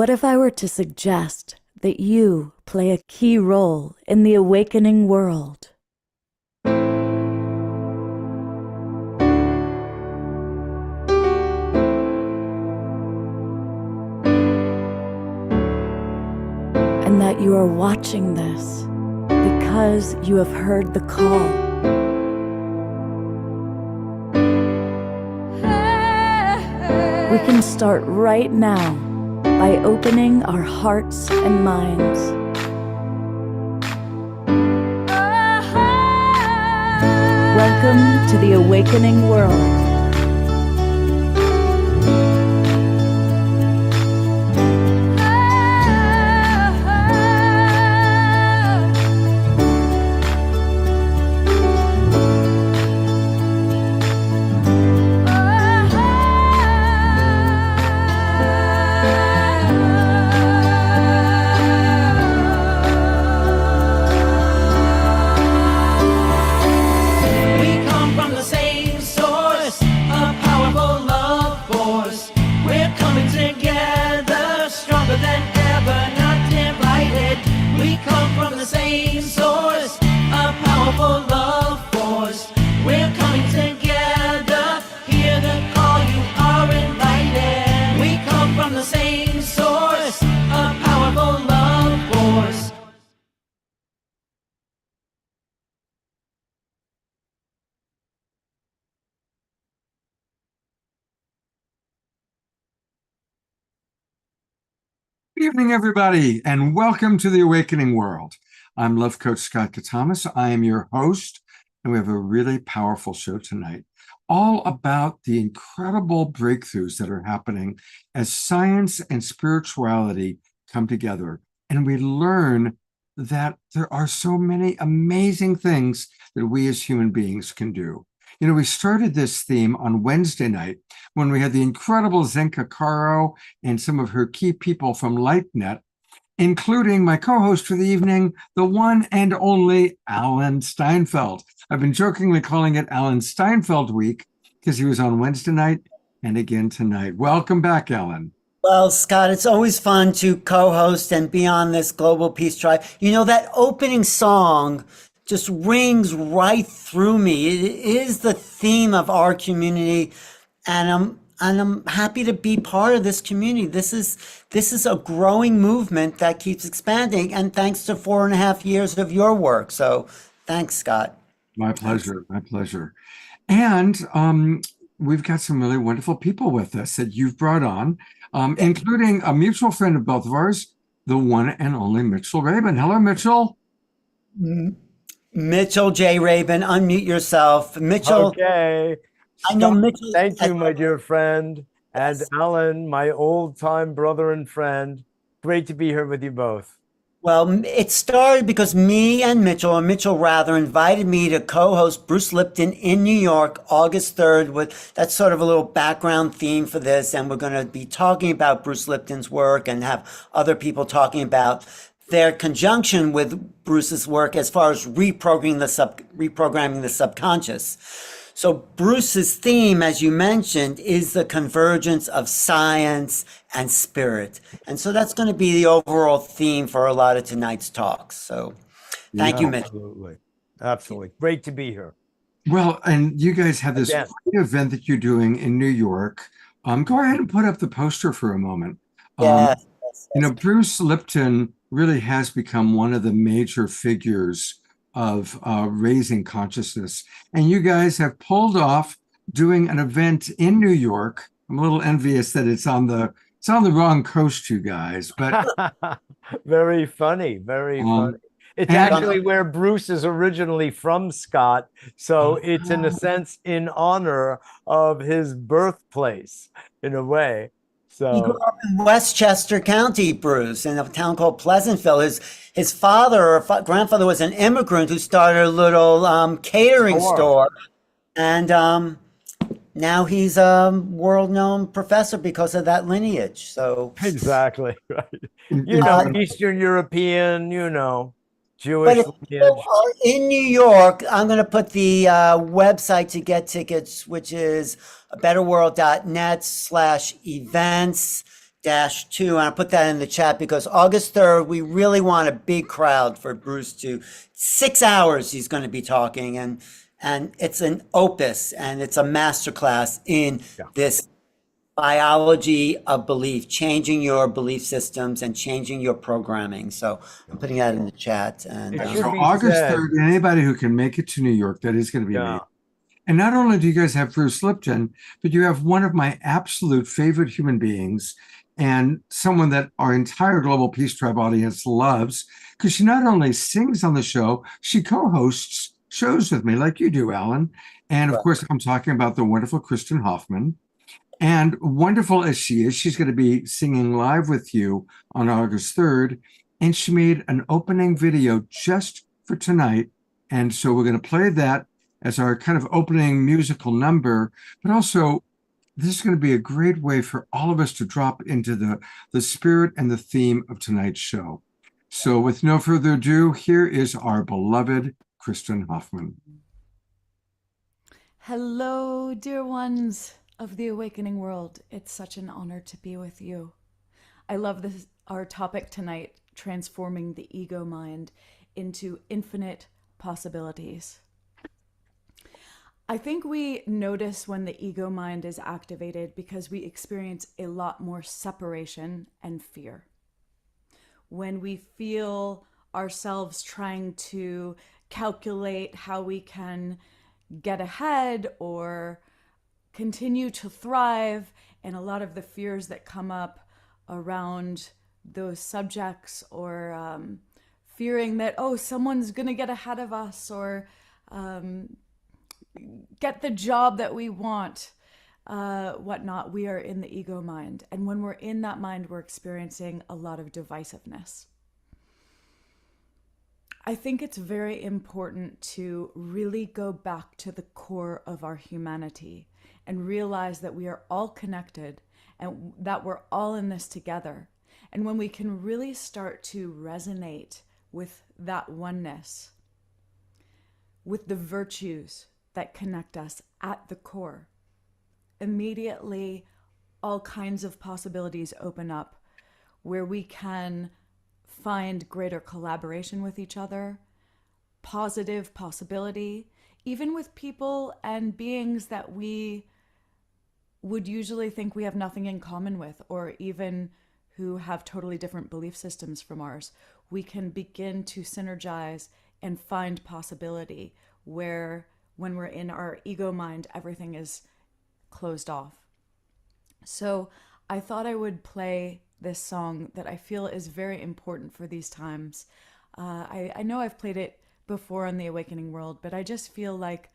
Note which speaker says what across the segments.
Speaker 1: What if I were to suggest that you play a key role in the awakening world? And that you are watching this because you have heard the call. We can start right now by opening our hearts and minds. Welcome to the awakening world.
Speaker 2: Good evening, everybody, and welcome to the Awakening World. I'm Love Coach Scott Katamas. I am your host, and we have a really powerful show tonight, all about the incredible breakthroughs that are happening as science and spirituality come together, and we learn that there are so many amazing things that we as human beings can do. You know, we started this theme on Wednesday night when we had the incredible Zenka Caro and some of her key people from LightNet, including my co-host for the evening, the one and only Alan Steinfeld. I've been jokingly calling it Alan Steinfeld Week because he was on Wednesday night and again tonight. Welcome back, Alan.
Speaker 3: Well, Scott, it's always fun to co-host and be on this Global Peace Tribe. You know, that opening song just rings right through me. It is the theme of our community, and I'm happy to be part of this community. This is a growing movement that keeps expanding, and thanks to 4.5 years of your work. So thanks, Scott.
Speaker 2: My pleasure, my pleasure. And we've got some really wonderful people with us that you've brought on, including a mutual friend of both of ours, the one and only Mitchell Rabin. Hello, Mitchell.
Speaker 3: Mitchell J. Rabin, unmute yourself. Mitchell.
Speaker 4: Okay.
Speaker 3: I know Mitchell.
Speaker 4: Thank you, my dear friend. And Alan, my old-time brother and friend. Great to be here with you both.
Speaker 3: Well, it started because me and Mitchell, or Mitchell rather, invited me to co-host Bruce Lipton in New York, August 3rd. That's sort of a little background theme for this. And we're going to be talking about Bruce Lipton's work and have other people talking about their conjunction with Bruce's work as far as reprogramming the subconscious. So Bruce's theme, as you mentioned, is the convergence of science and spirit. And so that's going to be the overall theme for a lot of tonight's talks. So thank you, Mitch.
Speaker 4: Absolutely. Absolutely. Great to be here.
Speaker 2: Well, and you guys have this great event that you're doing in New York. Go ahead and put up the poster for a moment.
Speaker 3: Yes.
Speaker 2: You know, Bruce Lipton really has become one of the major figures of raising consciousness. And you guys have pulled off doing an event in New York. I'm a little envious that it's on the wrong coast, you guys, but
Speaker 4: very funny, very funny. It's actually where Bruce is originally from, Scott. So it's in a sense in honor of his birthplace, in a way. So
Speaker 3: he grew up in Westchester County, Bruce, in a town called Pleasantville. His father or grandfather was an immigrant who started a little catering store. And now he's a world-known professor because of that lineage. So
Speaker 4: exactly right. You know, Eastern European, you know, Jewish
Speaker 3: lineage. In New York, I'm going to put the website to get tickets, which is betterworld.net/events. -2, and I'll put that in the chat because August 3rd, we really want a big crowd for Bruce to 6 hours he's going to be talking, and it's an opus and it's a masterclass in
Speaker 4: Yeah.
Speaker 3: this biology of belief, changing your belief systems and changing your programming. So I'm putting that in the chat. And
Speaker 4: It
Speaker 2: So
Speaker 4: should be
Speaker 2: August
Speaker 4: said.
Speaker 2: 3rd, anybody who can make it to New York, that is going to be
Speaker 4: Yeah.
Speaker 2: amazing. And not only do you guys have Bruce Lipton, but you have one of my absolute favorite human beings and someone that our entire Global Peace Tribe audience loves, because she not only sings on the show, she co-hosts shows with me like you do, Alan. And of course, I'm talking about the wonderful Kristen Hoffman. And wonderful as she is, she's going to be singing live with you on August 3rd. And she made an opening video just for tonight. And so we're going to play that as our kind of opening musical number. But also, this is going to be a great way for all of us to drop into the spirit and the theme of tonight's show. So with no further ado, here is our beloved Kristen Hoffman.
Speaker 1: Hello, dear ones of the awakening world. It's such an honor to be with you. I love this, our topic tonight, transforming the ego mind into infinite possibilities. I think we notice when the ego mind is activated because we experience a lot more separation and fear. When we feel ourselves trying to calculate how we can get ahead or continue to thrive, and a lot of the fears that come up around those subjects, or fearing that, oh, someone's gonna get ahead of us, or get the job that we want, whatnot, we are in the ego mind. And when we're in that mind, we're experiencing a lot of divisiveness. I think it's very important to really go back to the core of our humanity and realize that we are all connected and that we're all in this together. And when we can really start to resonate with that oneness, with the virtues that connect us at the core, immediately all kinds of possibilities open up where we can find greater collaboration with each other, positive possibility, even with people and beings that we would usually think we have nothing in common with, or even who have totally different belief systems from ours. We can begin to synergize and find possibility where, when we're in our ego mind, everything is closed off. So I thought I would play this song that I feel is very important for these times. I know I've played it before on the Awakening World, but I just feel like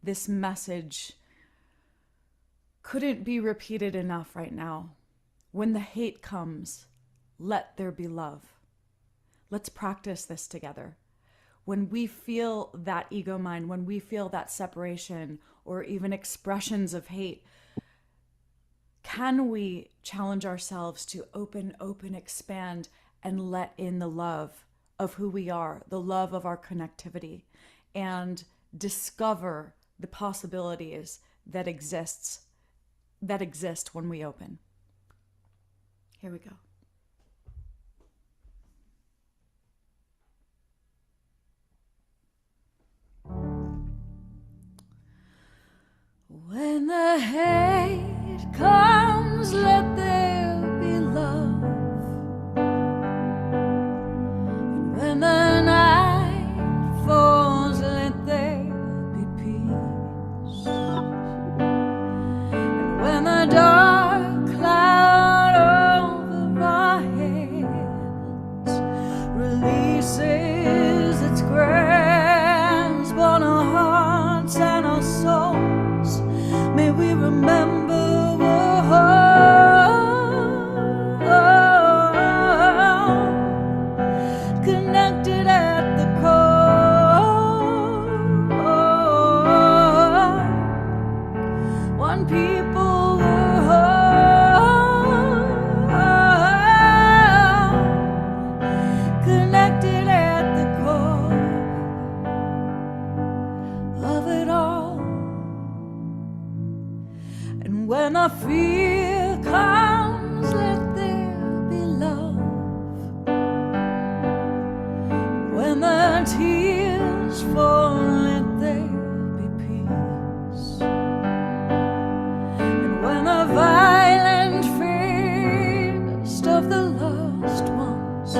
Speaker 1: this message couldn't be repeated enough right now. When the hate comes, let there be love. Let's practice this together. When we feel that ego mind, when we feel that separation or even expressions of hate, can we challenge ourselves to open, expand, and let in the love of who we are, the love of our connectivity, and discover the possibilities that exist when we open. Here we go. When the hate comes, let there be love. And when the night falls, let there be peace. And when the dark cloud over our heads releases its grasp on our hearts and our souls, may we remember we're connected at the core. One people, connected at the core of it all. And when the fear comes, let there merciful, let there be peace. And when the violent feast of the lost ones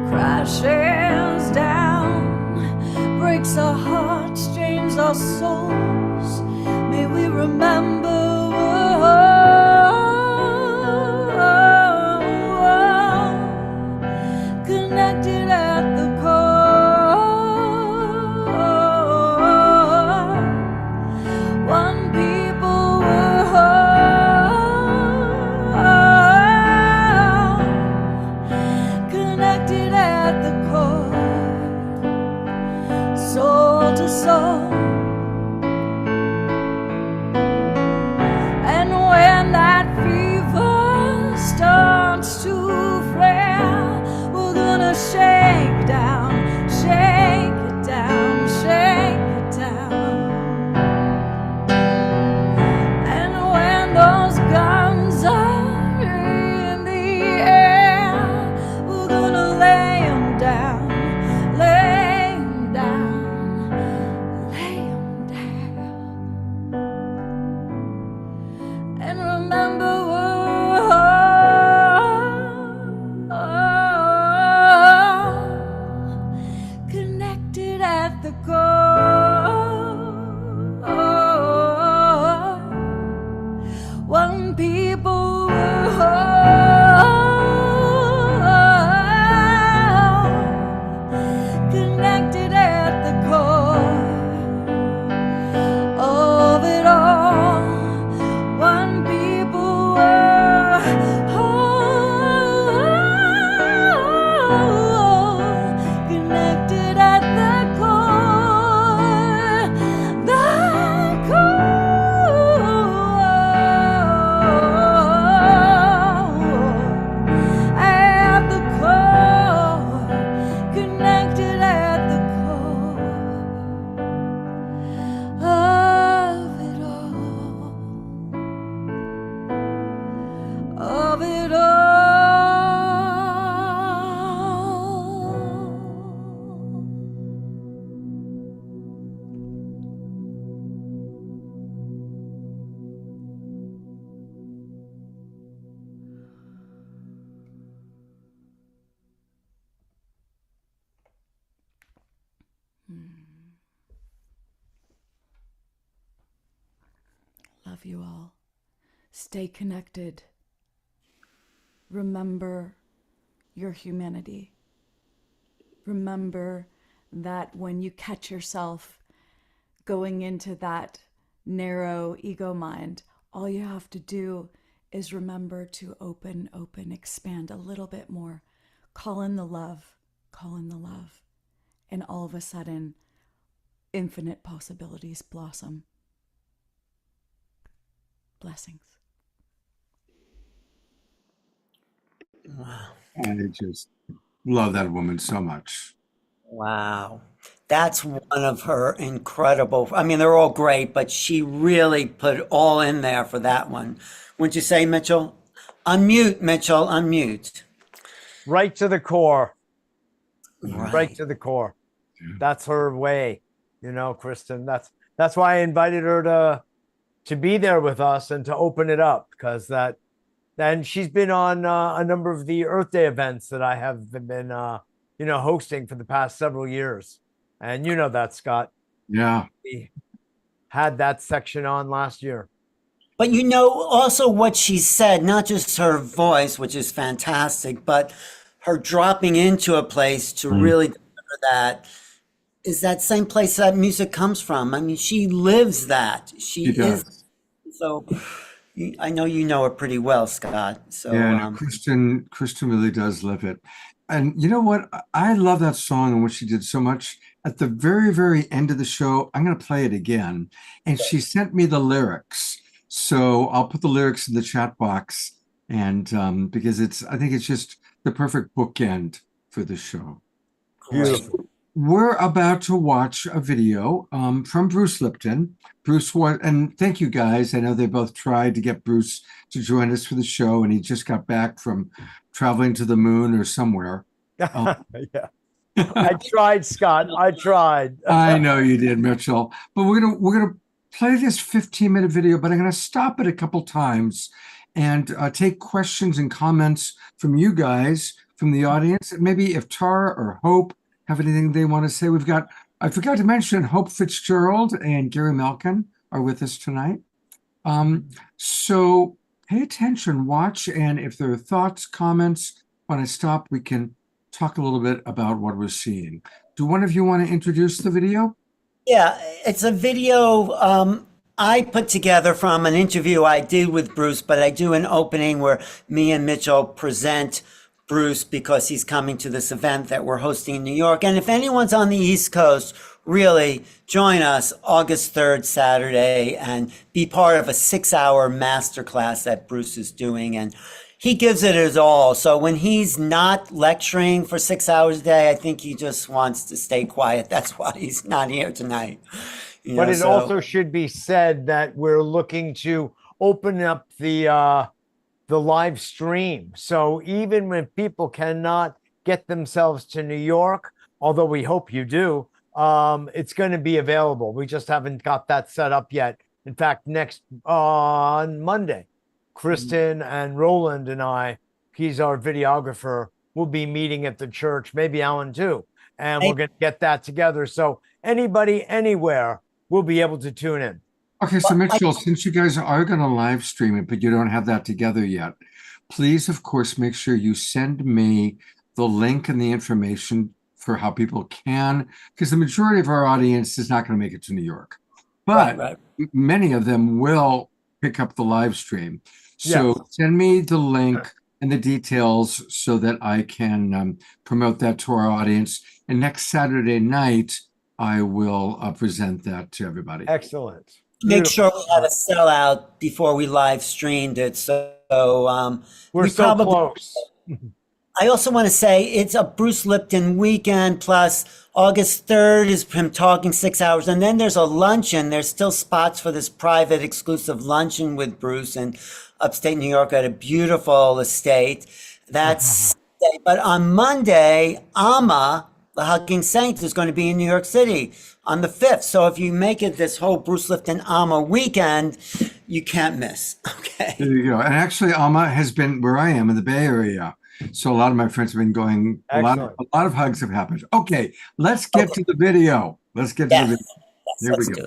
Speaker 1: crashes down, breaks our hearts, chains our souls, may we remember connected at the core. One people were whole, connected at the core, soul to soul. And when that fever starts to flare, we're gonna shake down, shake it down, shake it down. And when those guns are in the air, we're gonna lay 'em down, lay 'em down, lay 'em down. And remember connected at the core. One people were whole, connected at the core of it all. One people were whole, connected at the core, the core, connected at the core of it all, of it all. Love you all. Stay connected. Remember your humanity. Remember that when you catch yourself going into that narrow ego mind, all you have to do is remember to open, expand a little bit more. Call in the love, call in the love. And all of a sudden, infinite possibilities blossom. Blessings.
Speaker 3: Wow.
Speaker 2: I just love that woman so much.
Speaker 3: Wow. That's one of her incredible. I mean, they're all great, but she really put it all in there for that one. Wouldn't you say, Mitchell? Unmute, Mitchell, unmute.
Speaker 4: Right to the core.
Speaker 3: Right.
Speaker 4: Right to the core. That's her way, you know, Kristen. That's why I invited her to be there with us and to open it up, because and she's been on a number of the Earth Day events that I have been hosting for the past several years. And you know that, Scott.
Speaker 2: Yeah.
Speaker 4: We had that section on last year.
Speaker 3: But you know also what she said, not just her voice, which is fantastic, but her dropping into a place to really deliver that is that same place that music comes from. I mean, she lives that. She is.
Speaker 2: does.
Speaker 3: So I know you know her pretty well, Scott. So
Speaker 2: Yeah, Kristen really does live it. And you know what? I love that song and what she did so much. At the very, very end of the show, I'm going to play it again. And she sent me the lyrics. So I'll put the lyrics in the chat box. And because I think it's just the perfect bookend for the show.
Speaker 4: Beautiful.
Speaker 2: We're about to watch a video from Bruce Lipton. Bruce, and thank you guys. I know they both tried to get Bruce to join us for the show, and he just got back from traveling to the moon or somewhere.
Speaker 4: Yeah. I tried, Scott. I tried.
Speaker 2: I know you did, Mitchell. But we're gonna play this 15-minute video, but I'm gonna stop it a couple times and take questions and comments from you guys, from the audience. Maybe if Tara or Hope have anything they want to say. I forgot to mention Hope Fitzgerald and Gary Malkin are with us tonight. So pay attention, watch, and if there are thoughts, comments, when I stop, we can talk a little bit about what we're seeing. Do one of you want to introduce the video?
Speaker 3: Yeah, it's a video I put together from an interview I did with Bruce, but I do an opening where me and Mitchell present Bruce because he's coming to this event that we're hosting in New York. And if anyone's on the East Coast, really join us August 3rd, Saturday, and be part of a 6-hour masterclass that Bruce is doing. And he gives it his all. So when he's not lecturing for 6 hours a day, I think he just wants to stay quiet. That's why he's not here tonight.
Speaker 4: But it also should be said that we're looking to open up the live stream. So even when people cannot get themselves to New York, although we hope you do, it's going to be available. We just haven't got that set up yet. In fact, next on Monday, Kristen and Roland and I, he's our videographer, will be meeting at the church, maybe Alan too. And we're going to get that together. So anybody, anywhere will be able to tune in.
Speaker 2: Okay, so Mitchell, since you guys are going to live stream it, but you don't have that together yet, please, of course, make sure you send me the link and the information for how people can, because the majority of our audience is not going to make it to New York. But many of them will pick up the live stream. So send me the link and the details so that I can promote that to our audience. And next Saturday night, I will present that to everybody.
Speaker 4: Excellent.
Speaker 3: Make sure we had a sellout before we live streamed it. So
Speaker 4: we're so close.
Speaker 3: I also want to say it's a Bruce Lipton weekend, plus August 3rd is him talking 6 hours. And then there's a luncheon. There's still spots for this private exclusive luncheon with Bruce in upstate New York at a beautiful estate. That's but on Monday, Amma, the Hugging Saints, is going to be in New York City on the 5th. So if you make it this whole Bruce Lipton Amma weekend, you can't miss. Okay.
Speaker 2: There you go. And actually, Amma has been where I am in the Bay Area. So a lot of my friends have been going. A lot of hugs have happened. Okay, let's get to the video. Let's get to the video. Here we go.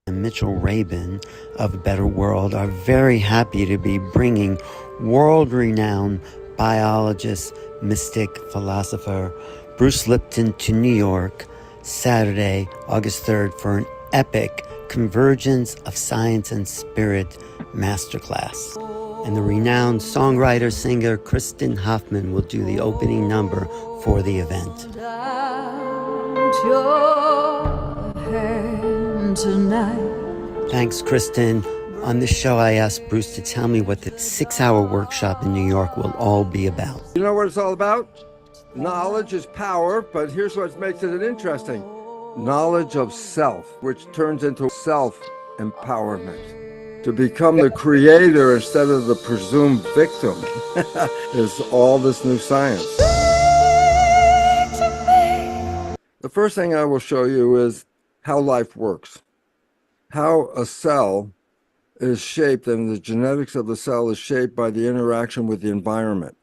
Speaker 3: And Mitchell Rabin of Better World are very happy to be bringing world-renowned biologist, mystic, philosopher Bruce Lipton to New York Saturday, August 3rd for an epic Convergence of Science and Spirit masterclass. And the renowned songwriter, singer Kristen Hoffman will do the opening number for the event. Thanks, Kristen. On this show, I asked Bruce to tell me what the 6-hour workshop in New York will all be about.
Speaker 5: You know what it's all about? Knowledge is power, but here's what makes it interesting. Knowledge of self, which turns into self-empowerment. To become the creator instead of the presumed victim is all this new science. The first thing I will show you is how life works. How a cell is shaped, and the genetics of the cell is shaped by the interaction with the environment.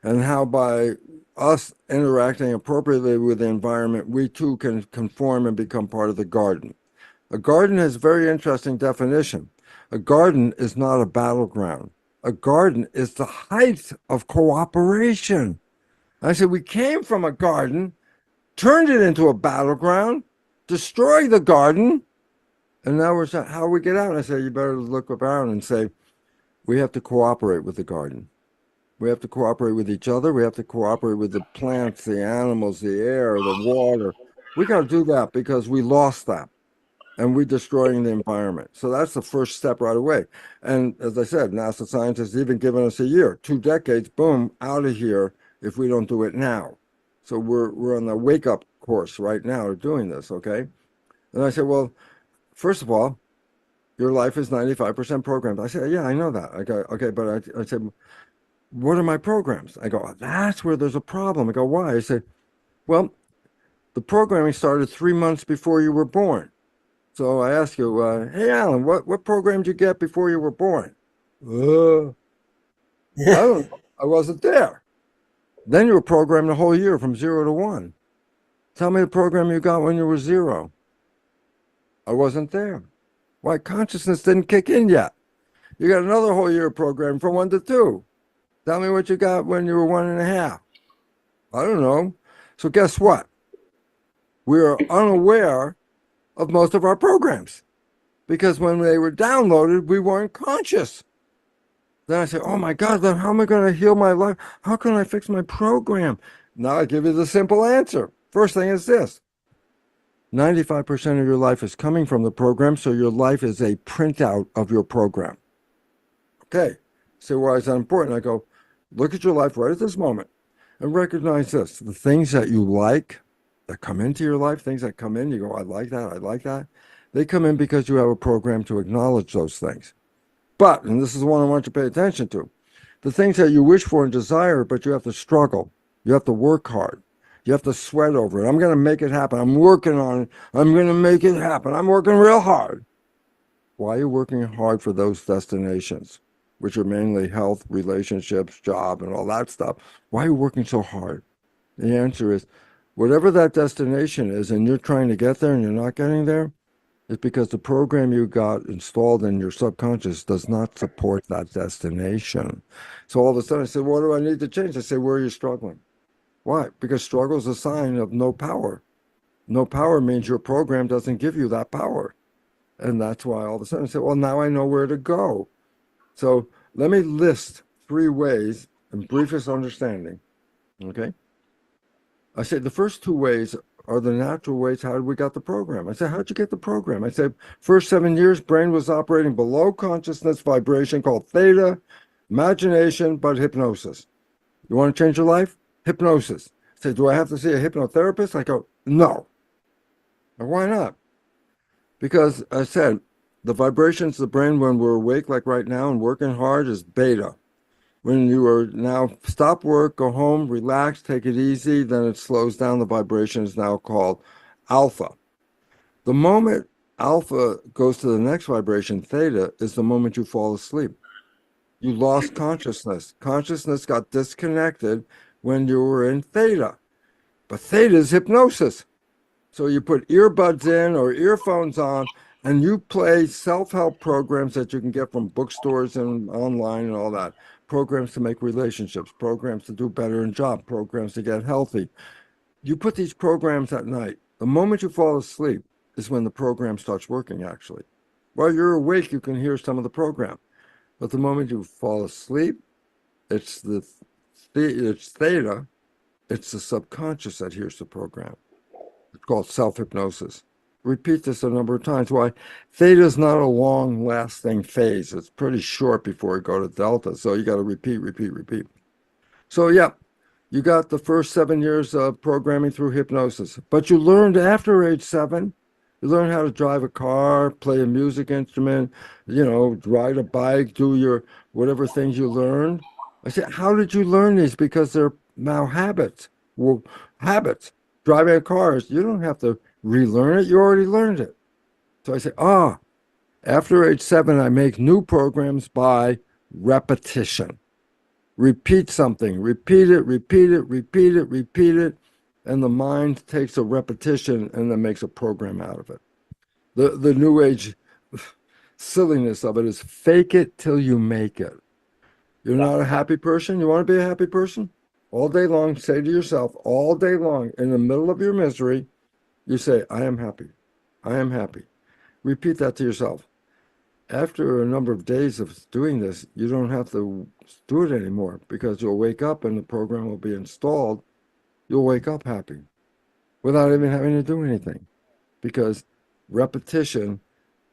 Speaker 5: And how by us interacting appropriately with the environment, we too can conform and become part of the garden. A garden has a very interesting definition. A garden is not a battleground. A garden is the height of cooperation. I said, we came from a garden, turned it into a battleground, destroyed the garden, and now we're saying, how we get out? And I said, you better look around and say, we have to cooperate with the garden. We have to cooperate with each other. We have to cooperate with the plants, the animals, the air, the water. We got to do that because we lost that and we're destroying the environment. So that's the first step right away. And as I said, NASA scientists even given us a year, 2 decades, boom, out of here if we don't do it now. So we're on the wake-up course right now of doing this, okay? And I said, well, first of all, Your life is 95% programmed. I said, yeah, I know that. I go, okay, but I said, what are my programs? I go, that's where there's a problem. I go, why? I said, well, the programming started 3 months before you were born. So I ask you, hey, Alan, what program did you get before you were born? I don't know. I wasn't there. Then you were programmed the whole year from 0 to 1. Tell me the program you got when you were 0. I wasn't there. Why? Consciousness didn't kick in yet. You got another whole year program from 1 to 2. Tell me what you got when you were 1.5. I don't know. So guess what? We are unaware of most of our programs because when they were downloaded, we weren't conscious. Then I say, oh my God, then how am I going to heal my life? How can I fix my program? Now I give you the simple answer. First thing is this. 95% of your life is coming from the program, so your life is a printout of your program. Okay, so why is that important? I go, look at your life right at this moment and recognize this. The things that you like that come into your life, things that come in, you go, I like that, I like that. They come in because you have a program to acknowledge those things. But, and this is the one I want you to pay attention to, the things that you wish for and desire, but you have to struggle. You have to work hard. You have to sweat over it. I'm going to make it happen. I'm working on it. I'm going to make it happen. I'm working real hard. Why are you working hard for those destinations, which are mainly health, relationships, job, and all that stuff? Why are you working so hard? The answer is, whatever that destination is, and you're trying to get there and you're not getting there, it's because the program you got installed in your subconscious does not support that destination. So all of a sudden I said, what do I need to change? I say, where are you struggling? Why? Because struggle is a sign of no power. No power means your program doesn't give you that power. And that's why all of a sudden I said, well, now I know where to go. So let me list 3 ways in briefest understanding. Okay? I said the first 2 ways are the natural ways how we got the program. I said, how'd you get the program? I said, first 7 years, brain was operating below consciousness vibration called theta, imagination, but hypnosis. You want to change your life? Hypnosis. I said, do I have to see a hypnotherapist? I go, no. And why not? Because I said, the vibrations of the brain when we're awake, like right now, and working hard is beta. When you are now stop work, go home, relax, take it easy, then it slows down. The vibration is now called alpha. The moment alpha goes to the next vibration, theta, is the moment you fall asleep. You lost consciousness. Consciousness got disconnected when you were in theta. But theta is hypnosis. So you put earbuds in or earphones on, and you play self-help programs that you can get from bookstores and online and all that. Programs to make relationships, programs to do better in job, programs to get healthy. You put these programs at night. The moment you fall asleep is when the program starts working, actually. While you're awake, you can hear some of the program. But the moment you fall asleep, it's theta, it's the subconscious that hears the program. It's called self-hypnosis. Repeat this a number of times. Why? Theta is not a long-lasting phase. It's pretty short before you go to delta. So you got to repeat. So yeah, you got the first 7 years of programming through hypnosis. But you learned after age 7, you learn how to drive a car, play a music instrument, ride a bike, do your whatever things you learned. I said, how did you learn these? Because they're now habits. Well, habits. Driving a car, you don't have to relearn it. You already learned it. So I say, after age 7, I make new programs by repetition. Repeat something, repeat it, and the mind takes a repetition and then makes a program out of it. The new age silliness of it is fake it till you make it. You're not a happy person? You want to be a happy person? All day long, say to yourself, all day long, in the middle of your misery, you say, I am happy. I am happy. Repeat that to yourself. After a number of days of doing this, you don't have to do it anymore because you'll wake up and the program will be installed. You'll wake up happy without even having to do anything because repetition,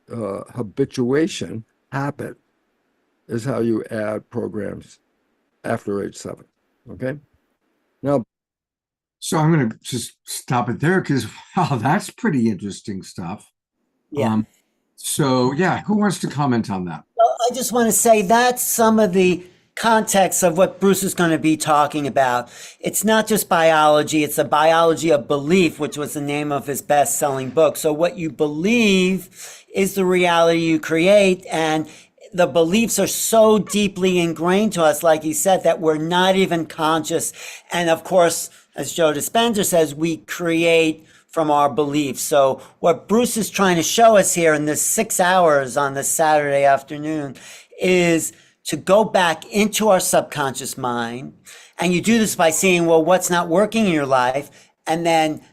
Speaker 5: habituation, habit is how you add programs after age 7. Okay? Now,
Speaker 2: so I'm going to just stop it there because, wow, that's pretty interesting stuff.
Speaker 3: Yeah.
Speaker 2: So, yeah, who wants to comment on that?
Speaker 3: Well, I just want to say that's some of the context of what Bruce is going to be talking about. It's not just biology, it's the biology of belief, which was the name of his best-selling book. So what you believe is the reality you create, and the beliefs are so deeply ingrained to us, like he said, that we're not even conscious. And of course, as Joe Dispenza says, we create from our beliefs. So what Bruce is trying to show us here in this 6 hours on this Saturday afternoon is to go back into our subconscious mind. And you do this by seeing, well, what's not working in your life, and then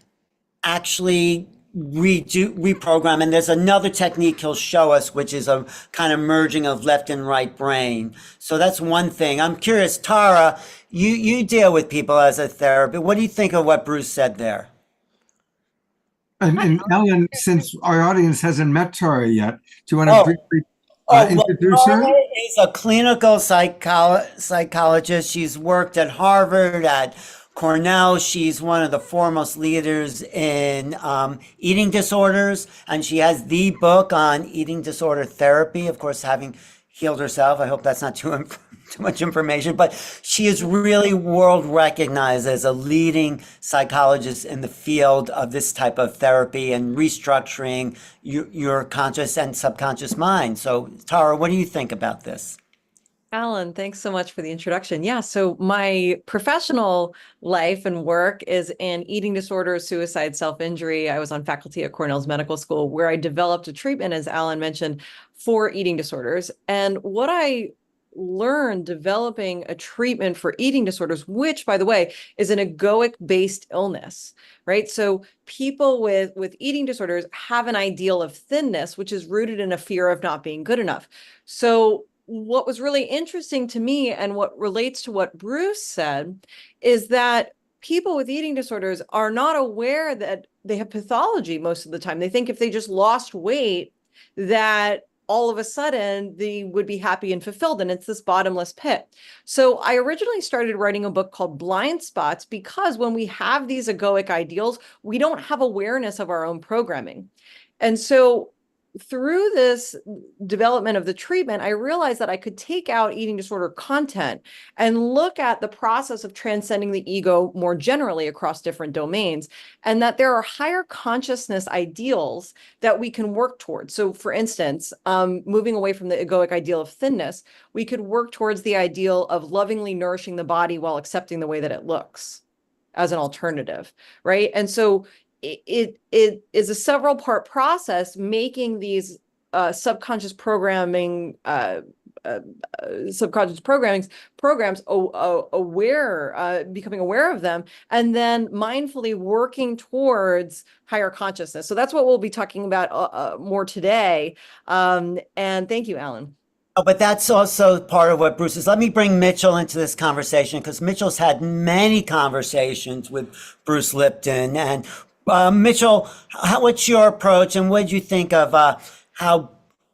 Speaker 3: actually reprogram. And there's another technique he'll show us, which is a kind of merging of left and right brain. So that's one thing. I'm curious, Tara, you deal with people as a therapist. What do you think of what Bruce said there?
Speaker 2: And Ellen, since our audience hasn't met Tara yet, do you want to
Speaker 3: Oh,
Speaker 2: briefly
Speaker 3: well,
Speaker 2: introduce her?
Speaker 3: Tara is a clinical psychologist. She's worked at Harvard, at Cornell. She's one of the foremost leaders in eating disorders, and she has the book on eating disorder therapy. Of course, having healed herself, I hope that's not too much information, but she is really world recognized as a leading psychologist in the field of this type of therapy and restructuring your conscious and subconscious mind. So, Tara, what do you think about this?
Speaker 6: Alan, thanks so much for the introduction. Yeah, so my professional life and work is in eating disorders, suicide, self-injury. I was on faculty at Cornell's Medical School, where I developed a treatment, as Alan mentioned, for eating disorders. And what I learned developing a treatment for eating disorders, which, by the way, is an egoic-based illness, right? So people with eating disorders have an ideal of thinness, which is rooted in a fear of not being good enough. So what was really interesting to me, and what relates to what Bruce said, is that people with eating disorders are not aware that they have pathology most of the time. They think if they just lost weight, that all of a sudden they would be happy and fulfilled, and it's this bottomless pit. So I originally started writing a book called Blind Spots, because when we have these egoic ideals, we don't have awareness of our own programming. And so through this development of the treatment, I realized that I could take out eating disorder content and look at the process of transcending the ego more generally across different domains, and that there are higher consciousness ideals that we can work towards. So for instance, moving away from the egoic ideal of thinness, we could work towards the ideal of lovingly nourishing the body while accepting the way that it looks as an alternative, right? And so it is a several part process, making these subconscious programming programs aware, becoming aware of them, and then mindfully working towards higher consciousness. So that's what we'll be talking about more today. And thank you, Alan.
Speaker 3: Oh, but that's also part of what Bruce is. Let me bring Mitchell into this conversation, because Mitchell's had many conversations with Bruce Lipton. And Mitchell, what's your approach, and what did you think of how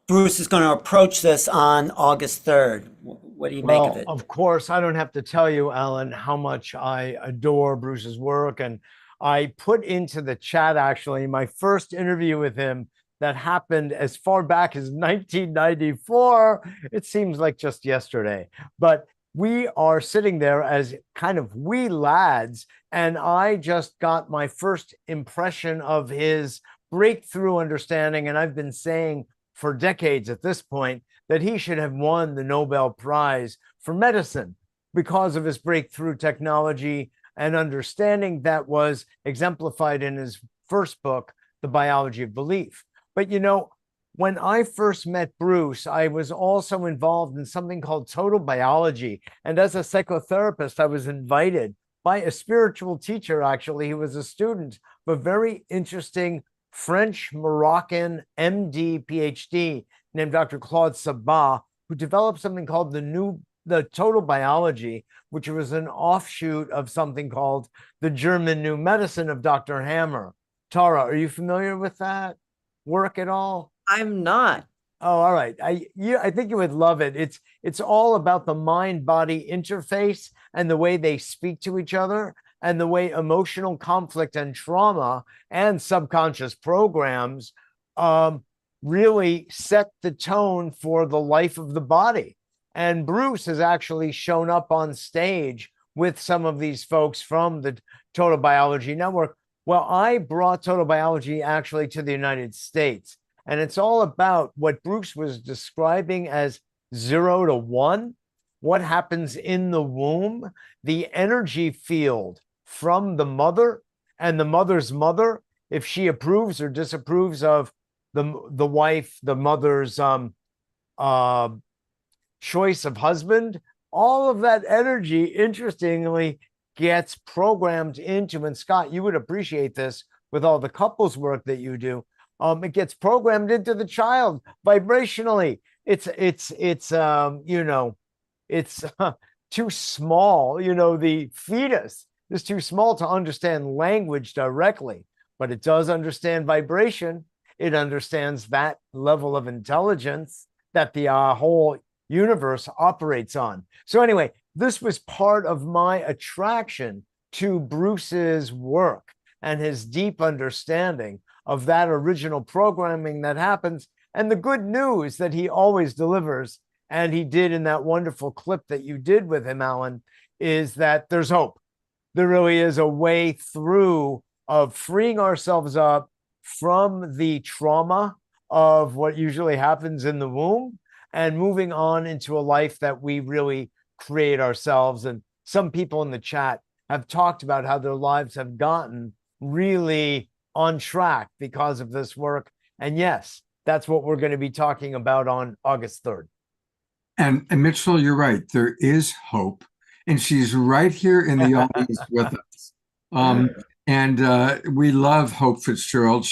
Speaker 3: Bruce is going to approach this on August 3rd? What do you make of it?
Speaker 4: Of course, I don't have to tell you, Alan, how much I adore Bruce's work. And I put into the chat, actually, my first interview with him that happened as far back as 1994. It seems like just yesterday. But we are sitting there as kind of wee lads, and I just got my first impression of his breakthrough understanding. And I've been saying for decades at this point that he should have won the Nobel Prize for medicine because of his breakthrough technology and understanding that was exemplified in his first book, The Biology of Belief. But you know, when I first met Bruce, I was also involved in something called total biology. And as a psychotherapist, I was invited by a spiritual teacher, actually. He was a student of a very interesting French-Moroccan MD, PhD, named Dr. Claude Sabat, who developed something called the total biology, which was an offshoot of something called the German New Medicine of Dr. Hammer. Tara, are you familiar with that work at all?
Speaker 6: I'm not.
Speaker 4: Oh, all right. I think you would love it. It's all about the mind-body interface and the way they speak to each other, and the way emotional conflict and trauma and subconscious programs really set the tone for the life of the body. And Bruce has actually shown up on stage with some of these folks from the Total Biology Network. Well, I brought Total Biology actually to the United States. And it's all about what Bruce was describing as 0 to 1, what happens in the womb, the energy field from the mother and the mother's mother, if she approves or disapproves of the wife, the mother's choice of husband, all of that energy, interestingly, gets programmed into, and Scott, you would appreciate this with all the couples work that you do. It gets programmed into the child vibrationally. It's too small. The fetus is too small to understand language directly, but it does understand vibration. It understands that level of intelligence that the whole universe operates on. So anyway, this was part of my attraction to Bruce's work and his deep understanding of that original programming that happens, and the good news that he always delivers, and he did in that wonderful clip that you did with him, Alan, is that there's hope. There really is a way through of freeing ourselves up from the trauma of what usually happens in the womb and moving on into a life that we really create ourselves. And some people in the chat have talked about how their lives have gotten really on track because of this work. And yes, that's what we're going to be talking about on August 3rd.
Speaker 2: And Mitchell, you're right. There is hope. And she's right here in the audience with us. And we love Hope Fitzgerald.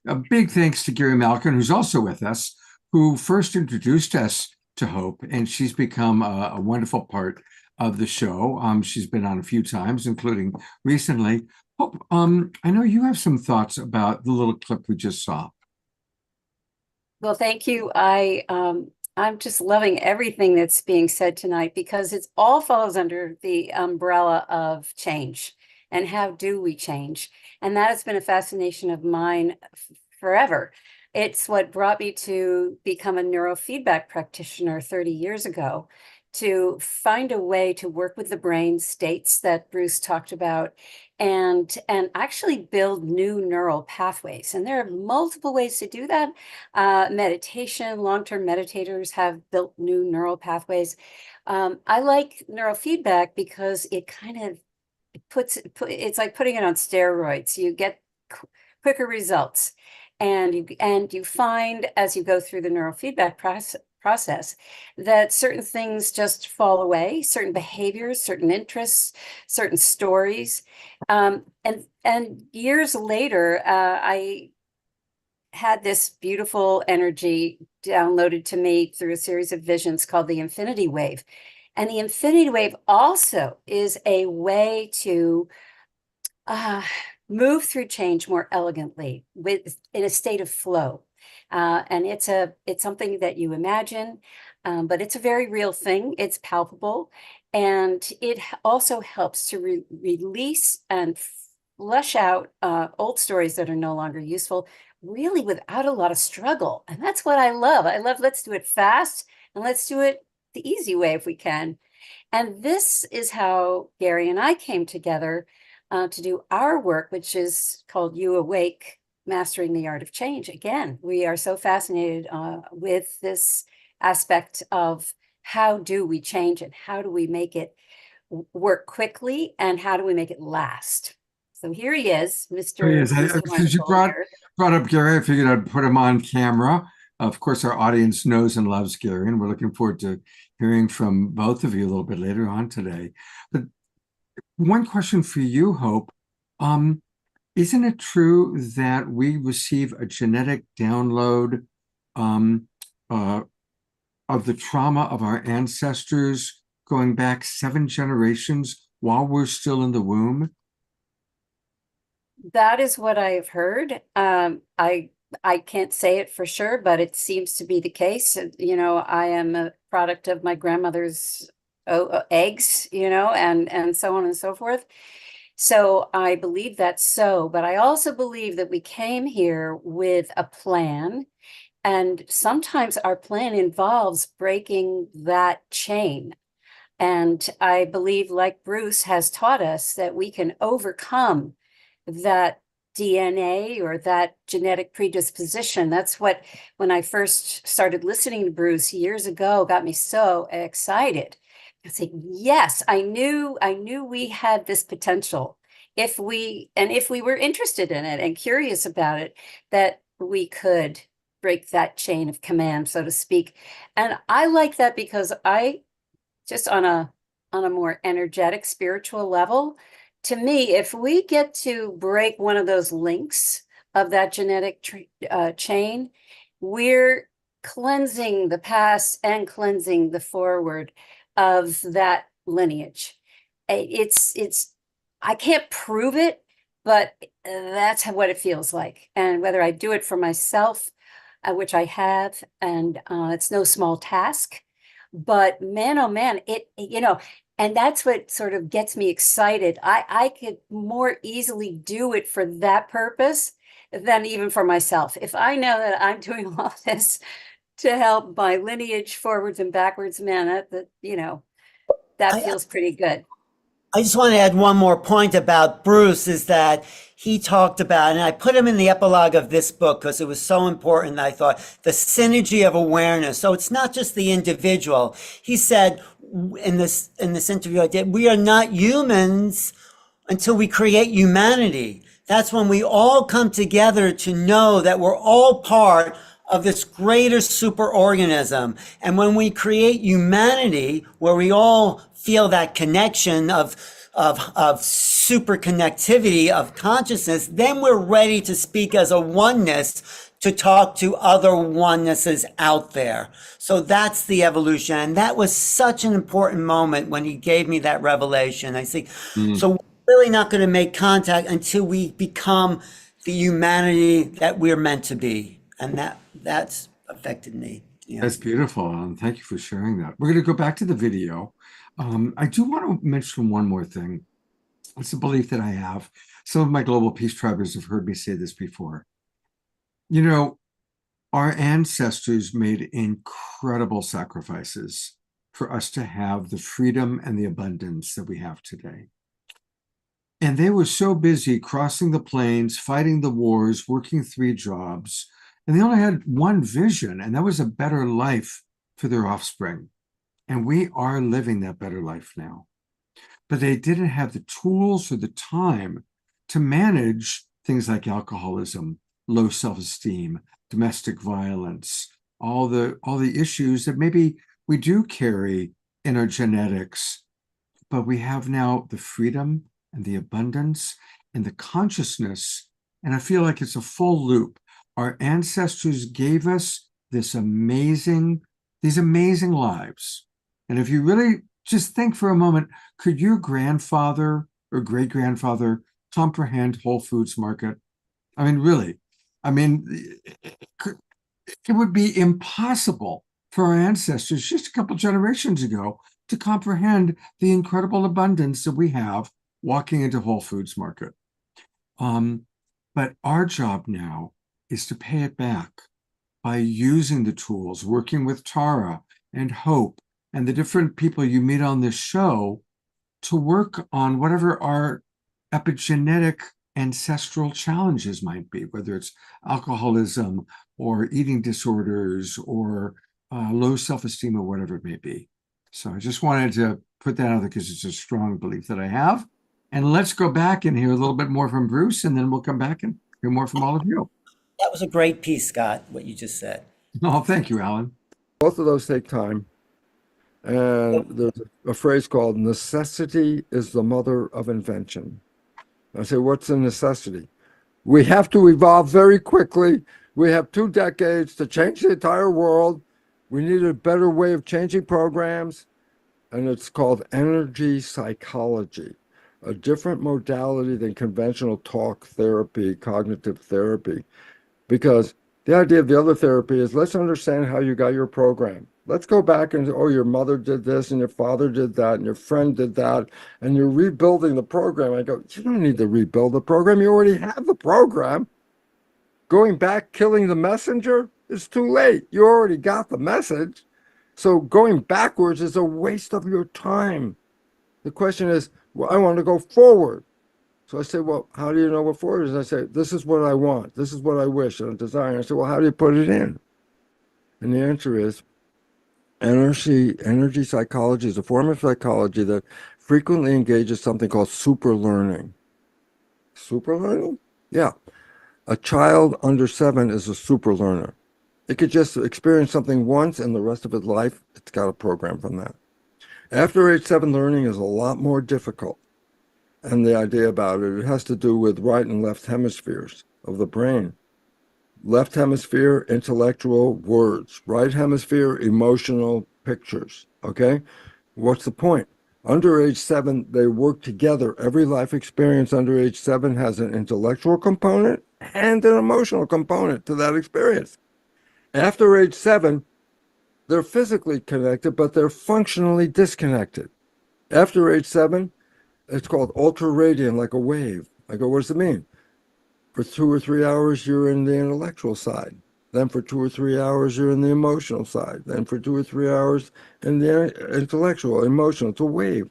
Speaker 2: A big thanks to Gary Malkin, who's also with us, who first introduced us to Hope. And she's become a wonderful part of the show. She's been on a few times, including recently. Hope, I know you have some thoughts about the little clip we just saw.
Speaker 7: Well, thank you. I'm just loving everything that's being said tonight because it all falls under the umbrella of change and how do we change? And that has been a fascination of mine forever. It's what brought me to become a neurofeedback practitioner 30 years ago, to find a way to work with the brain states that Bruce talked about and actually build new neural pathways. And there are multiple ways to do that. Meditation, long-term meditators have built new neural pathways. I like neurofeedback because it kind of it's like putting it on steroids. You get quicker results. And you find as you go through the neurofeedback process that certain things just fall away, certain behaviors, certain interests, certain stories. And years later, I had this beautiful energy downloaded to me through a series of visions called the infinity wave. And the infinity wave also is a way to move through change more elegantly in a state of flow. And it's something that you imagine, but it's a very real thing. It's palpable. And it also helps to release and flush out old stories that are no longer useful, really without a lot of struggle. And that's what I love. Let's do it fast and let's do it the easy way if we can. And this is how Gary and I came together to do our work, which is called You Awake, Mastering the Art of Change. Again, we are so fascinated with this aspect of how do we change it? How do we make it work quickly? And how do we make it last? So here he is, Mr.
Speaker 2: Since you brought up Gary, I figured I'd put him on camera. Of course, our audience knows and loves Gary, and we're looking forward to hearing from both of you a little bit later on today. But one question for you, Hope. Isn't it true that we receive a genetic download of the trauma of our ancestors going back 7 generations while we're still in the womb?
Speaker 7: That is what I have heard. I can't say it for sure, but it seems to be the case. I am a product of my grandmother's eggs, and so on and so forth. So I believe that's so, but I also believe that we came here with a plan And sometimes our plan involves breaking that chain. And I believe, like Bruce has taught us, that we can overcome that DNA or that genetic predisposition. That's what, when I first started listening to Bruce years ago, got me so excited. I was like, yes, I knew we had this potential if we were interested in it and curious about it, that we could break that chain of command, so to speak. And I like that because I just on a more energetic, spiritual level, to me, if we get to break one of those links of that genetic chain, we're cleansing the past and cleansing the forward of that lineage. It's I can't prove it, but that's what it feels like. And whether I do it for myself, which I have, and it's no small task, but man, oh man, and that's what sort of gets me excited. I could more easily do it for that purpose than even for myself. If I know that I'm doing all this to help my lineage forwards and backwards, man, that feels pretty good.
Speaker 3: I just want to add one more point about Bruce is that he talked about, and I put him in the epilogue of this book because it was so important. I thought the synergy of awareness. So it's not just the individual. He said in this interview I did, we are not humans until we create humanity. That's when we all come together to know that we're all part of this greater superorganism. And when we create humanity, where we all feel that connection of super connectivity of consciousness, then we're ready to speak as a oneness to talk to other onenesses out there. So that's the evolution. And that was such an important moment when he gave me that revelation. I see. So we're really not going to make contact until we become the humanity that we're meant to be. And that's affected me. Yeah.
Speaker 2: That's beautiful. Thank you for sharing that. We're going to go back to the video. I do want to mention one more thing. It's a belief that I have. Some of my global peace tribers have heard me say this before. You know, our ancestors made incredible sacrifices for us to have the freedom and the abundance that we have today. And they were so busy crossing the plains, fighting the wars, working 3 jobs, and they only had one vision, and that was a better life for their offspring. And we are living that better life now. But they didn't have the tools or the time to manage things like alcoholism, low self-esteem, domestic violence, all the issues that maybe we do carry in our genetics, but we have now the freedom and the abundance and the consciousness. And I feel like it's a full loop. Our ancestors gave us these amazing lives. And if you really just think for a moment, could your grandfather or great-grandfather comprehend Whole Foods Market? I mean, really, it would be impossible for our ancestors just a couple generations ago to comprehend the incredible abundance that we have walking into Whole Foods Market. But our job now is to pay it back by using the tools, working with Tara and Hope and the different people you meet on this show to work on whatever our epigenetic ancestral challenges might be, whether it's alcoholism or eating disorders or low self-esteem or whatever it may be. So I just wanted to put that out there because it's a strong belief that I have. And let's go back and hear a little bit more from Bruce, and then we'll come back and hear more from all of you.
Speaker 3: That was a great piece, Scott, what you just said.
Speaker 2: Oh, thank you, Alan.
Speaker 5: Both of those take time. And there's a phrase called necessity is the mother of invention. I say, what's a necessity? We have to evolve very quickly. We have 2 decades to change the entire world. We need a better way of changing programs. And it's called energy psychology, a different modality than conventional talk therapy, cognitive therapy. Because the idea of the other therapy is let's understand how you got your program. Let's go back and, oh, your mother did this and your father did that and your friend did that, and you're rebuilding the program. I go, you don't need to rebuild the program. You already have the program. Going back, killing the messenger It's too late. You already got the message. So going backwards is a waste of your time. The question is, well, I want to go forward. So I say, well, how do you know what forward is? I say, this is what I want. This is what I wish and desire. I say, well, how do you put it in? And the answer is energy psychology is a form of psychology that frequently engages something called super learning. Super learning? Yeah. A child under 7 is a super learner. It could just experience something once and the rest of its life, it's got a program from that. After age 7, learning is a lot more difficult. And the idea about it has to do with right and left hemispheres of the brain. Left hemisphere, intellectual words. Right hemisphere, emotional pictures. Okay? What's the point? Under age 7, they work together. Every life experience under age 7 has an intellectual component and an emotional component to that experience. After age 7, they're physically connected, but they're functionally disconnected. After age 7, it's called ultraradiant, like a wave. I go, what does it mean? For 2 or 3 hours, you're in the intellectual side. Then for 2 or 3 hours, you're in the emotional side. Then for 2 or 3 hours, in the intellectual, emotional. It's a wave.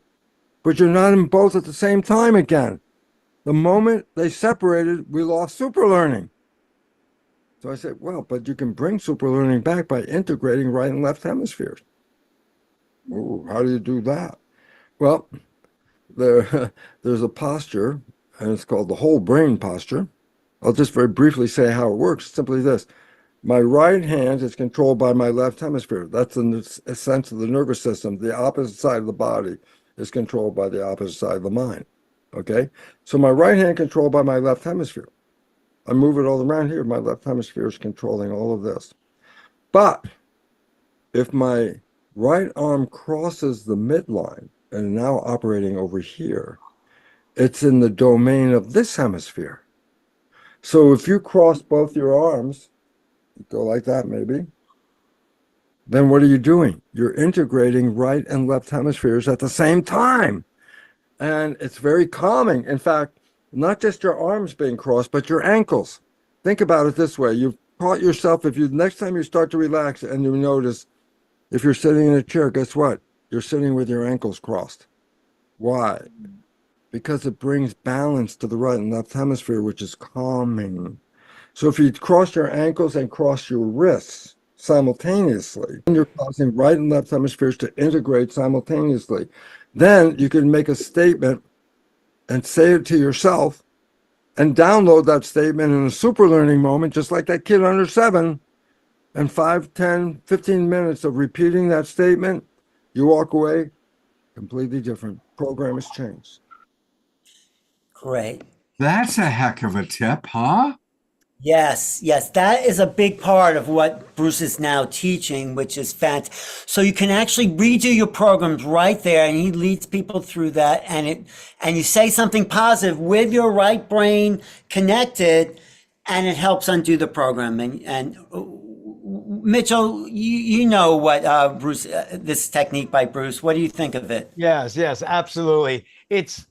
Speaker 5: But you're not in both at the same time again. The moment they separated, we lost super learning. So I said, well, but you can bring super learning back by integrating right and left hemispheres. Ooh, how do you do that? Well, there's a posture, and it's called the whole brain posture. I'll just very briefly say how it works. Simply this. My right hand is controlled by my left hemisphere. That's in the sense of the nervous system. The opposite side of the body is controlled by the opposite side of the mind. Okay? So my right hand controlled by my left hemisphere. I move it all around here. My left hemisphere is controlling all of this. But if my right arm crosses the midline and now operating over here, it's in the domain of this hemisphere. So if you cross both your arms, go like that maybe, then what are you doing? You're integrating right and left hemispheres at the same time. And it's very calming. In fact, not just your arms being crossed, but your ankles. Think about it this way. You've taught yourself, next time you start to relax and you notice, if you're sitting in a chair, guess what? You're sitting with your ankles crossed. Why? Because it brings balance to the right and left hemisphere, which is calming. So if you cross your ankles and cross your wrists simultaneously, you're causing right and left hemispheres to integrate simultaneously. Then you can make a statement and say it to yourself and download that statement in a super learning moment, just like that kid under 7. And 5, 10, 15 minutes of repeating that statement, you walk away completely different. Program has changed.
Speaker 3: Great.
Speaker 2: That's a heck of a tip, huh?
Speaker 3: Yes, that is a big part of what Bruce is now teaching, which is fantastic. So you can actually redo your programs right there, and he leads people through that, and you say something positive with your right brain connected, and it helps undo the program. And Mitchell, you know what Bruce, this technique by Bruce. What do you think of it?
Speaker 4: Yes, absolutely. It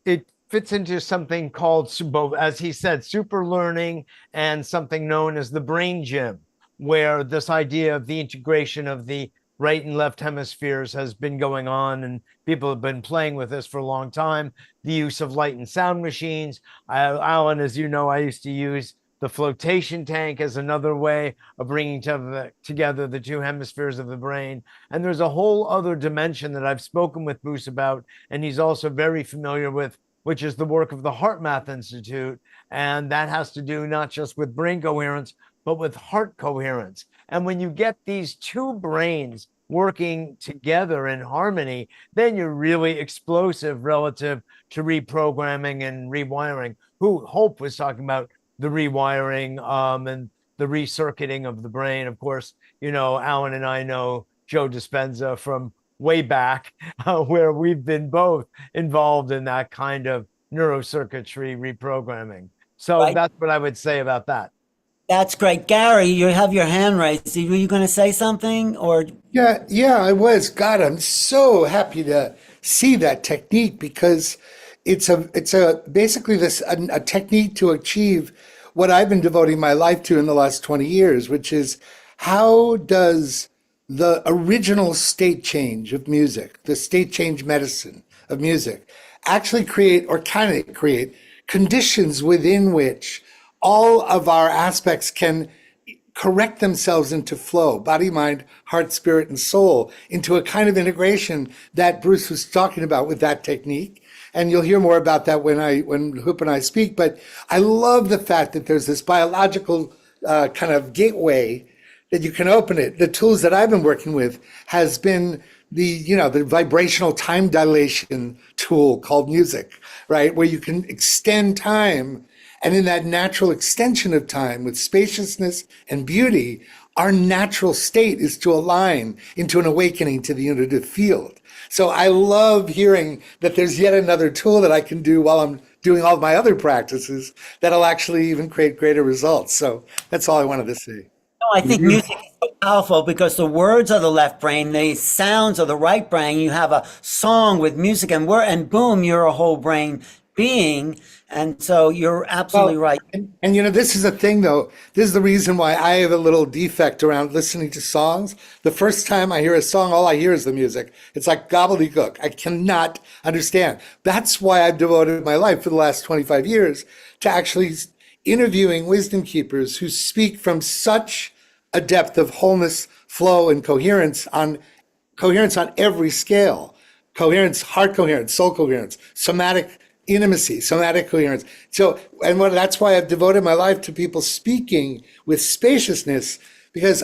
Speaker 4: fits into something called, as he said, super learning, and something known as the brain gym, where this idea of the integration of the right and left hemispheres has been going on, and people have been playing with this for a long time. The use of light and sound machines. Alan, as you know, I used to use the flotation tank as another way of bringing together the two hemispheres of the brain. And there's a whole other dimension that I've spoken with Bruce about, and he's also very familiar with, which is the work of the HeartMath Institute. And that has to do not just with brain coherence, but with heart coherence. And when you get these two brains working together in harmony, then you're really explosive relative to reprogramming and rewiring. Hope was talking about the rewiring and the recircuiting of the brain. Of course, Alan and I know Joe Dispenza from way back, where we've been both involved in that kind of neurocircuitry reprogramming. So
Speaker 3: Right.
Speaker 4: That's what I would say about that.
Speaker 3: That's great. Gary, you have your hand raised. Were you going to say something, or?
Speaker 8: Yeah, I was. God, I'm so happy to see that technique, because it's basically a technique to achieve what I've been devoting my life to in the last 20 years, which is how does the original state change of music, the state change medicine of music, actually create, or can it create, conditions within which all of our aspects can correct themselves into flow, body, mind, heart, spirit, and soul, into a kind of integration that Bruce was talking about with that technique. And you'll hear more about that when Hoop and I speak. But I love the fact that there's this biological kind of gateway that you can open it. The tools that I've been working with has been the vibrational time dilation tool called music, right? Where you can extend time. And in that natural extension of time with spaciousness and beauty, our natural state is to align into an awakening to the unitive field. So I love hearing that there's yet another tool that I can do while I'm doing all of my other practices that'll actually even create greater results. So that's all I wanted to say.
Speaker 3: No, I think music is so powerful because the words are the left brain, the sounds are the right brain. You have a song with music and boom, you're a whole brain being. And so you're absolutely right.
Speaker 8: And this is a thing though. This is the reason why I have a little defect around listening to songs. The first time I hear a song, all I hear is the music. It's like gobbledygook. I cannot understand. That's why I've devoted my life for the last 25 years to actually interviewing wisdom keepers who speak from such a depth of wholeness, flow, and coherence on every scale. Coherence, heart coherence, soul coherence, somatic intimacy, somatic coherence. So, that's why I've devoted my life to people speaking with spaciousness, because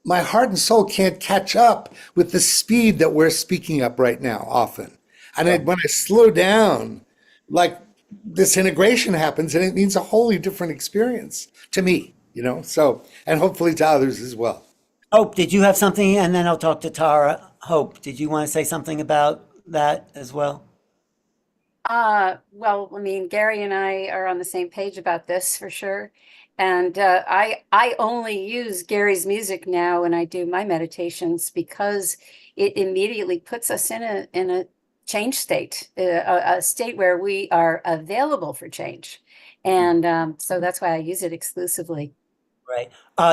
Speaker 8: my heart and soul can't catch up with the speed that we're speaking up right now often. And when I slow down, like this integration happens, and it means a wholly different experience to me, so, and hopefully to others as well.
Speaker 3: Hope, did you have something? And then I'll talk to Tara. Hope, did you want to say something about that as well?
Speaker 7: Well, I mean, Gary and I are on the same page about this for sure. And I only use Gary's music now when I do my meditations because it immediately puts us in a change state, a state where we are available for change. And so that's why I use it exclusively.
Speaker 3: Right.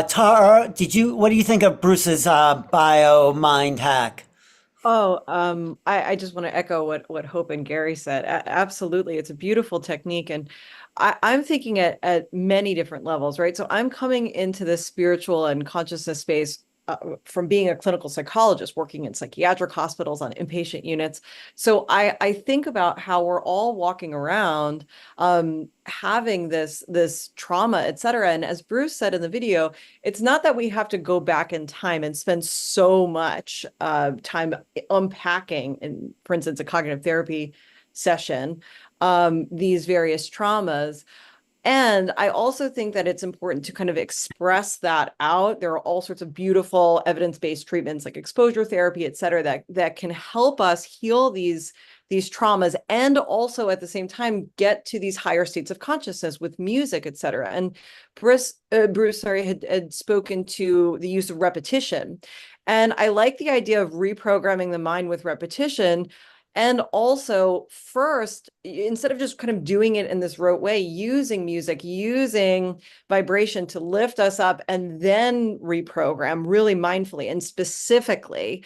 Speaker 3: Tara, what do you think of Bruce's bio mind hack?
Speaker 6: I just want to echo what Hope and Gary said. Absolutely. It's a beautiful technique. And I'm thinking at many different levels, right? So I'm coming into this spiritual and consciousness space from being a clinical psychologist working in psychiatric hospitals on inpatient units. So I think about how we're all walking around having this trauma, et cetera. And as Bruce said in the video, it's not that we have to go back in time and spend so much time unpacking, in, for instance, a cognitive therapy session, these various traumas. And I also think that it's important to kind of express that out. There are all sorts of beautiful evidence-based treatments like exposure therapy, et cetera, that can help us heal these traumas and also at the same time get to these higher states of consciousness with music, et cetera. And Bruce had spoken to the use of repetition. And I like the idea of reprogramming the mind with repetition. And also, first, instead of just kind of doing it in this rote way, using music, using vibration to lift us up and then reprogram really mindfully and specifically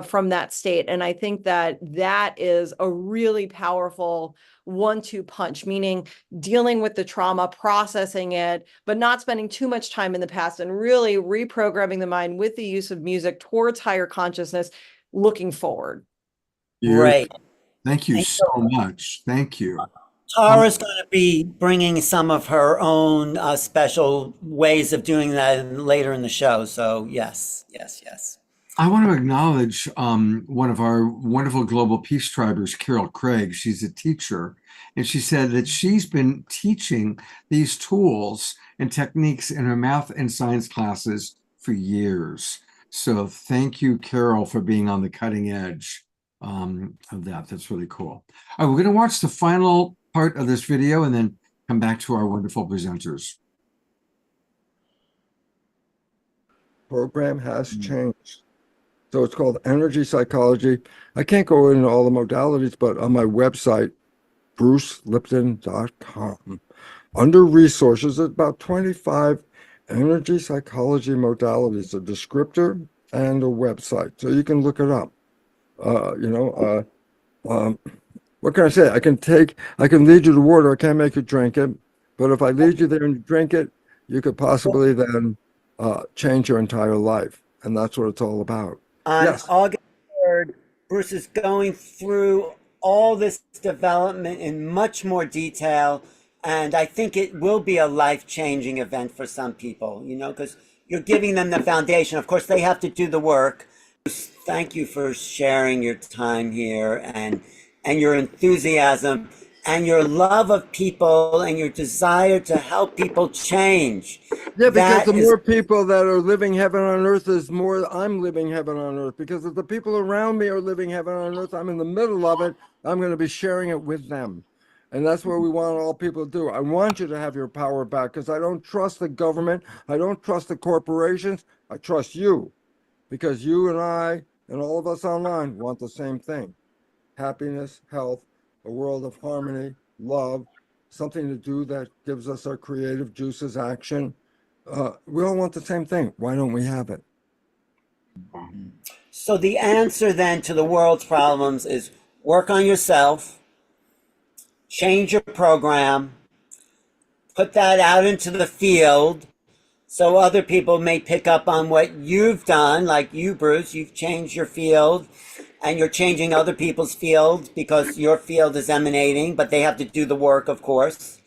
Speaker 6: from that state. And I think that is a really powerful 1-2 punch, meaning dealing with the trauma, processing it, but not spending too much time in the past and really reprogramming the mind with the use of music towards higher consciousness, looking forward.
Speaker 3: Great.
Speaker 2: Thank you so much. Thank you.
Speaker 3: Tara's going to be bringing some of her own special ways of doing that later in the show. So yes.
Speaker 2: I want to acknowledge one of our wonderful global peace tribers, Carol Craig. She's a teacher, and she said that she's been teaching these tools and techniques in her math and science classes for years. So thank you, Carol, for being on the cutting edge of that. That's really cool. All right, we're going to watch the final part of this video and then come back to our wonderful presenters.
Speaker 5: Program has changed. So it's called energy psychology. I can't go into all the modalities, but on my website, brucelipton.com, under resources, about 25 Energy psychology modalities, a descriptor and a website. So you can look it up. What can I say? I can lead you to water. I can't make you drink it. But if I lead you there and you drink it, you could possibly then change your entire life. And that's what it's all about.
Speaker 3: On
Speaker 5: Yes.
Speaker 3: August 3rd, Bruce is going through all this development in much more detail. And I think it will be a life-changing event for some people, you know, because you're giving them the foundation. Of course, they have to do the work. Bruce, thank you for sharing your time here and your enthusiasm and your love of people and your desire to help people change.
Speaker 5: Yeah, because
Speaker 3: That
Speaker 5: the
Speaker 3: is-
Speaker 5: more people that are living heaven on earth is more I'm living heaven on earth. Because if the people around me are living heaven on earth, I'm in the middle of it. I'm going to be sharing it with them. And that's what we want all people to do. I want you to have your power back because I don't trust the government. I don't trust the corporations. I trust you because you and I and all of us online want the same thing. Happiness, health, a world of harmony, love, something to do that gives us our creative juices, action. We all want the same thing. Why don't we have it?
Speaker 3: So the answer then to the world's problems is work on yourself, change your program, put that out into the field so other people may pick up on what you've done, like you, Bruce, you've changed your field and you're changing other people's fields because your field is emanating, but they have to do the work, of course.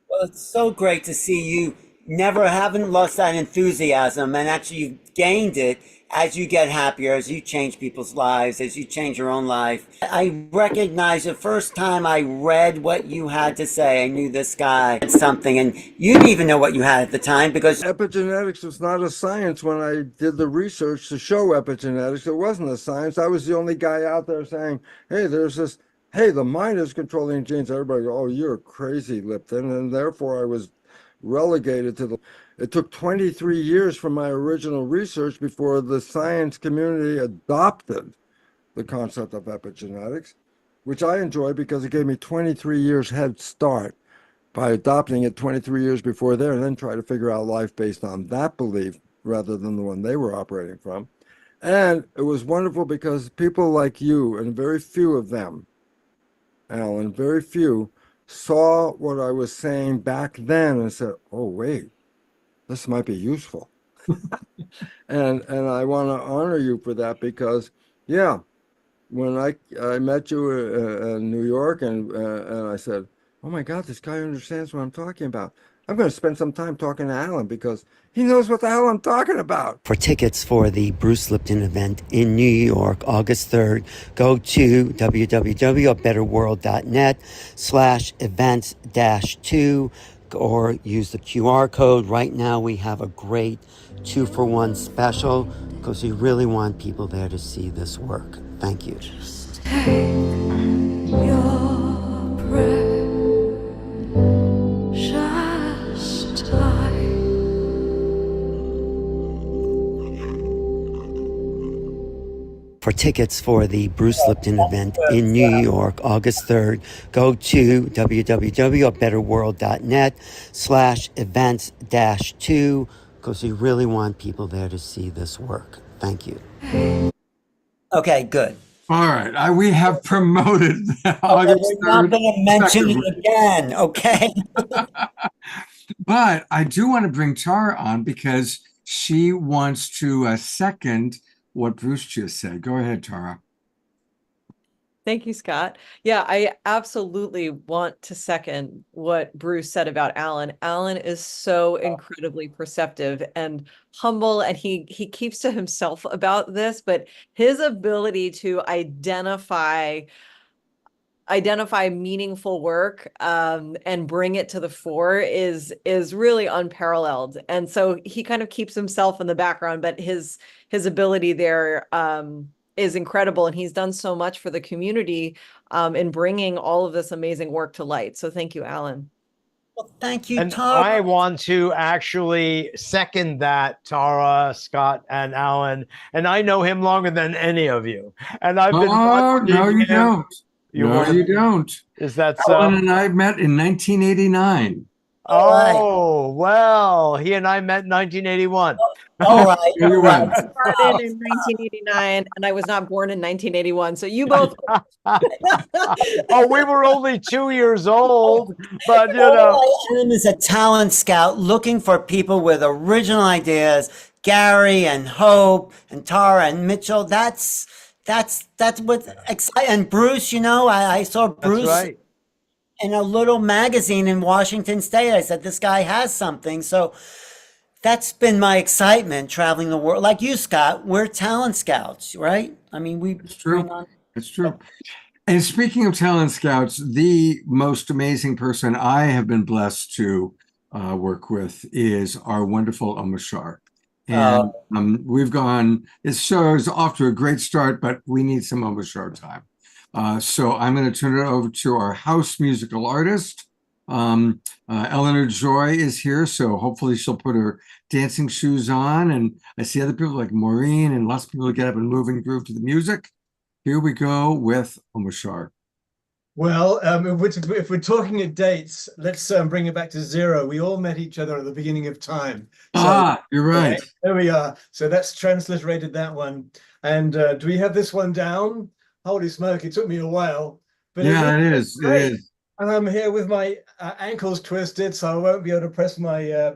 Speaker 3: Well, it's so great to see you haven't lost that enthusiasm, and actually you've gained it as you get happier, as you change people's lives, as you change your own life. I recognize the first time I read what you had to say, I knew this guy had something, and you didn't even know what you had at the time because
Speaker 5: Epigenetics was not a science when I did the research to show epigenetics. It wasn't a science. I was the only guy out there saying, hey, the mind is controlling genes. Everybody go, oh, you're crazy, Lipton. And therefore I was relegated to it took 23 years from my original research before the science community adopted the concept of epigenetics, which I enjoy because it gave me 23 years head start by adopting it 23 years before there and then try to figure out life based on that belief rather than the one they were operating from. And it was wonderful because people like you, and very few of them, Alan, very few, saw what I was saying back then and said, oh, wait, this might be useful. and I want to honor you for that because, yeah, when I met you in New York and I said, oh my God, this guy understands what I'm talking about. I'm going to spend some time talking to Alan because he knows what the hell I'm talking about.
Speaker 3: For tickets for the Bruce Lipton event in New York, August 3rd, go to www.betterworld.net/events-2 or use the QR code. Right now we have a great 2-for-1 special because we really want people there to see this work. Thank you. For tickets for the Bruce Lipton event in New York, August 3rd, go to www.betterworld.net/events-2 because we really want people there to see this work. Thank you. Okay, good.
Speaker 2: All right. We have promoted
Speaker 3: We're not going to mention it again, okay?
Speaker 2: But I do want to bring Tara on because she wants to second what Bruce just said. Go ahead, Tara.
Speaker 6: Thank you, Scott. Yeah, I absolutely want to second what Bruce said about Alan. Alan is so incredibly perceptive and humble, and he keeps to himself about this, but his ability to identify meaningful work and bring it to the fore is really unparalleled. And so he kind of keeps himself in the background, but his ability there is incredible, and he's done so much for the community in bringing all of this amazing work to light. So thank you, Alan.
Speaker 3: Well, thank you,
Speaker 4: And
Speaker 3: Tara.
Speaker 4: I want to actually second that, Tara, Scott, and Alan. And I know him longer than any of you. And I've been watching
Speaker 2: no, you
Speaker 4: him.
Speaker 2: don't.
Speaker 4: You
Speaker 2: No,
Speaker 4: won't?
Speaker 2: you don't.
Speaker 4: Is that so?
Speaker 2: Alan and I met in 1989.
Speaker 4: Oh, well, he and I met in 1981.
Speaker 3: All right.
Speaker 2: You win.
Speaker 6: Started in 1989, and I was not born in 1981. So you both.
Speaker 4: Oh, we were only 2 years old, but you know.
Speaker 3: All I am is a talent scout looking for people with original ideas. Gary and Hope and Tara and Mitchell. That's what's exciting. And Bruce, you know, I saw Bruce
Speaker 4: That's right.
Speaker 3: in a little magazine in Washington State. I said, this guy has something. So that's been my excitement traveling the world. Like you, Scott, we're talent scouts, right? I mean, we
Speaker 2: It's true.
Speaker 3: bring on.
Speaker 2: It's true. And speaking of talent scouts, the most amazing person I have been blessed to work with is our wonderful Omashar. And we've gone, this show is off to a great start, but we need some Omashar time. So I'm going to turn it over to our house musical artist. Eleanor Joy is here, so hopefully she'll put her dancing shoes on. And I see other people like Maureen and lots of people get up and move and groove to the music. Here we go with Omashar.
Speaker 9: Well, if we're talking at dates, let's bring it back to zero. We all met each other at the beginning of time. So,
Speaker 2: You're right.
Speaker 9: There we are. So that's transliterated that one. And do we have this one down? Holy smoke, it took me a while. But
Speaker 2: Yeah, it is. It
Speaker 9: great.
Speaker 2: is.
Speaker 9: And I'm here with my ankles twisted, so I won't be able to press my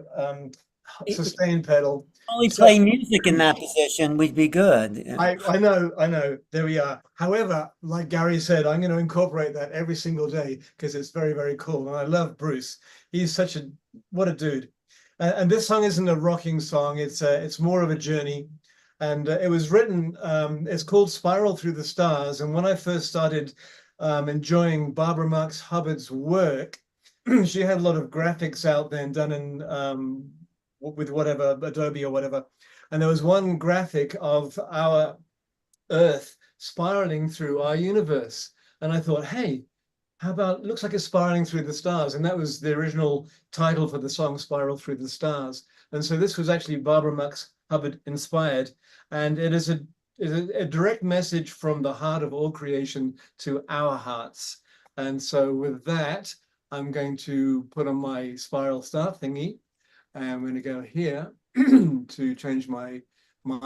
Speaker 9: sustain pedal.
Speaker 3: Only play music in that position, we'd be good.
Speaker 9: I know. There we are. However, like Gary said, I'm going to incorporate that every single day because it's very, very cool. And I love Bruce. He's what a dude. And this song isn't a rocking song. It's more of a journey. And it was written, it's called Spiral Through the Stars. And when I first started enjoying Barbara Marx Hubbard's work, she had a lot of graphics out there and done in with whatever, Adobe or whatever. And there was one graphic of our Earth spiraling through our universe. And I thought, hey, how about, looks like it's spiraling through the stars. And that was the original title for the song, Spiral Through the Stars. And so this was actually Barbara Marx Hubbard inspired. And it is a direct message from the heart of all creation to our hearts. And so with that, I'm going to put on my spiral star thingy. And I'm going to go here to change my mind.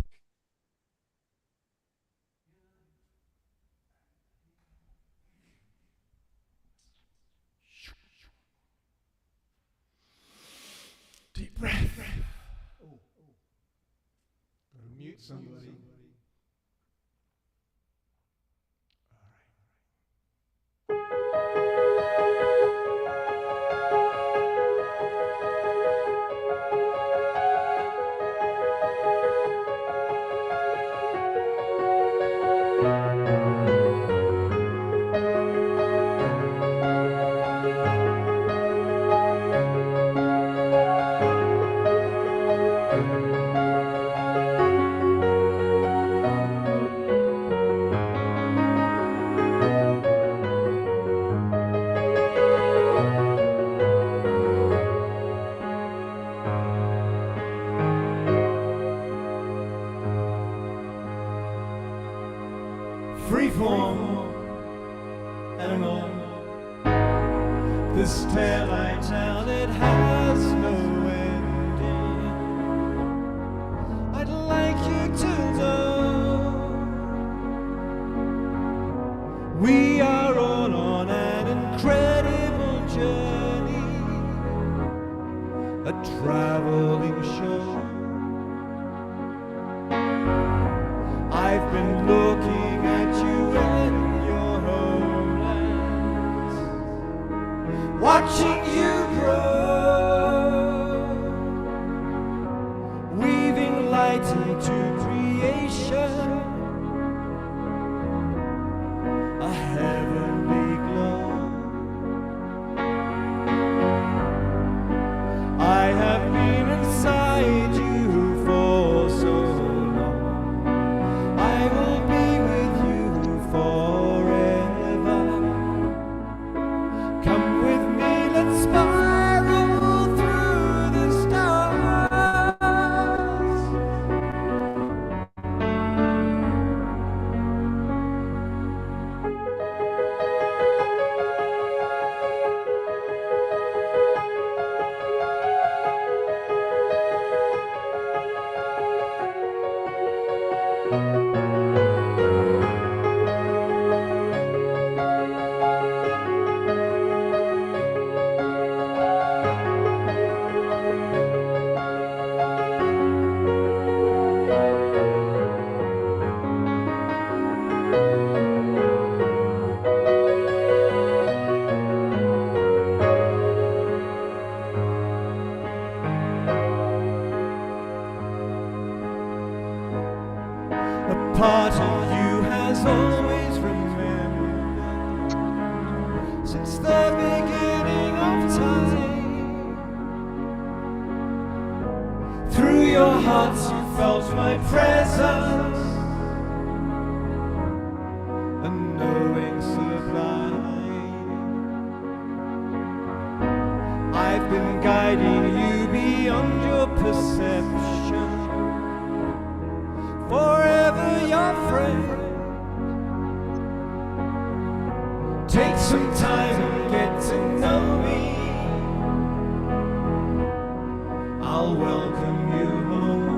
Speaker 9: Deep breath. Oh. Mute somebody. Freeform animal. This tale I tell, it has no ending. I'd like you to know we are all on an incredible journey, a traveling show. I've been looking at you in your homeland, watching you grow, weaving light into creation, a heavenly glow. I have been inside you for so long. I will be with you forever. Come with me, let's spiral through the stars.
Speaker 10: part of you has always remembered since the beginning of time. Through your hearts you felt my presence, a knowing sublime. I've been guiding you beyond your perception, forever your friend. Take some time and get to know me. I'll welcome you home.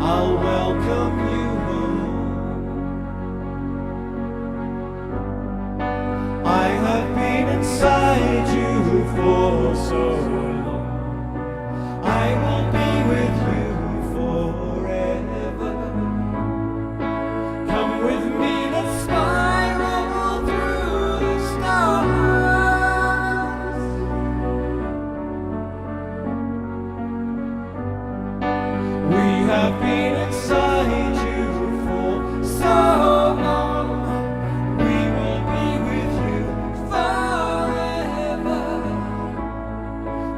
Speaker 10: I'll welcome you home. I have been inside you for so long. I will be with you forever. Come with me, let's spiral through the stars. We have been inside you for so long. We will be with you forever.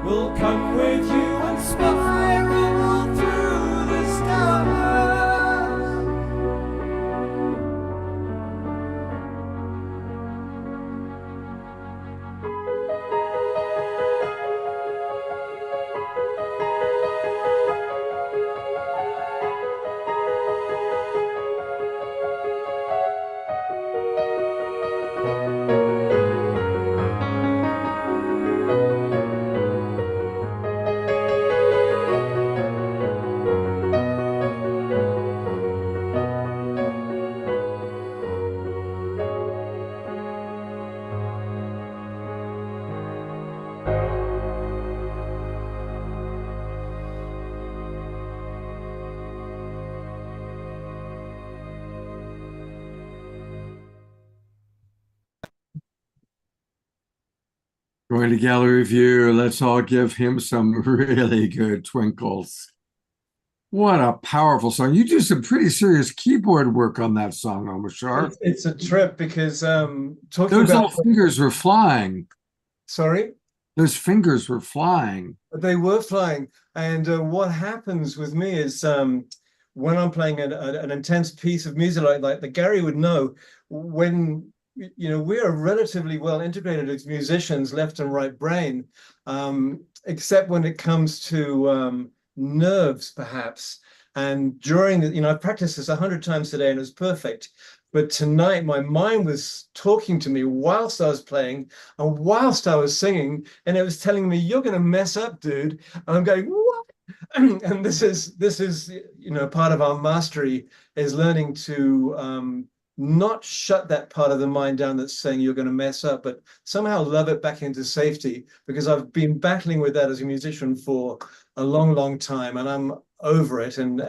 Speaker 10: We'll come with you and spiral through the stars.
Speaker 2: Going to gallery view. Let's all give him some really good twinkles. What a powerful song. You do some pretty serious keyboard work on that song, Omashar.
Speaker 9: It's a trip because talking
Speaker 2: Those
Speaker 9: about
Speaker 2: little fingers were flying.
Speaker 9: sorry.
Speaker 2: Those fingers were flying.
Speaker 9: They were flying, and what happens with me is when I'm playing an intense piece of music like the Gary would know, when we are relatively well integrated as musicians, left and right brain, except when it comes to nerves, perhaps. And during the, I've practiced this 100 times today, and it was perfect. But tonight, my mind was talking to me whilst I was playing and whilst I was singing, and it was telling me, "You're going to mess up, dude." And I'm going, "What?" And this is part of our mastery is learning to not shut that part of the mind down that's saying you're going to mess up, but somehow love it back into safety. Because I've been battling with that as a musician for a long, long time, and I'm over it. And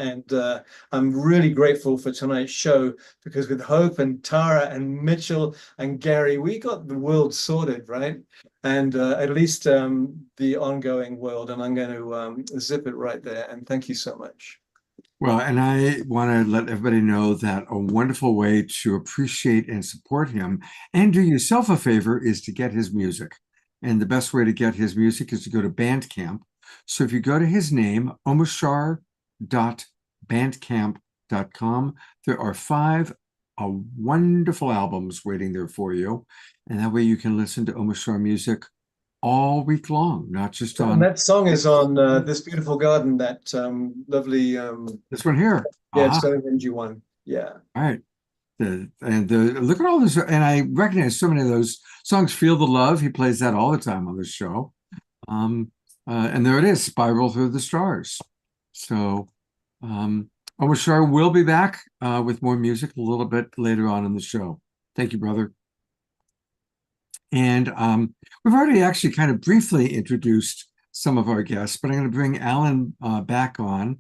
Speaker 9: I'm really grateful for tonight's show, because with Hope and Tara and Mitchell and Gary, we got the world sorted, right? And at least the ongoing world. And I'm going to zip it right there. And thank you so much.
Speaker 2: Well, and I want to let everybody know that a wonderful way to appreciate and support him and do yourself a favor is to get his music. And the best way to get his music is to go to Bandcamp. So if you go to his name, omashar.bandcamp.com, there are 5 wonderful albums waiting there for you. And that way you can listen to Omashar music all week long, not just on.
Speaker 9: And that song is on This Beautiful Garden, that lovely.
Speaker 2: This one here.
Speaker 9: Yeah, it's Stonehenge one. Yeah.
Speaker 2: All right. Look at all this, and I recognize so many of those songs. Feel the Love, he plays that all the time on this show. And there it is, Spiral Through the Stars. So Omashar will be back with more music a little bit later on in the show. Thank you, brother. And we've already actually kind of briefly introduced some of our guests, but I'm going to bring Alan back on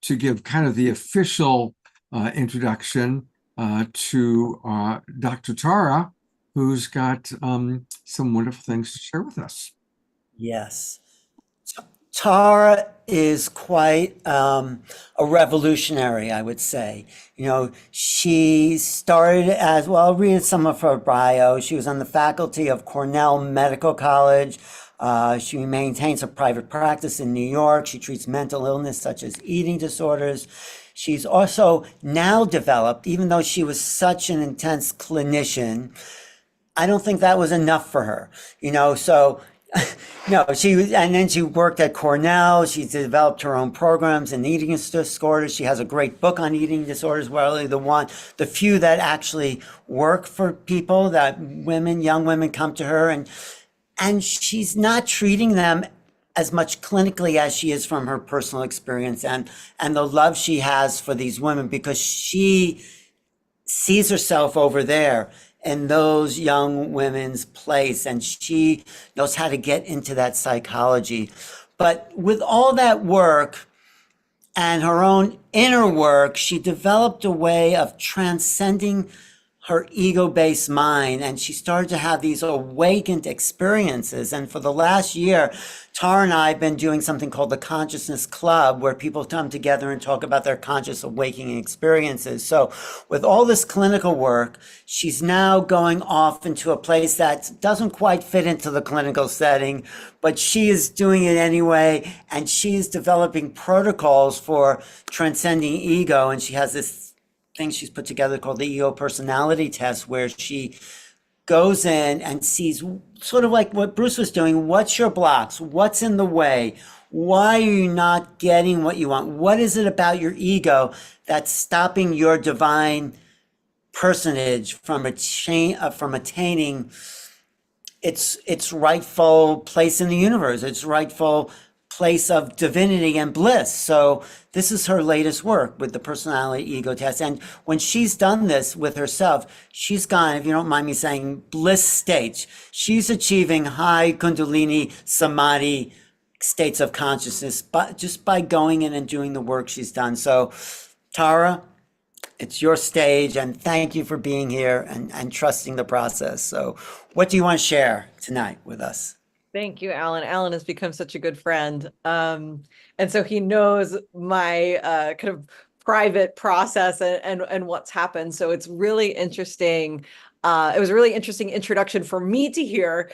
Speaker 2: to give kind of the official introduction to Dr. Tara, who's got some wonderful things to share with us.
Speaker 3: Yes. Tara is quite a revolutionary, I would say. You know, she started as, well, I'll read some of her bio. She was on the faculty of Cornell Medical College. She maintains a private practice in New York. She treats mental illness such as eating disorders. She's also now developed, even though she was such an intense clinician, I don't think that was enough for her, you know, so no, and then she worked at Cornell. She developed her own programs in eating disorders. She has a great book on eating disorders, where the few that actually work for people, that young women come to her, and she's not treating them as much clinically as she is from her personal experience and the love she has for these women, because she sees herself over there in those young women's place, and she knows how to get into that psychology. But with all that work and her own inner work, she developed a way of transcending her ego-based mind, and she started to have these awakened experiences. And for the last year, Tara and I have been doing something called the Consciousness Club, where people come together and talk about their conscious awakening experiences. So with all this clinical work, she's now going off into a place that doesn't quite fit into the clinical setting, but she is doing it anyway, and she's developing protocols for transcending ego. And she has this thing she's put together called the ego personality test, where she goes in and sees, sort of like what Bruce was doing, what's your blocks, what's in the way, why are you not getting what you want, what is it about your ego that's stopping your divine personage from attaining its rightful place in the universe, its rightful place of divinity and bliss. So this is her latest work with the personality ego test. And when she's done this with herself, she's gone, if you don't mind me saying, bliss states. She's achieving high Kundalini Samadhi states of consciousness, but just by going in and doing the work she's done. So Tara, it's your stage, and thank you for being here and trusting the process. So what do you want to share tonight with us?
Speaker 6: Thank you, Alan. Alan has become such a good friend. And so he knows my kind of private process and what's happened. So it's really interesting. It was a really interesting introduction for me to hear,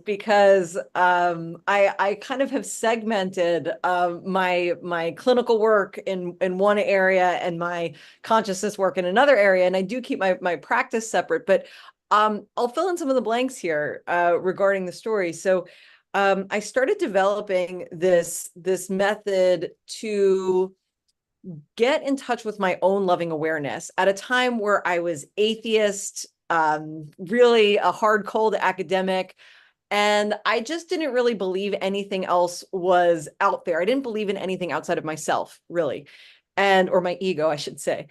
Speaker 6: because I kind of have segmented my clinical work in one area and my consciousness work in another area. And I do keep my practice separate, but I'll fill in some of the blanks here regarding the story. So I started developing this method to get in touch with my own loving awareness at a time where I was atheist, really a hard, cold academic. And I just didn't really believe anything else was out there. I didn't believe in anything outside of myself, really, or my ego, I should say.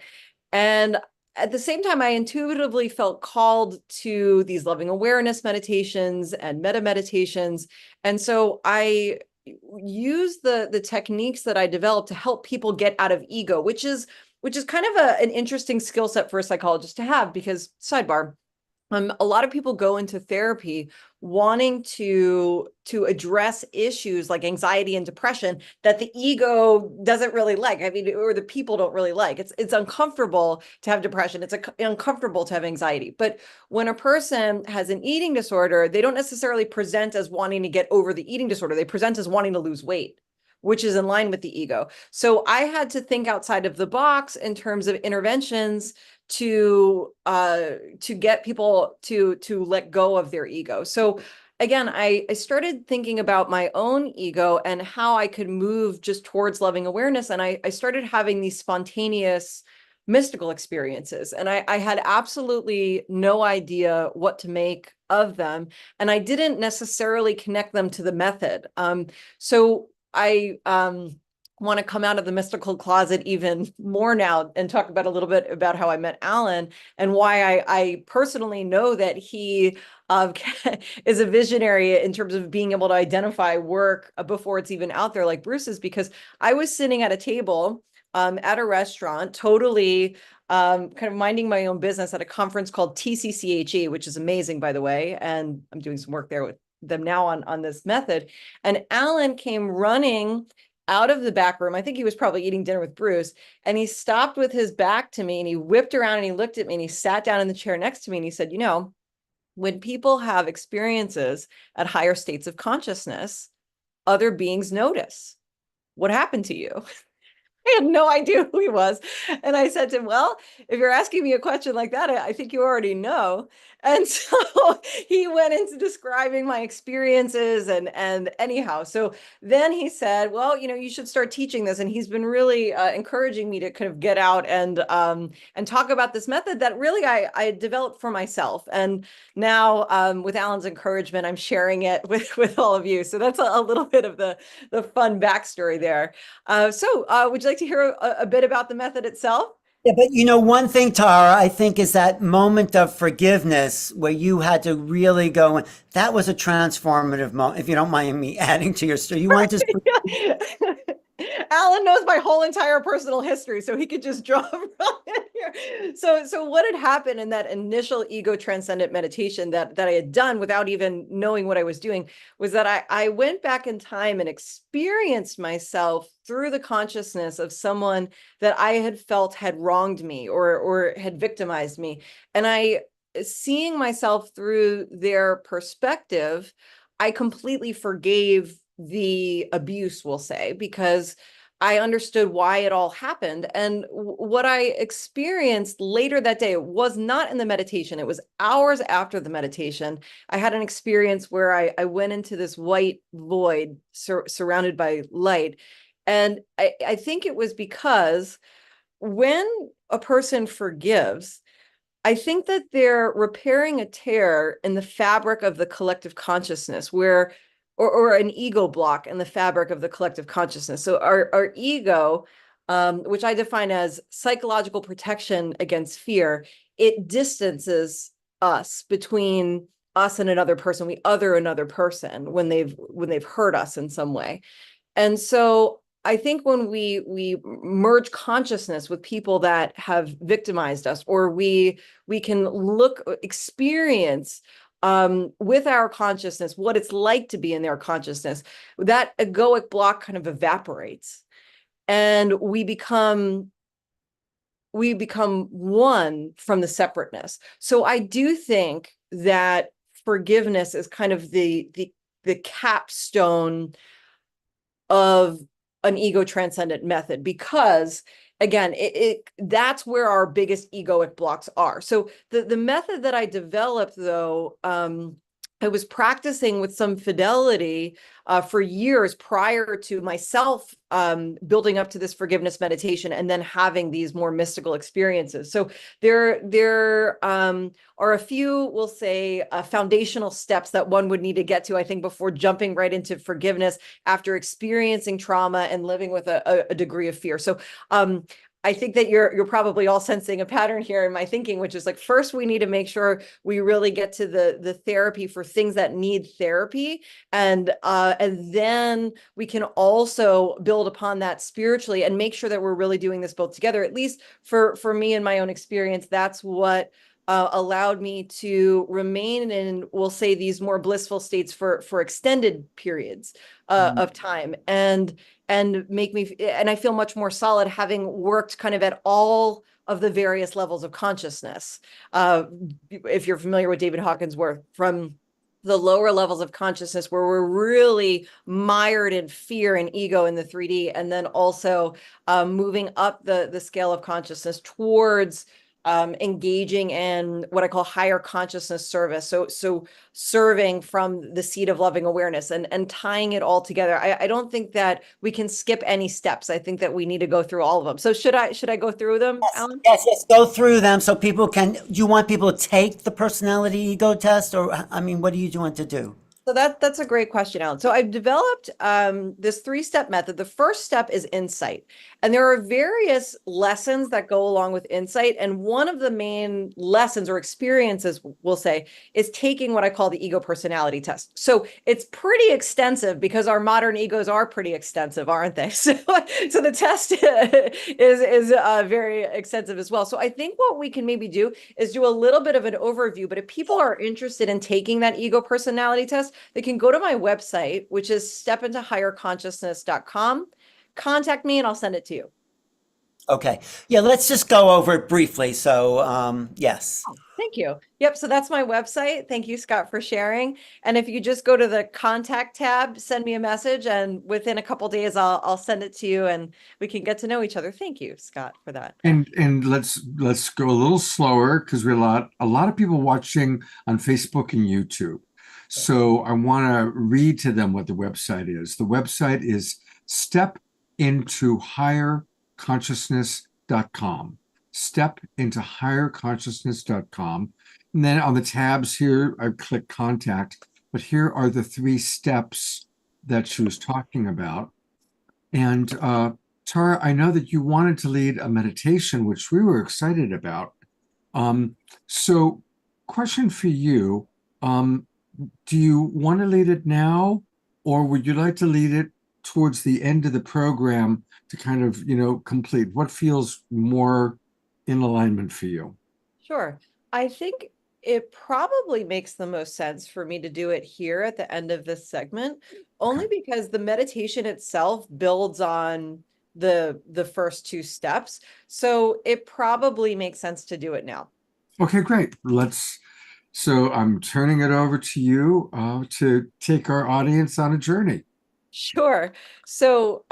Speaker 6: And at the same time, I intuitively felt called to these loving awareness meditations and meta meditations. And so I use the techniques that I developed to help people get out of ego, which is kind of an interesting skill set for a psychologist to have, because sidebar, a lot of people go into therapy wanting to address issues like anxiety and depression that the ego doesn't really like. I mean, or the people don't really like. It's uncomfortable to have depression. It's uncomfortable to have anxiety. But when a person has an eating disorder, they don't necessarily present as wanting to get over the eating disorder. They present as wanting to lose weight, which is in line with the ego. So I had to think outside of the box in terms of interventions to get people to let go of their ego. So again, I started thinking about my own ego and how I could move just towards loving awareness. And I started having these spontaneous mystical experiences. And I had absolutely no idea what to make of them. And I didn't necessarily connect them to the method. So I want to come out of the mystical closet even more now and talk about a little bit about how I met Alan and why I personally know that he is a visionary in terms of being able to identify work before it's even out there, like Bruce is, because I was sitting at a table at a restaurant, totally kind of minding my own business at a conference called TCCHE, which is amazing, by the way. And I'm doing some work there with them now on this method. And Alan came running out of the back room. I think he was probably eating dinner with Bruce, and he stopped with his back to me, and he whipped around and he looked at me and he sat down in the chair next to me and he said, when people have experiences at higher states of consciousness, other beings notice. What happened to you? I had no idea who he was. And I said to him, well, if you're asking me a question like that, I think you already know. And so he went into describing my experiences and anyhow. So then he said, well, you should start teaching this. And he's been really encouraging me to kind of get out and talk about this method that really I developed for myself. And now with Alan's encouragement, I'm sharing it with all of you. So that's a little bit of the fun backstory there. So would you like to hear a bit about the method itself?
Speaker 3: Yeah, but one thing, Tara, I think is that moment of forgiveness where you had to really go, and that was a transformative moment. If you don't mind me adding to your story, you want to.
Speaker 6: Alan knows my whole entire personal history, so he could just draw from it here. So what had happened in that initial ego transcendent meditation that I had done without even knowing what I was doing was that I went back in time and experienced myself through the consciousness of someone that I had felt had wronged me or had victimized me. And seeing myself through their perspective, I completely forgave the abuse, we'll say, because I understood why it all happened. And what I experienced later that day was not in the meditation. It was hours after the meditation. I had an experience where I went into this white void surrounded by light. And I think it was because when a person forgives, I think that they're repairing a tear in the fabric of the collective consciousness or an ego block in the fabric of the collective consciousness. So our ego, which I define as psychological protection against fear, it distances us between us and another person. We other another person when they've hurt us in some way. And so I think when we merge consciousness with people that have victimized us, or we can experience with our consciousness what it's like to be in their consciousness, that egoic block kind of evaporates, and we become one from the separateness. So I do think that forgiveness is kind of the capstone of an ego transcendent method, because again, that's where our biggest egoic blocks are. So the method that I developed, though, I was practicing with some fidelity for years prior to myself building up to this forgiveness meditation and then having these more mystical experiences. So there are a few, we'll say, foundational steps that one would need to get to, I think, before jumping right into forgiveness after experiencing trauma and living with a degree of fear. So I think that you're probably all sensing a pattern here in my thinking, which is like, first, we need to make sure we really get to the therapy for things that need therapy. And then we can also build upon that spiritually and make sure that we're really doing this both together. At least for me in my own experience, that's what allowed me to remain in, we'll say, these more blissful states for extended periods of time, and make me, and I feel much more solid having worked kind of at all of the various levels of consciousness. If you're familiar with David Hawkins' work, from the lower levels of consciousness where we're really mired in fear and ego in the 3D, and then also moving up the scale of consciousness towards engaging in what I call higher consciousness service. So serving from the seat of loving awareness and tying it all together. I don't think that we can skip any steps. I think that we need to go through all of them. So should I go through them, Alan?
Speaker 3: Yes, go through them so people can. Do you want people to take the personality ego test, or I mean, what do you want to do?
Speaker 6: So that's a great question, Alan. So I've developed this 3-step method. The first step is insight. And there are various lessons that go along with insight. And one of the main lessons or experiences, we'll say, is taking what I call the ego personality test. So it's pretty extensive because our modern egos are pretty extensive, aren't they? So the test is very extensive as well. So I think what we can maybe do is do a little bit of an overview. But if people are interested in taking that ego personality test, they can go to my website, which is stepintohigherconsciousness.com. Contact me and I'll send it to you.
Speaker 3: Okay. Yeah, let's just go over it briefly. So, yes.
Speaker 6: Thank you. Yep. So that's my website. Thank you, Scott, for sharing. And if you just go to the contact tab, send me a message, and within a couple days, I'll send it to you, and we can get to know each other. Thank you, Scott, for that.
Speaker 2: And let's go a little slower because we have a lot of people watching on Facebook and YouTube. So I want to read to them what the website is. The website is stepintohigherconsciousness.com. Stepintohigherconsciousness.com. And then on the tabs here, I click contact, but here are the 3 steps that she was talking about. And Tara, I know that you wanted to lead a meditation, which we were excited about. So question for you, do you want to lead it now, or would you like to lead it towards the end of the program to kind of, complete? What feels more in alignment for you?
Speaker 6: Sure. I think it probably makes the most sense for me to do it here at the end of this segment, only because the meditation itself builds on the first 2 steps. So it probably makes sense to do it now.
Speaker 2: Okay, great. So I'm turning it over to you to take our audience on a journey.
Speaker 6: Sure. So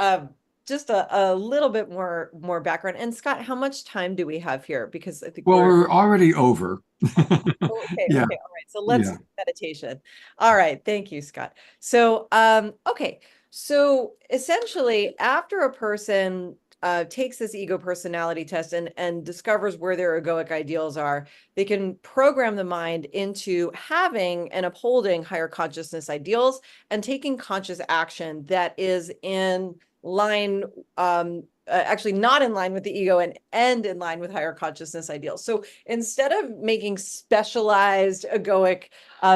Speaker 6: just a little bit more background. And Scott, how much time do we have here? Because I think
Speaker 2: we're already over.
Speaker 6: Okay.
Speaker 2: Yeah.
Speaker 6: Okay. All right. So let's do meditation. All right. Thank you, Scott. So, okay. So essentially, after a person takes this ego personality test and discovers where their egoic ideals are, they can program the mind into having and upholding higher consciousness ideals and taking conscious action that is in line, actually not in line with the ego and in line with higher consciousness ideals. So instead of making specialized egoic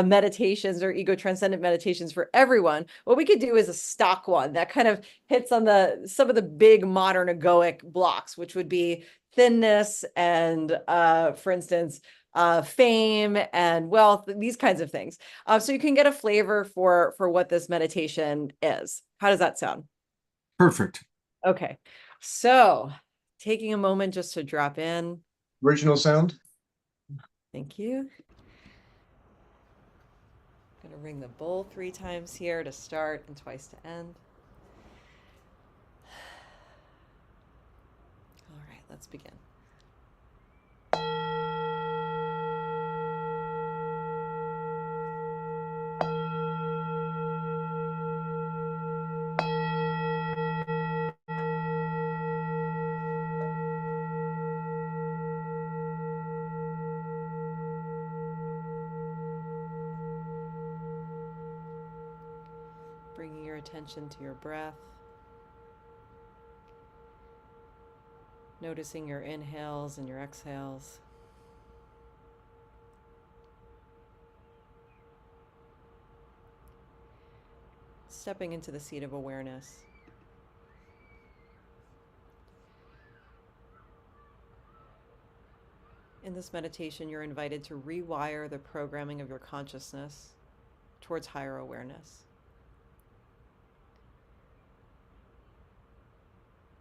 Speaker 6: meditations or ego transcendent meditations for everyone, what we could do is a stock one that kind of hits on some of the big modern egoic blocks, which would be thinness and, for instance, fame and wealth, these kinds of things. So you can get a flavor for what this meditation is. How does that sound?
Speaker 2: Perfect.
Speaker 6: Okay. So taking a moment just to drop in.
Speaker 9: Original sound.
Speaker 6: Thank you. I'm going to ring the bowl 3 times here to start and twice to end. All right, let's begin. Bringing your attention to your breath. Noticing your inhales and your exhales. Stepping into the seat of awareness. In this meditation, you're invited to rewire the programming of your consciousness towards higher awareness.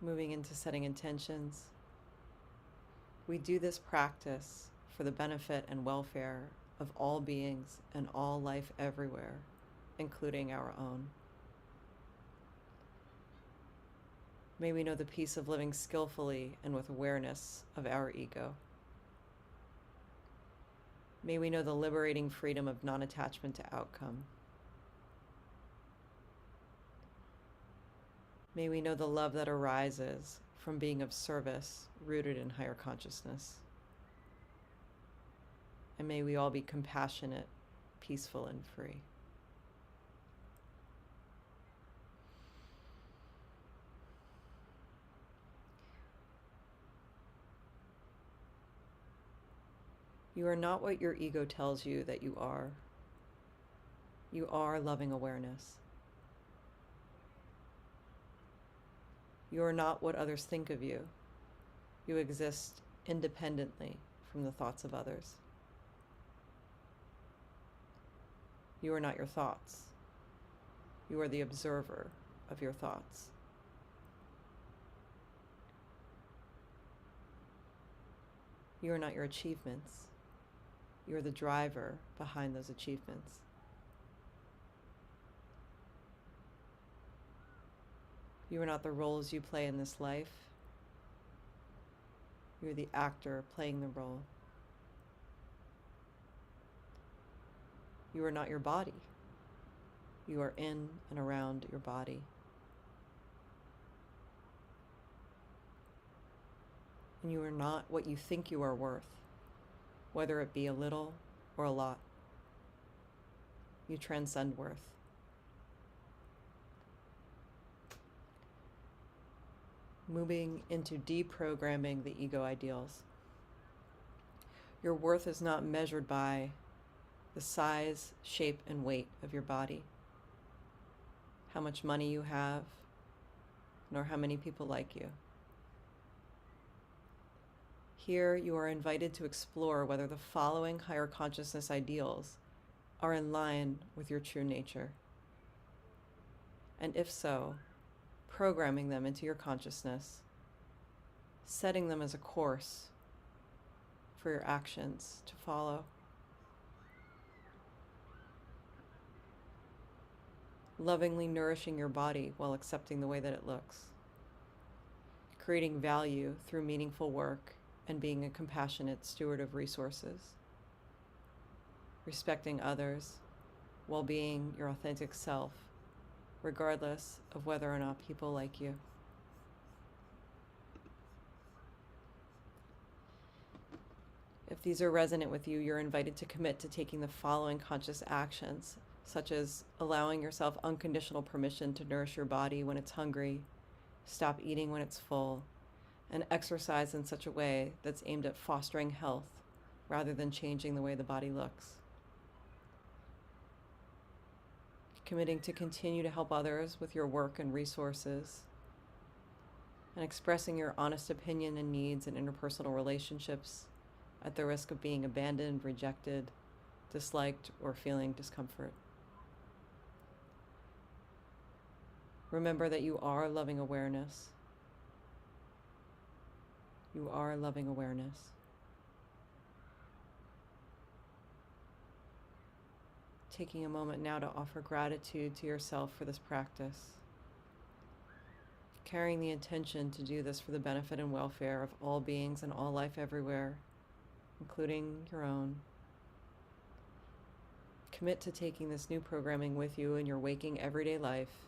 Speaker 6: Moving into setting intentions. We do this practice for the benefit and welfare of all beings and all life everywhere, including our own. May we know the peace of living skillfully and with awareness of our ego. May we know the liberating freedom of non-attachment to outcome. May we know the love that arises from being of service, rooted in higher consciousness. And may we all be compassionate, peaceful, and free. You are not what your ego tells you that you are. You are loving awareness. You are not what others think of you. You exist independently from the thoughts of others. You are not your thoughts. You are the observer of your thoughts. You are not your achievements. You are the driver behind those achievements. You are not the roles you play in this life. You are the actor playing the role. You are not your body. You are in and around your body. And you are not what you think you are worth, whether it be a little or a lot. You transcend worth. Moving into deprogramming the ego ideals. Your worth is not measured by the size, shape, and weight of your body, how much money you have, nor how many people like you. Here, you are invited to explore whether the following higher consciousness ideals are in line with your true nature. And if so, programming them into your consciousness, setting them as a course for your actions to follow. Lovingly nourishing your body while accepting the way that it looks. Creating value through meaningful work and being a compassionate steward of resources. Respecting others while being your authentic self, regardless of whether or not people like you. If these are resonant with you, you're invited to commit to taking the following conscious actions, such as allowing yourself unconditional permission to nourish your body when it's hungry, stop eating when it's full, and exercise in such a way that's aimed at fostering health rather than changing the way the body looks. Committing to continue to help others with your work and resources, and expressing your honest opinion and needs in interpersonal relationships at the risk of being abandoned, rejected, disliked, or feeling discomfort. Remember that you are loving awareness. You are loving awareness. Taking a moment now to offer gratitude to yourself for this practice. Carrying the intention to do this for the benefit and welfare of all beings and all life everywhere, including your own. Commit to taking this new programming with you in your waking everyday life.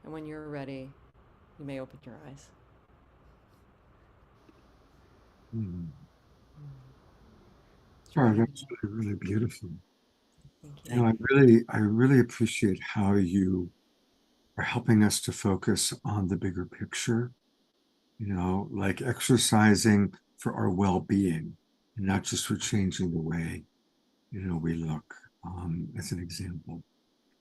Speaker 6: And when you're ready, you may open your eyes.
Speaker 2: Sorry, that's really, really beautiful.
Speaker 6: Thank
Speaker 2: You know, I really appreciate how you are helping us to focus on the bigger picture, you know, like exercising for our well-being and not just for changing the way, you know, we look, as an example.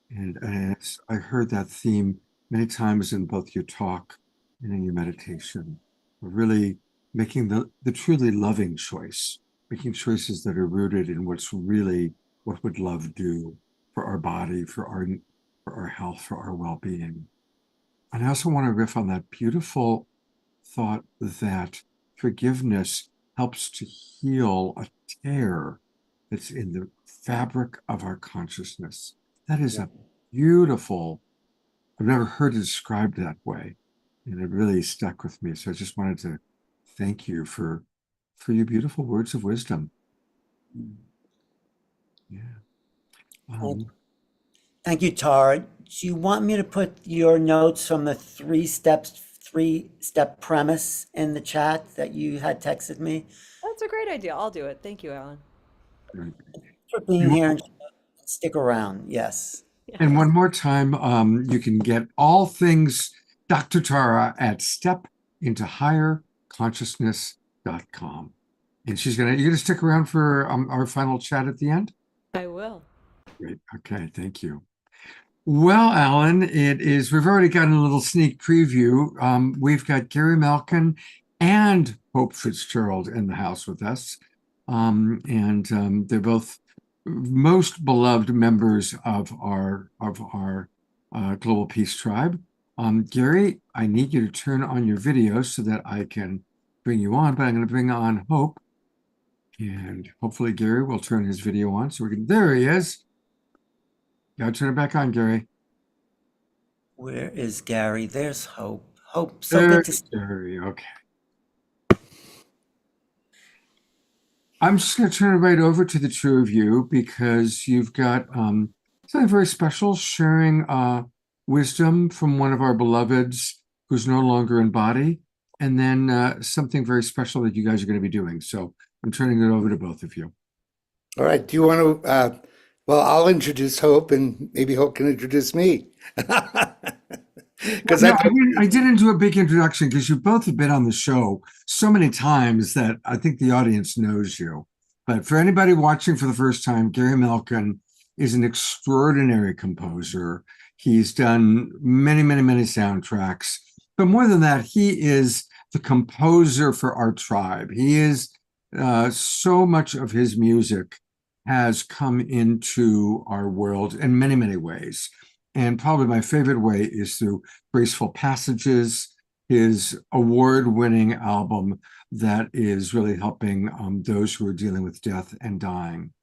Speaker 2: And I heard that theme many times in both your talk and in your meditation, really making the truly loving choice, making choices that are rooted in what's really, what would love do for our body, for our health, for our well-being. And I also want to riff on that beautiful thought that forgiveness helps to heal a tear that's in the fabric of our consciousness. That is a beautiful, I've never heard it described that way. And it really stuck with me. So I just wanted to thank you for your beautiful words of wisdom. Yeah.
Speaker 3: Thank you, Tara. Do you want me to put your notes from the three-step premise in the chat that you had texted me?
Speaker 6: That's a great idea. I'll do it. Thank you, Alan.
Speaker 3: For being here and stick around. Yes.
Speaker 2: And one more time, you can get all things Dr. Tara at stepintohigherconsciousness.com. And you're gonna stick around for our final chat at the end?
Speaker 6: I will.
Speaker 2: Great. Okay, thank you. Well, Alan, we've already gotten a little sneak preview. We've got Gary Malkin and Hope Fitzgerald in the house with us. They're both most beloved members of our Global Peace Tribe. Gary, I need you to turn on your video so that I can bring you on, but I'm going to bring on Hope. And hopefully Gary will turn his video on so we can, there he is. Gotta turn it back on, Gary.
Speaker 3: Where is Gary? There's Hope. Hope, so good to see you.
Speaker 2: Gary, okay. I'm just going to turn it right over to the two of you because you've got something very special, sharing wisdom from one of our beloveds who's no longer in body, and then something very special that you guys are going to be doing. So I'm turning it over to both of you.
Speaker 8: All right. Do you want to? Well, I'll introduce Hope, and maybe Hope can introduce me. Because
Speaker 2: No, I didn't do a big introduction because you both have been on the show so many times that I think the audience knows you. But for anybody watching for the first time, Gary Malkin is an extraordinary composer. He's done many, many, many soundtracks. But more than that, he is the composer for our tribe. He is so much of his music has come into our world in many, many ways. And probably my favorite way is through Graceful Passages, his award-winning album that is really helping those who are dealing with death and dying.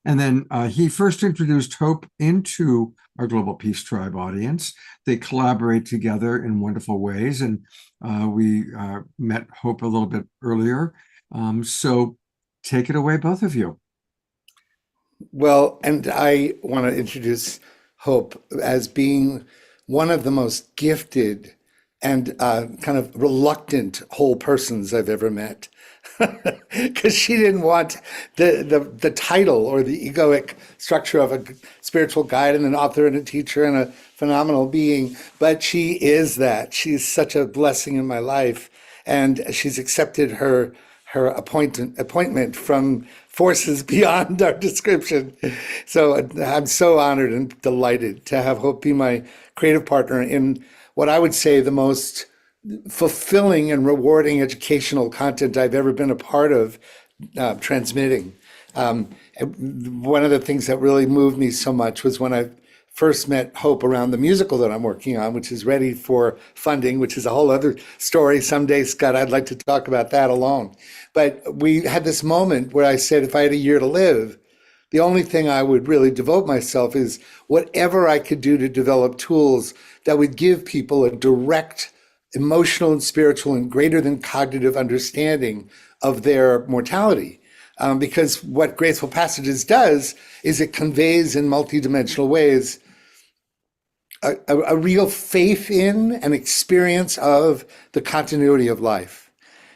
Speaker 2: And then he first introduced Hope into our Global Peace Tribe audience. They collaborate together in wonderful ways. And we met Hope a little bit earlier. So take it away, both of you.
Speaker 8: Well, and I want to introduce Hope as being one of the most gifted and kind of reluctant whole persons I've ever met. Because she didn't want the title or the egoic structure of a spiritual guide and an author and a teacher and a phenomenal being, but she is that. She's such a blessing in my life, and she's accepted her appointment from forces beyond our description. So I'm so honored and delighted to have Hope be my creative partner in what I would say the most fulfilling and rewarding educational content I've ever been a part of transmitting. One of the things that really moved me so much was when I first met Hope around the musical that I'm working on, which is ready for funding, which is a whole other story. Someday, Scott, I'd like to talk about that alone. But we had this moment where I said, if I had a year to live, the only thing I would really devote myself is whatever I could do to develop tools that would give people a direct emotional and spiritual and greater than cognitive understanding of their mortality. Because what Graceful Passages does is it conveys in multidimensional ways a real faith in and experience of the continuity of life.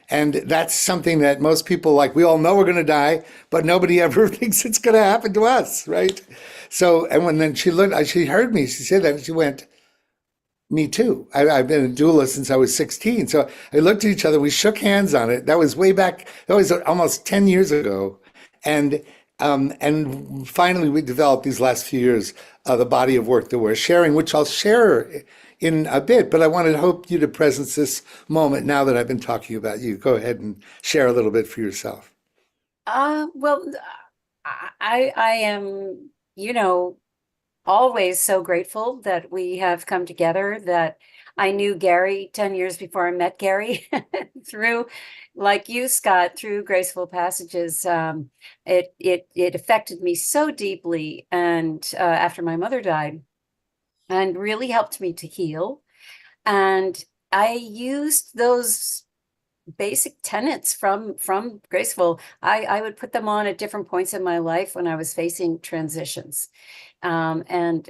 Speaker 8: And that's something that most people, like, we all know we're going to die, but nobody ever thinks it's going to happen to us, right? So, and when then she heard me, she said that, and she went, me too. I've been a doula since I was 16. So I looked at each other, we shook hands on it. That was way back, that was almost 10 years ago. And finally we developed these last few years, the body of work that we're sharing, which I'll share in a bit, but I wanted to hope you to presence this moment now that I've been talking about you. Go ahead and share a little bit for yourself.
Speaker 7: Well, I am, always so grateful that we have come together, that I knew Gary 10 years before I met Gary through, like you, Scott, through Graceful Passages. It affected me so deeply, and after my mother died, and really helped me to heal. And I used those basic tenets from Graceful. I would put them on at different points in my life when I was facing transitions. And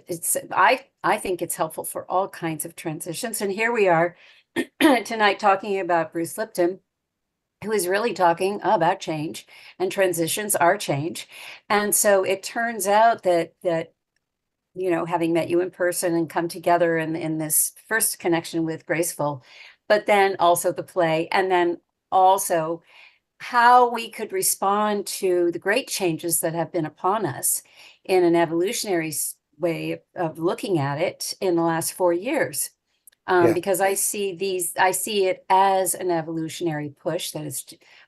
Speaker 7: I think it's helpful for all kinds of transitions. And here we are tonight talking about Bruce Lipton, who is really talking about change, and transitions are change. And so it turns out that having met you in person and come together in this first connection with Graceful, but then also the play, and then also how we could respond to the great changes that have been upon us in an evolutionary way of looking at it in the last 4 years. Because I see it as an evolutionary push that has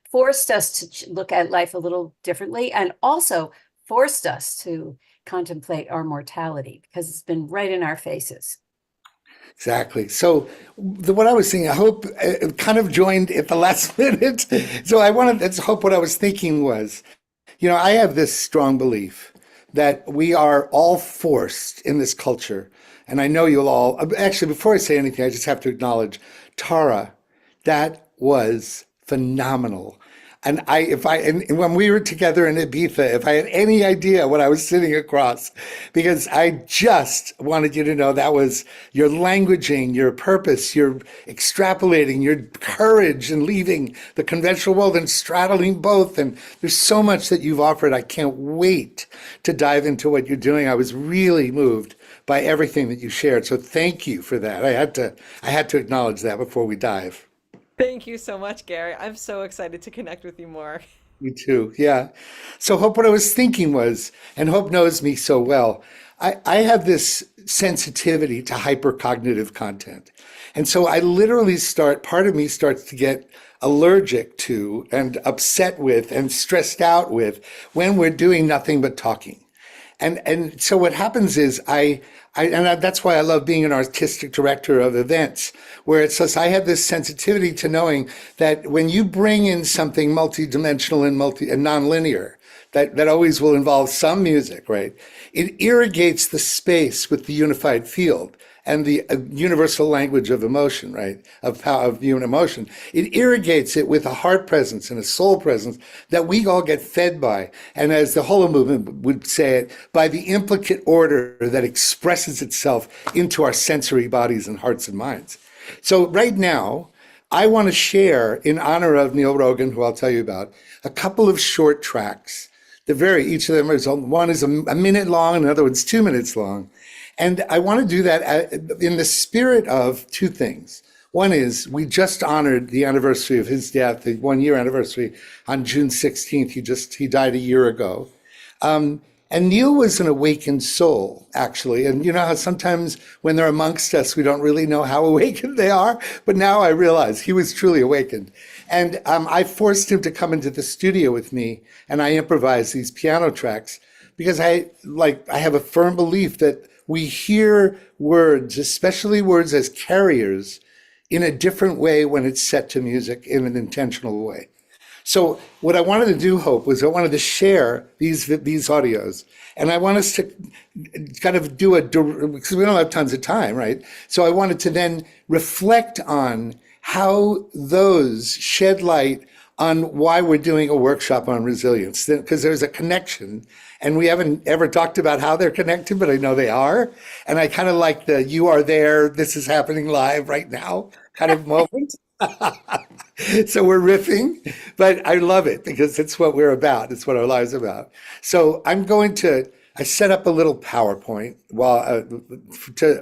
Speaker 7: forced us to look at life a little differently, and also forced us to contemplate our mortality because it's been right in our faces.
Speaker 8: Exactly. So what I was thinking, I hope it kind of joined at the last minute. So let's hope what I was thinking was, I have this strong belief that we are all forced in this culture. And I know you'll all, actually, before I say anything, I just have to acknowledge Tara, that was phenomenal. And and when we were together in Ibiza, if I had any idea what I was sitting across, because I just wanted you to know that was your languaging, your purpose, your extrapolating, your courage and leaving the conventional world and straddling both. And there's so much that you've offered. I can't wait to dive into what you're doing. I was really moved by everything that you shared. So thank you for that. I had to acknowledge that before we dive.
Speaker 6: Thank you so much, Gary. I'm so excited to connect with you more.
Speaker 8: Me too. Yeah. So Hope, what I was thinking was, and Hope knows me so well, I have this sensitivity to hypercognitive content. And so I literally part of me starts to get allergic to and upset with and stressed out with when we're doing nothing but talking. And so what happens is that's why I love being an artistic director of events, where it says I have this sensitivity to knowing that when you bring in something multidimensional and nonlinear, that always will involve some music, right? It irrigates the space with the unified field and the universal language of emotion, right? Of human emotion. It irrigates it with a heart presence and a soul presence that we all get fed by. And as the Holo movement would say it, by the implicate order that expresses itself into our sensory bodies and hearts and minds. So right now, I want to share, in honor of Neil Rogan, who I'll tell you about, a couple of short tracks. Each of them one is a minute long, and another one's 2 minutes long. And I want to do that in the spirit of two things. One is we just honored the anniversary of his death, the 1 year anniversary on June 16th. He died a year ago. And Neil was an awakened soul, actually. And you know how sometimes when they're amongst us, we don't really know how awakened they are. But now I realize he was truly awakened. And I forced him to come into the studio with me, and I improvised these piano tracks because I have a firm belief that we hear words, especially words as carriers, in a different way when it's set to music in an intentional way. So what I wanted to do, Hope, was I wanted to share these audios, and I want us to kind of do because we don't have tons of time, right? So I wanted to then reflect on how those shed light on why we're doing a workshop on resilience, because there's a connection, and we haven't ever talked about how they're connected, but I know they are. And I kind of like the "you are there, this is happening live right now" kind of moment. So we're riffing, but I love it because it's what we're about. It's what our lives are about. So I set up a little PowerPoint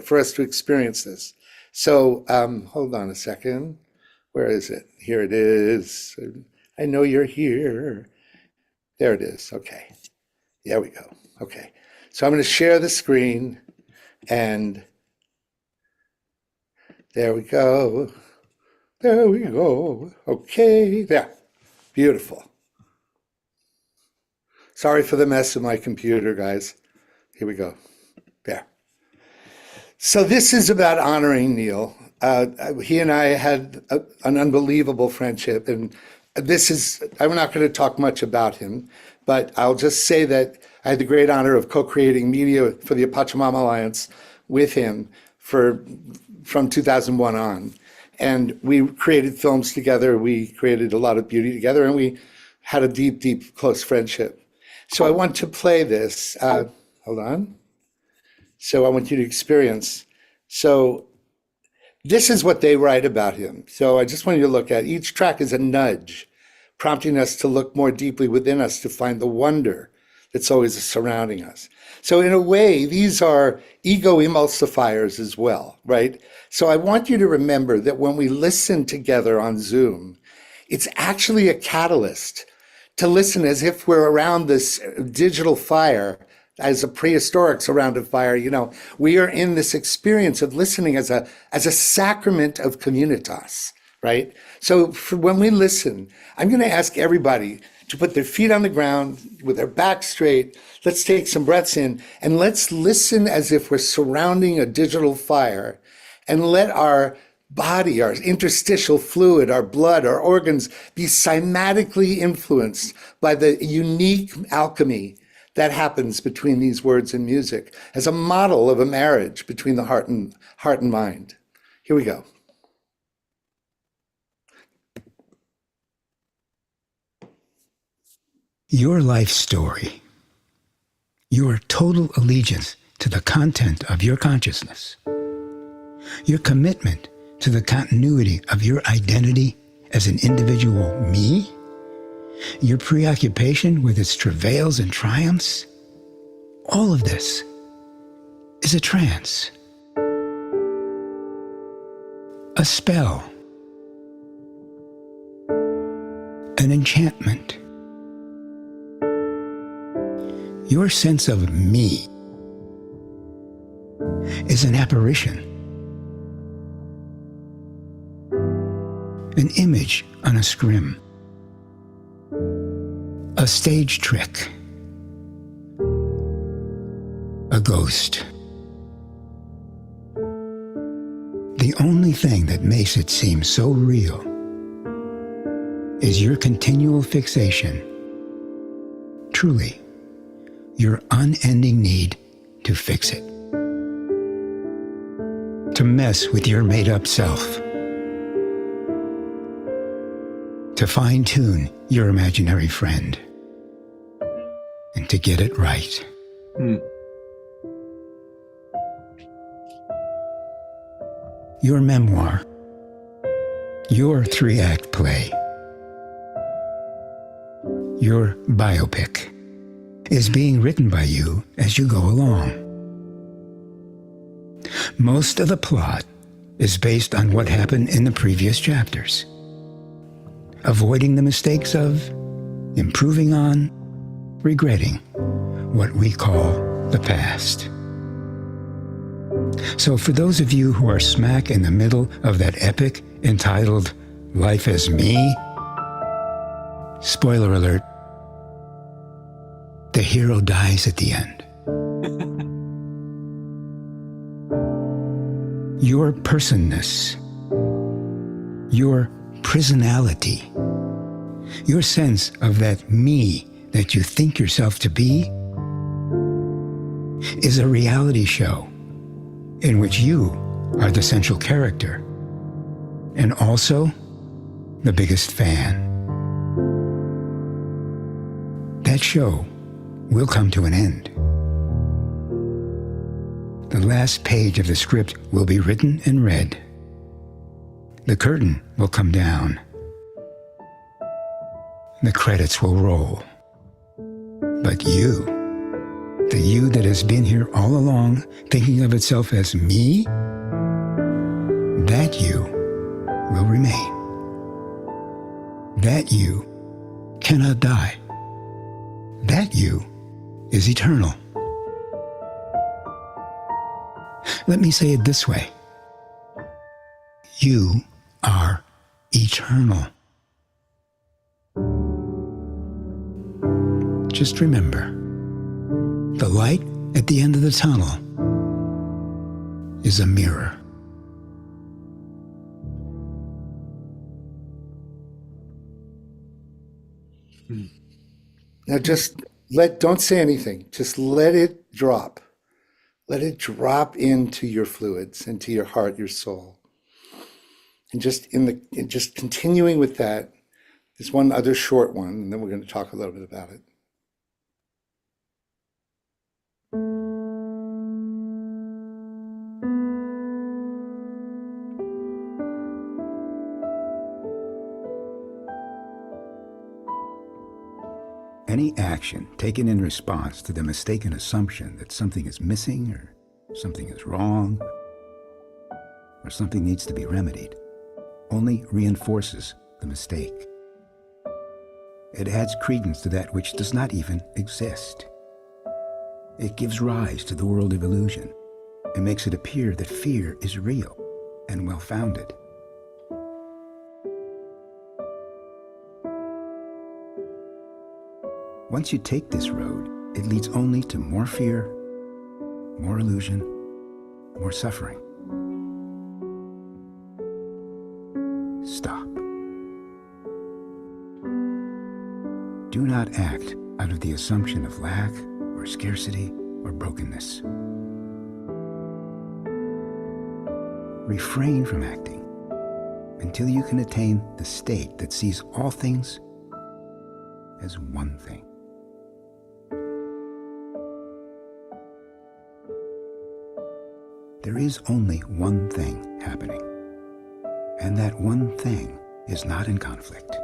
Speaker 8: for us to experience this. So hold on a second. Where is it? Here it is. I know you're here. There it is. Okay. There we go. Okay. So I'm going to share the screen, and there we go. There we go. Okay. There. Beautiful. Sorry for the mess of my computer, guys. Here we go. There. So this is about honoring Neil. He and I had an unbelievable friendship, and I'm not going to talk much about him, but I'll just say that I had the great honor of co-creating media for the Pachamama Alliance with him from 2001 on. And we created films together, we created a lot of beauty together, and we had a deep, deep, close friendship. So I want to play this. Hold on. So I want you to experience. So this is what they write about him. So I just want you to look at each track is a nudge, prompting us to look more deeply within us to find the wonder that's always surrounding us. So in a way, these are ego emulsifiers as well, right? So I want you to remember that when we listen together on Zoom, it's actually a catalyst to listen as if we're around this digital fire, as a prehistoric surrounded fire. We are in this experience of listening as a sacrament of communitas, right? So for when we listen, I'm going to ask everybody to put their feet on the ground with their back straight. Let's take some breaths in and let's listen as if we're surrounding a digital fire, and let our body, our interstitial fluid, our blood, our organs be cymatically influenced by the unique alchemy that happens between these words and music as a model of a marriage between the heart and mind. Here we go.
Speaker 11: Your life story, your total allegiance to the content of your consciousness, your commitment to the continuity of your identity as an individual me, your preoccupation with its travails and triumphs, all of this is a trance, a spell, an enchantment. Your sense of me is an apparition, an image on a scrim, a stage trick, a ghost. The only thing that makes it seem so real is your continual fixation, truly, your unending need to fix it, to mess with your made-up self, to fine-tune your imaginary friend, and to get it right. Your memoir, your 3-act play, your biopic is being written by you as you go along. Most of the plot is based on what happened in the previous chapters. Avoiding the mistakes of, improving on, regretting what we call the past. So for those of you who are smack in the middle of that epic entitled Life as Me, spoiler alert, the hero dies at the end. Your personness, your personality, your sense of that me that you think yourself to be is a reality show in which you are the central character and also the biggest fan. That show will come to an end. The last page of the script will be written and read. The curtain will come down. The credits will roll. But you, the you that has been here all along, thinking of itself as me, that you will remain. That you cannot die. That you is eternal. Let me say it this way. You are eternal. Just remember, the light at the end of the tunnel is a mirror.
Speaker 8: Now just don't say anything. Just let it drop. Let it drop into your fluids, into your heart, your soul. And just continuing with that, there's one other short one, and then we're going to talk a little bit about it.
Speaker 11: Any action taken in response to the mistaken assumption that something is missing or something is wrong or something needs to be remedied only reinforces the mistake. It adds credence to that which does not even exist. It gives rise to the world of illusion and makes it appear that fear is real and well-founded. Once you take this road, it leads only to more fear, more illusion, more suffering. Stop. Do not act out of the assumption of lack or scarcity or brokenness. Refrain from acting until you can attain the state that sees all things as one thing. There is only one thing happening, and that one thing is not in conflict,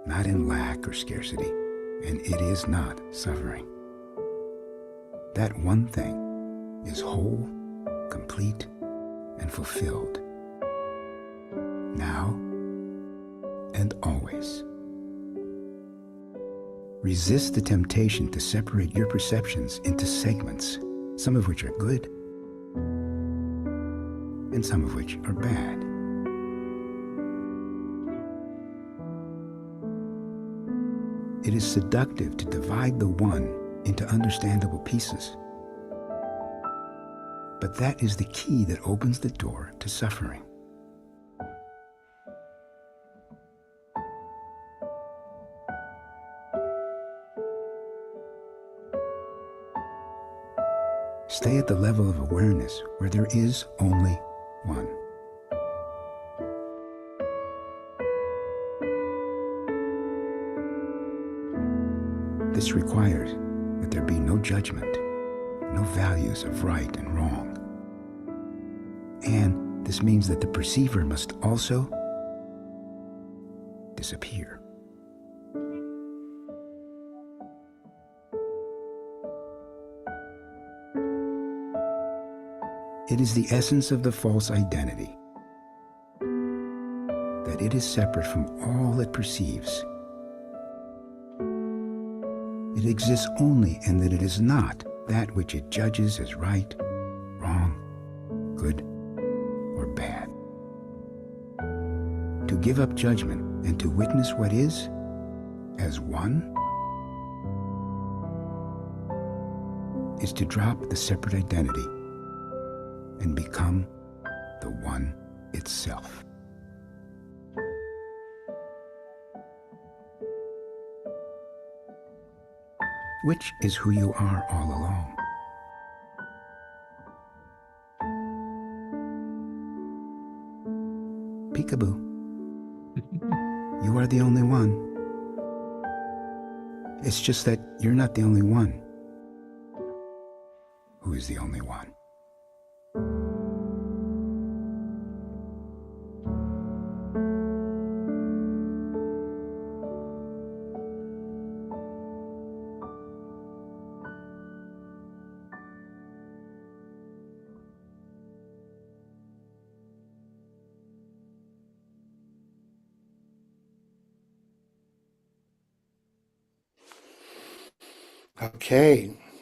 Speaker 11: not in lack or scarcity, and it is not suffering. That one thing is whole, complete, and fulfilled, now and always. Resist the temptation to separate your perceptions into segments, some of which are good and some of which are bad. It is seductive to divide the one into understandable pieces. But that is the key that opens the door to suffering. Stay at the level of awareness where there is only one. This requires that there be no judgment, no values of right and wrong. And this means that the perceiver must also disappear. It is the essence of the false identity that it is separate from all it perceives. It exists only in that it is not that which it judges as right, wrong, good, or bad. To give up judgment and to witness what is as one is to drop the separate identity and become the one itself. Which is who you are all along. Peekaboo. You are the only one. It's just that you're not the only one who is the only one.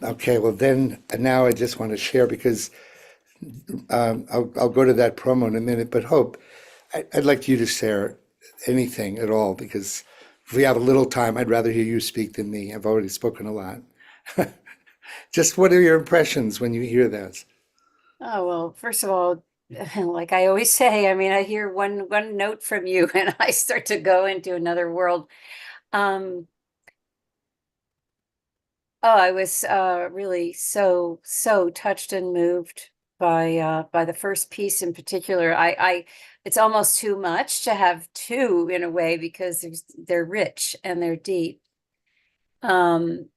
Speaker 8: Okay. Well, then now I just want to share because I'll go to that promo in a minute. But Hope, I'd like you to share anything at all because if we have a little time, I'd rather hear you speak than me. I've already spoken a lot. Just what are your impressions when you hear this?
Speaker 7: Oh, well, first of all, like I always say, I mean, I hear one note from you and I start to go into another world. I was really so touched and moved by the first piece in particular. It's almost too much to have two in a way because they're rich and they're deep. And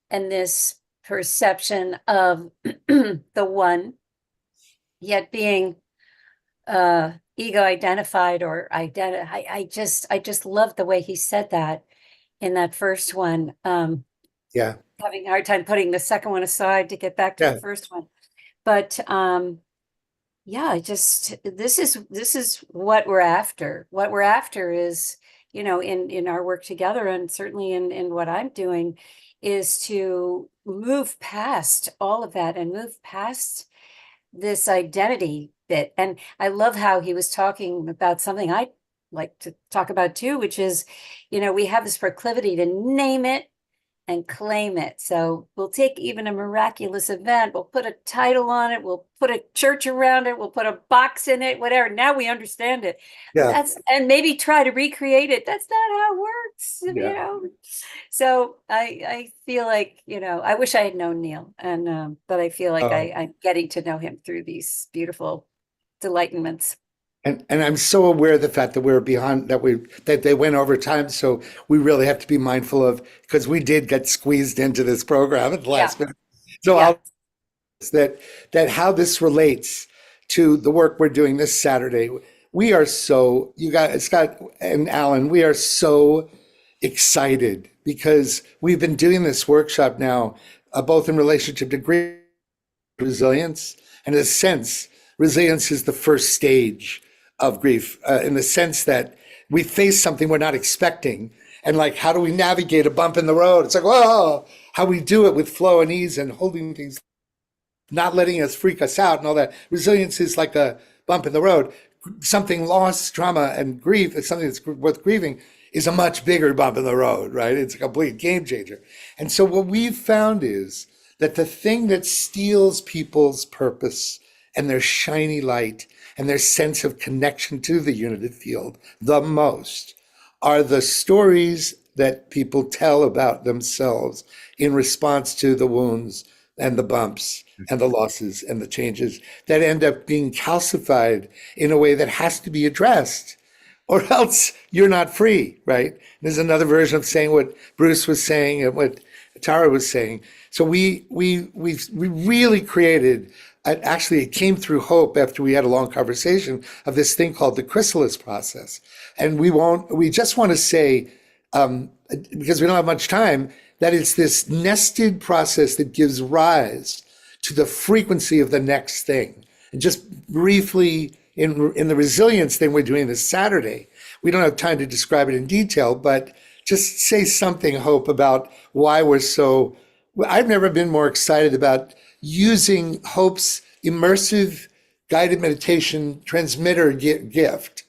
Speaker 7: this perception of the one, yet being ego identified or I just love the way he said that in that first one.
Speaker 8: Yeah.
Speaker 7: Having a hard time putting the second one aside to get back to the first one. But yeah, this is what we're after. What we're after is, in our work together and certainly in what I'm doing is to move past all of that and move past this identity bit. And I love how he was talking about something I like to talk about too, which is, we have this proclivity to name it and claim it. So we'll take even a miraculous event, we'll put a title on it, we'll put a church around it, we'll put a box in it, whatever. Now we understand it.
Speaker 8: Yeah.
Speaker 7: And maybe try to recreate it. That's not how it works,
Speaker 8: Yeah.
Speaker 7: you know. So I feel like, you know, I wish I had known Neil, and but I feel like I'm getting to know him through these beautiful delightments.
Speaker 8: And I'm so aware of the fact that we're behind, that they went over time. So we really have to be mindful of, because we did get squeezed into this program at the last minute. So
Speaker 7: Yeah.
Speaker 8: that how this relates to the work we're doing this Saturday. We are so, you guys, Scott and Alan, we are so excited because we've been doing this workshop now, both in relationship to grief, resilience, and in a sense, resilience is the first stage of grief, in the sense that we face something we're not expecting. And like, how do we navigate a bump in the road? It's like, whoa, how we do it with flow and ease and holding things, not letting us freak us out and all that. Resilience is like a bump in the road. Something lost, trauma, and grief is something that's worth grieving is a much bigger bump in the road, right? It's a complete game changer. And so what we've found is that the thing that steals people's purpose and their shiny light and their sense of connection to the united field the most are the stories that people tell about themselves in response to the wounds and the bumps and the losses and the changes that end up being calcified in a way that has to be addressed, or else you're not free, right? There's another version of saying what Bruce was saying and what Tara was saying. So we really created, actually it came through Hope after we had a long conversation of this thing called the chrysalis process. And we just want to say, because we don't have much time, that it's this nested process that gives rise to the frequency of the next thing. And just briefly, in the resilience thing we're doing this Saturday, we don't have time to describe it in detail, but just say something, Hope, about why we're so, I've never been more excited about using Hope's immersive guided meditation transmitter gift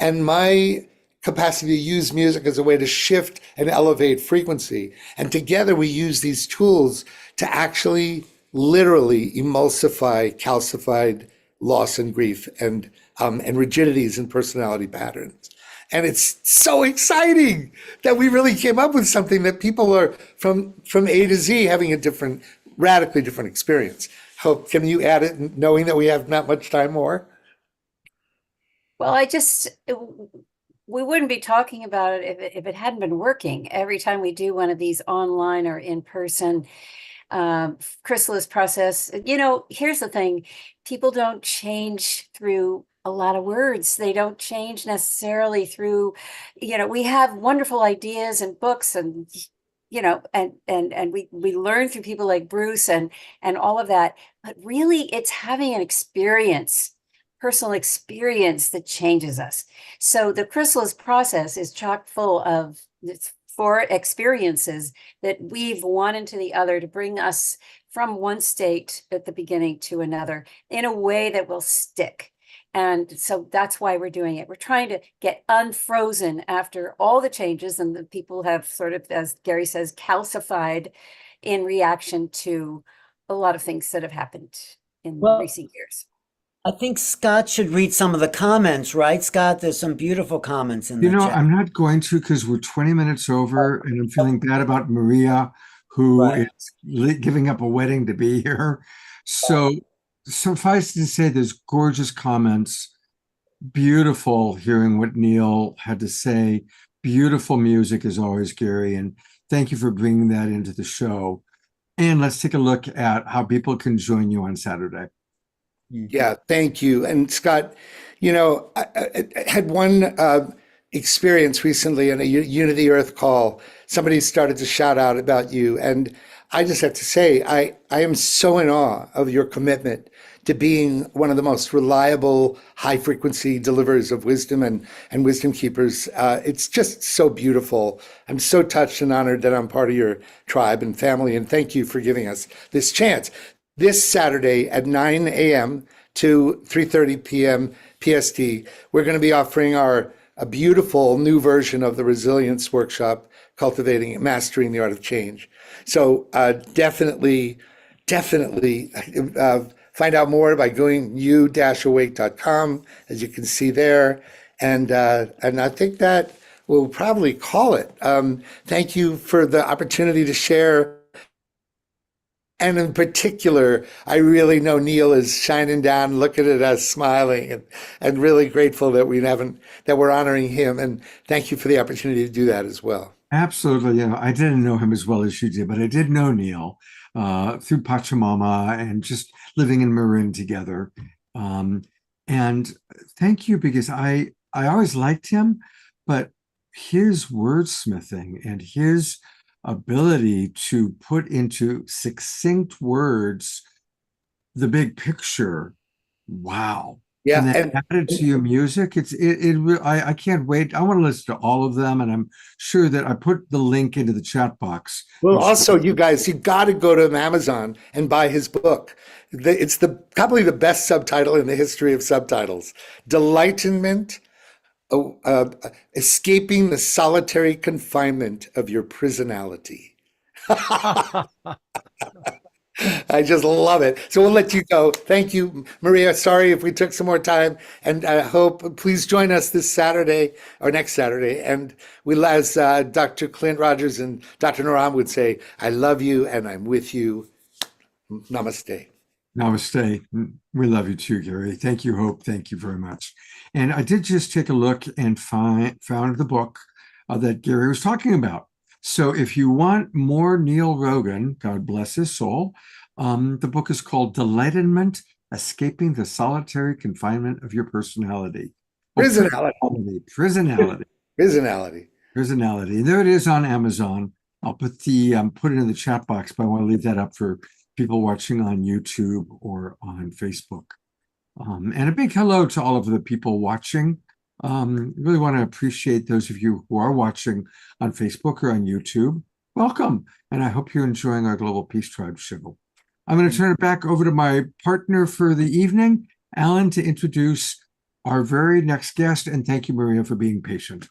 Speaker 8: and my capacity to use music as a way to shift and elevate frequency. And together we use these tools to actually literally emulsify calcified loss and grief and rigidities and personality patterns. And it's so exciting that we really came up with something that people are from A to Z having a radically different experience. Hope, can you add it, knowing that we have not much time more?
Speaker 7: Well, we wouldn't be talking about it if it hadn't been working. Every time we do one of these online or in-person chrysalis process, you know, here's the thing: people don't change through a lot of words. They don't change necessarily through, you know, we have wonderful ideas and books and, you know, and we learn through people like Bruce and all of that, but really it's having an experience, personal experience, that changes us. So the chrysalis process is chock full of it's 4 experiences that weave one into the other to bring us from one state at the beginning to another in a way that will stick. And so that's why we're doing it. We're trying to get unfrozen after all the changes, and the people have sort of, as Gary says, calcified in reaction to a lot of things that have happened in recent years.
Speaker 3: I think Scott should read some of the comments, right, Scott? There's some beautiful comments in the chat.
Speaker 2: I'm not going to, because we're 20 minutes over and I'm feeling bad about Maria, who is giving up a wedding to be here. So suffice to say, there's gorgeous comments. Beautiful hearing what Neil had to say. Beautiful music as always, Gary. And thank you for bringing that into the show. And let's take a look at how people can join you on Saturday.
Speaker 8: Yeah, thank you. And Scott, you know, I had one experience recently in a Unity Earth call. Somebody started to shout out about you. And I just have to say, I am so in awe of your commitment to being one of the most reliable, high frequency deliverers of wisdom and wisdom keepers. It's just so beautiful. I'm so touched and honored that I'm part of your tribe and family. And thank you for giving us this chance. This Saturday at 9 a.m. to 3:30 p.m. PST, we're going to be offering our a beautiful new version of the resilience workshop, Cultivating and Mastering the Art of Change. So definitely find out more by going you-awake.com, as you can see there. And I think that we'll probably call it. Thank you for the opportunity to share. And in particular, I really know Neil is shining down, looking at us, smiling, and really grateful that we're honoring him. And thank you for the opportunity to do that as well.
Speaker 2: Absolutely. I didn't know him as well as you did, but I did know Neil through Pachamama and just living in Marin together. And thank you, because I always liked him, but his wordsmithing and his ability to put into succinct words the big picture, wow.
Speaker 8: Yeah,
Speaker 2: and then added to your music. I can't wait. I want to listen to all of them, and I'm sure that I put the link into the chat box.
Speaker 8: Well, also, you guys, you got to go to Amazon and buy his book. It's probably the best subtitle in the history of subtitles. Delightment, escaping the solitary confinement of your prisonality. I just love it. So we'll let you go. Thank you, Maria. Sorry if we took some more time. And I hope, please join us this Saturday or next Saturday. And as Dr. Clint Rogers and Dr. Naram would say, I love you and I'm with you. Namaste.
Speaker 2: Namaste. We love you too, Gary. Thank you, Hope. Thank you very much. And I did just take a look and found the book that Gary was talking about. So if you want more Neil Rogan, God bless his soul, the book is called Delightment, Escaping the Solitary Confinement of Your Personality.
Speaker 8: Prisonality.
Speaker 2: There it is on Amazon. I'll put put it in the chat box, but I want to leave that up for people watching on YouTube or on Facebook. And a big hello to all of the people watching. Really want to appreciate those of you who are watching on Facebook or on YouTube. Welcome, and I hope you're enjoying our Global Peace Tribe show. I'm going to turn it back over to my partner for the evening, Alan, to introduce our very next guest. And thank you, Maria, for being patient.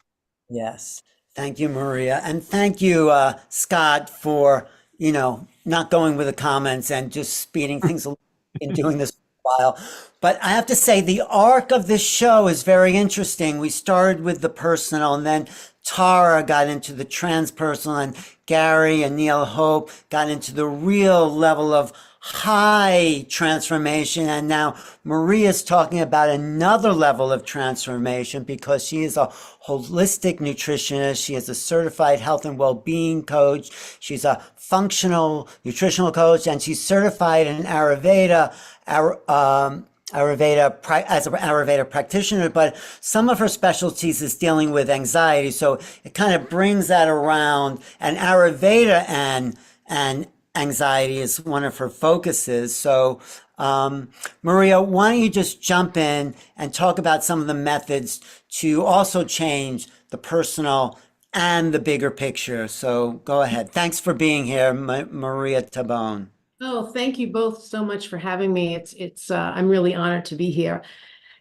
Speaker 3: Yes, thank you, Maria, and thank you, Scott, for not going with the comments and just speeding things along in doing this for a while. But I have to say, the arc of this show is very interesting. We started with the personal, and then Tara got into the transpersonal, and Gary and Neil Hope got into the real level of high transformation. And now Maria's talking about another level of transformation because she is a holistic nutritionist. She is a certified health and well-being coach. She's a functional nutritional coach, and she's certified in Ayurveda as an Ayurveda practitioner, but some of her specialties is dealing with anxiety. So it kind of brings that around, and Ayurveda and anxiety is one of her focuses. So Maria, why don't you just jump in and talk about some of the methods to also change the personal and the bigger picture. So go ahead. Thanks for being here, Maria Tabone.
Speaker 12: Oh, thank you both so much for having me. I'm really honored to be here.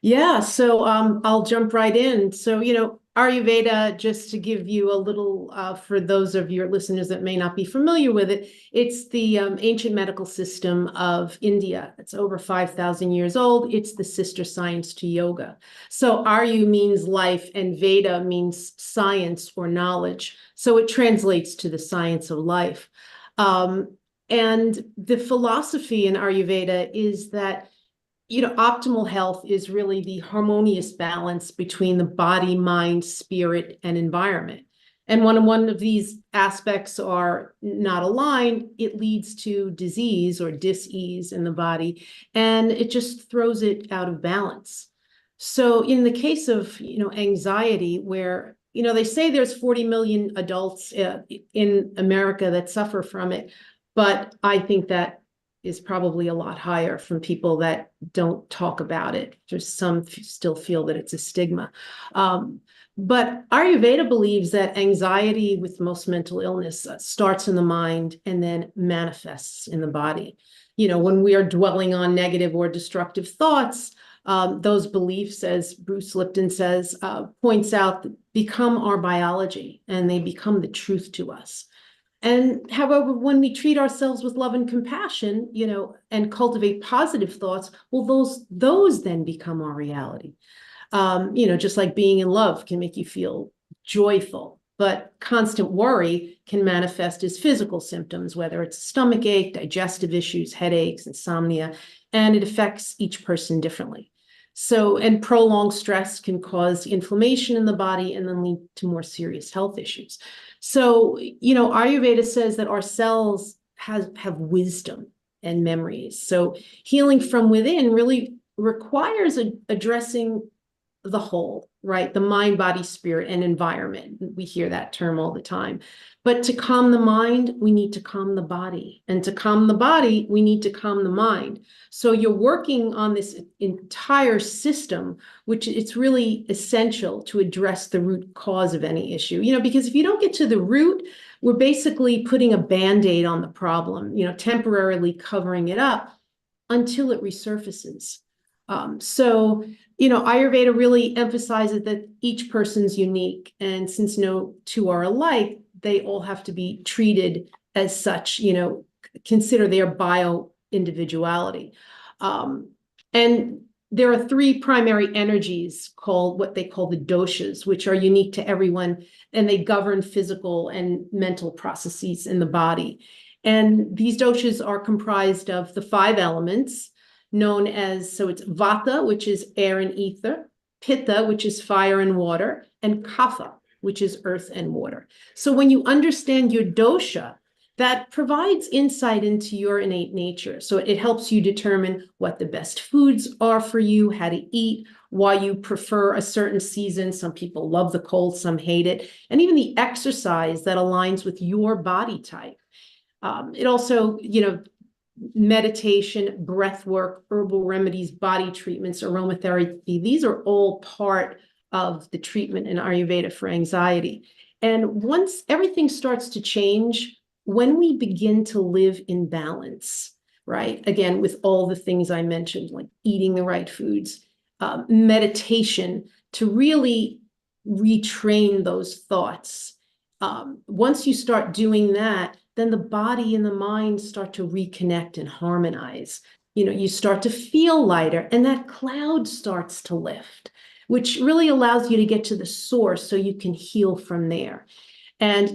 Speaker 12: Yeah, so I'll jump right in. So, Ayurveda, just to give you a little, for those of your listeners that may not be familiar with it, it's the ancient medical system of India. It's over 5,000 years old. It's the sister science to yoga. So Aryu means life and Veda means science or knowledge. So it translates to the science of life. And the philosophy in Ayurveda is that, optimal health is really the harmonious balance between the body, mind, spirit, and environment. And when one of these aspects are not aligned, it leads to disease or dis-ease in the body, and it just throws it out of balance. So in the case of, anxiety, where, they say there's 40 million adults in America that suffer from it, but I think that is probably a lot higher from people that don't talk about it. Just some still feel that it's a stigma. But Ayurveda believes that anxiety with most mental illness starts in the mind and then manifests in the body. When we are dwelling on negative or destructive thoughts, Those beliefs, as Bruce Lipton says, points out, become our biology, and they become the truth to us. And however, when we treat ourselves with love and compassion, and cultivate positive thoughts, well, those then become our reality. Just like being in love can make you feel joyful, but constant worry can manifest as physical symptoms, whether it's stomach ache, digestive issues, headaches, insomnia, and it affects each person differently. So, and prolonged stress can cause inflammation in the body and then lead to more serious health issues. So, Ayurveda says that our cells have wisdom and memories. So healing from within really requires addressing the whole, right? The mind, body, spirit, and environment. We hear that term all the time. But to calm the mind, we need to calm the body. And to calm the body, we need to calm the mind. So you're working on this entire system, which it's really essential to address the root cause of any issue. Because if you don't get to the root, we're basically putting a Band-Aid on the problem, temporarily covering it up until it resurfaces. Ayurveda really emphasizes that each person's unique, and since no two are alike, they all have to be treated as such, consider their bio-individuality. And there are three primary energies called what they call the doshas, which are unique to everyone, and they govern physical and mental processes in the body. And these doshas are comprised of the 5 elements, known as, so it's vata, which is air and ether, pitta, which is fire and water, and kapha, which is earth and water. So when you understand your dosha, that provides insight into your innate nature. So it helps you determine what the best foods are for you, how to eat, why you prefer a certain season. Some people love the cold, some hate it, and even the exercise that aligns with your body type. It also, meditation, breath work, herbal remedies, body treatments, aromatherapy, these are all part of the treatment in Ayurveda for anxiety. And once everything starts to change, when we begin to live in balance, right? Again, with all the things I mentioned, like eating the right foods, meditation to really retrain those thoughts. Once you start doing that, then the body and the mind start to reconnect and harmonize. You start to feel lighter, and that cloud starts to lift, which really allows you to get to the source so you can heal from there. And,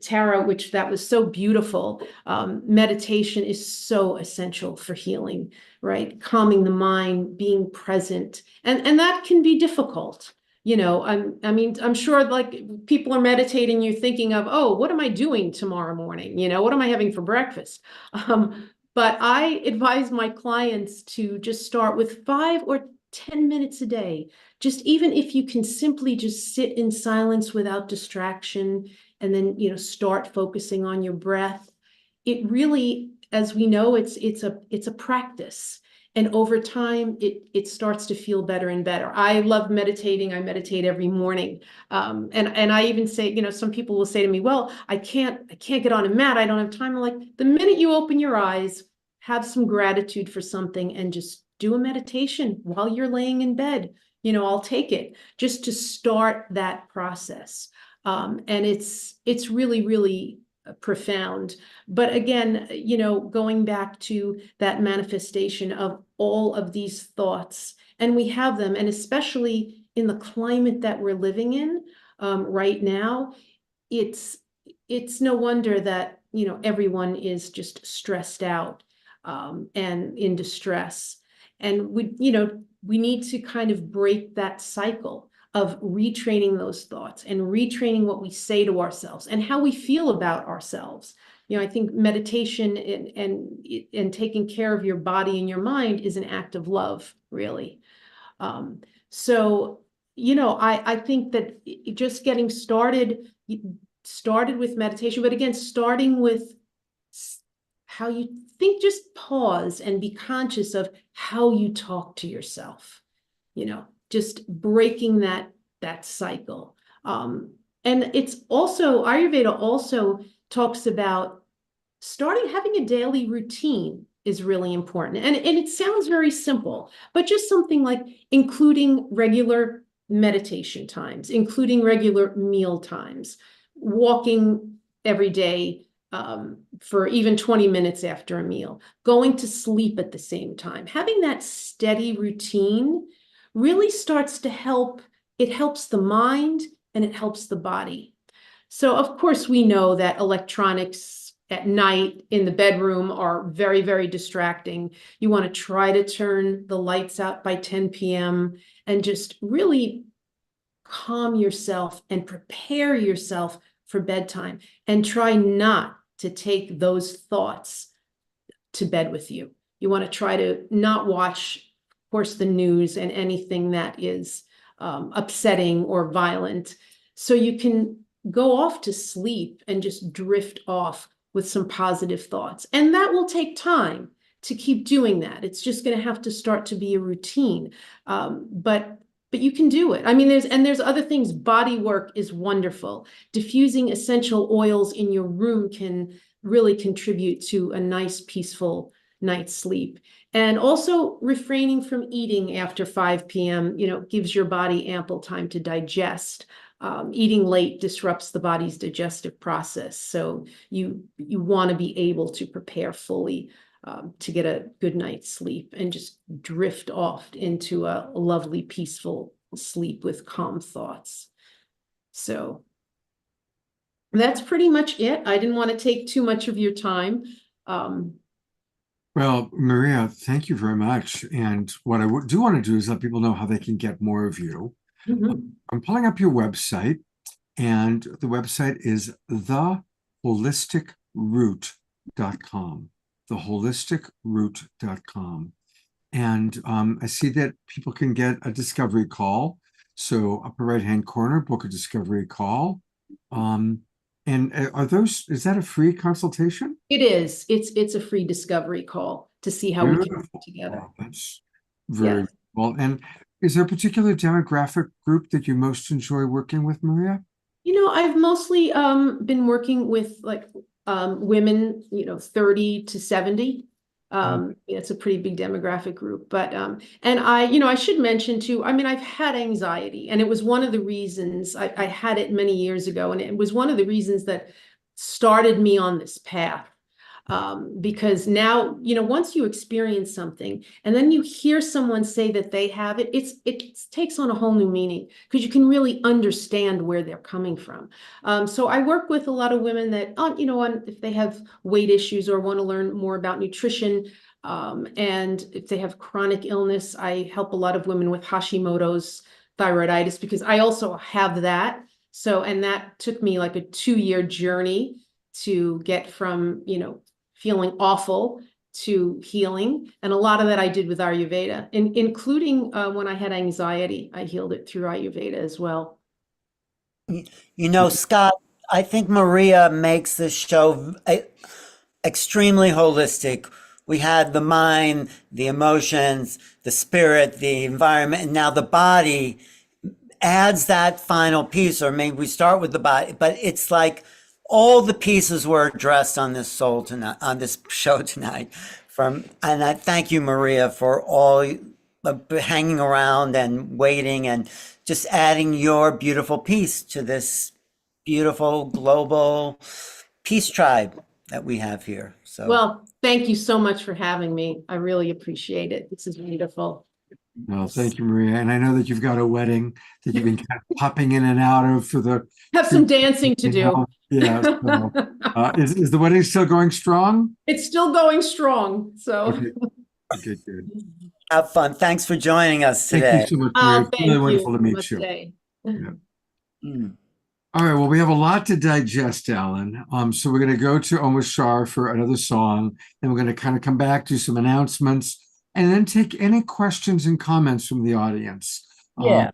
Speaker 12: Tara, which that was so beautiful, meditation is so essential for healing, right? Calming the mind, being present, and that can be difficult. I'm sure like people are meditating, you're thinking of, oh, what am I doing tomorrow morning? What am I having for breakfast? But I advise my clients to just start with 5 or 10 minutes a day. Just even if you can simply just sit in silence without distraction, and then, start focusing on your breath. It really, as we know, it's a practice. And over time, it starts to feel better and better. I love meditating. I meditate every morning. And I even say, some people will say to me, well, I can't get on a mat. I don't have time. I'm like, the minute you open your eyes, have some gratitude for something and just do a meditation while you're laying in bed. I'll take it just to start that process. And it's really, really profound. But again, going back to that manifestation of all of these thoughts, and we have them, and especially in the climate that we're living in right now, it's no wonder that, everyone is just stressed out and in distress. And we need to kind of break that cycle of retraining those thoughts and retraining what we say to ourselves and how we feel about ourselves. I think meditation and taking care of your body and your mind is an act of love, really. I think that just getting started with meditation, but again, starting with how you think, just pause and be conscious of how you talk to yourself, just breaking that cycle. And it's also, Ayurveda also talks about having a daily routine is really important. And it sounds very simple, but just something like including regular meditation times, including regular meal times, walking every day for even 20 minutes after a meal, going to sleep at the same time. Having that steady routine really starts to help. It helps the mind and it helps the body. So of course we know that electronics at night in the bedroom are very, very distracting. You want to try to turn the lights out by 10 p.m. and just really calm yourself and prepare yourself for bedtime, and try not to take those thoughts to bed with you. You want to try to not watch, of course, the news and anything that is upsetting or violent, so you can go off to sleep and just drift off with some positive thoughts. And that will take time to keep doing that. It's just going to have to start to be a routine. But you can do it. I mean, there's other things. Body work is wonderful. Diffusing essential oils in your room can really contribute to a nice, peaceful night's sleep. And also refraining from eating after 5 p.m., gives your body ample time to digest. Eating late disrupts the body's digestive process. So you want to be able to prepare fully to get a good night's sleep and just drift off into a lovely, peaceful sleep with calm thoughts. So that's pretty much it. I didn't want to take too much of your time.
Speaker 2: Well, Maria, thank you very much. And what I do want to do is let people know how they can get more of you. I'm pulling up your website, and the website is theholisticroot.com. Theholisticroot.com. And I see that people can get a discovery call. So upper right-hand corner, book a discovery call. And is that a free consultation?
Speaker 12: It is. It's a free discovery call to see how we can work together.
Speaker 2: Oh, that's very well. And is there a particular demographic group that you most enjoy working with, Maria?
Speaker 12: I've mostly been working with women, 30 to 70. It's a pretty big demographic group, but and I should mention too, I've had anxiety, and it was one of the reasons I had it many years ago, and it was one of the reasons that started me on this path. Because now, once you experience something and then you hear someone say that they have it, it takes on a whole new meaning, because you can really understand where they're coming from. So I work with a lot of women that, if they have weight issues or want to learn more about nutrition, and if they have chronic illness, I help a lot of women with Hashimoto's thyroiditis, because I also have that. So, and that took me like a 2-year journey to get from, feeling awful to healing. And a lot of that I did with Ayurveda, including when I had anxiety, I healed it through Ayurveda as well.
Speaker 3: Scott, I think Maria makes this show extremely holistic. We had the mind, the emotions, the spirit, the environment, and now the body adds that final piece, or maybe we start with the body, but it's like all the pieces were addressed on this show tonight. And I thank you, Maria, for all hanging around and waiting and just adding your beautiful piece to this beautiful global peace tribe that we have here. So,
Speaker 12: well, thank you so much for having me. I really appreciate it. This is beautiful.
Speaker 2: Well, thank you, Maria. And I know that you've got a wedding that you've been kind of popping in and out of for the.
Speaker 12: Have some dancing to do.
Speaker 2: Yeah. So, is the wedding still going strong?
Speaker 12: It's still going strong. So.
Speaker 2: Okay, good.
Speaker 3: Have fun. Thanks for joining us today.
Speaker 2: Thank you so much, Maria. It's really wonderful to meet
Speaker 12: Namaste.
Speaker 2: you. Yeah. All right. Well, we have a lot to digest, Alan. So we're going to go to Omar Shah for another song. Then we're going to kind of come back, do some announcements, and then take any questions and comments from the audience. I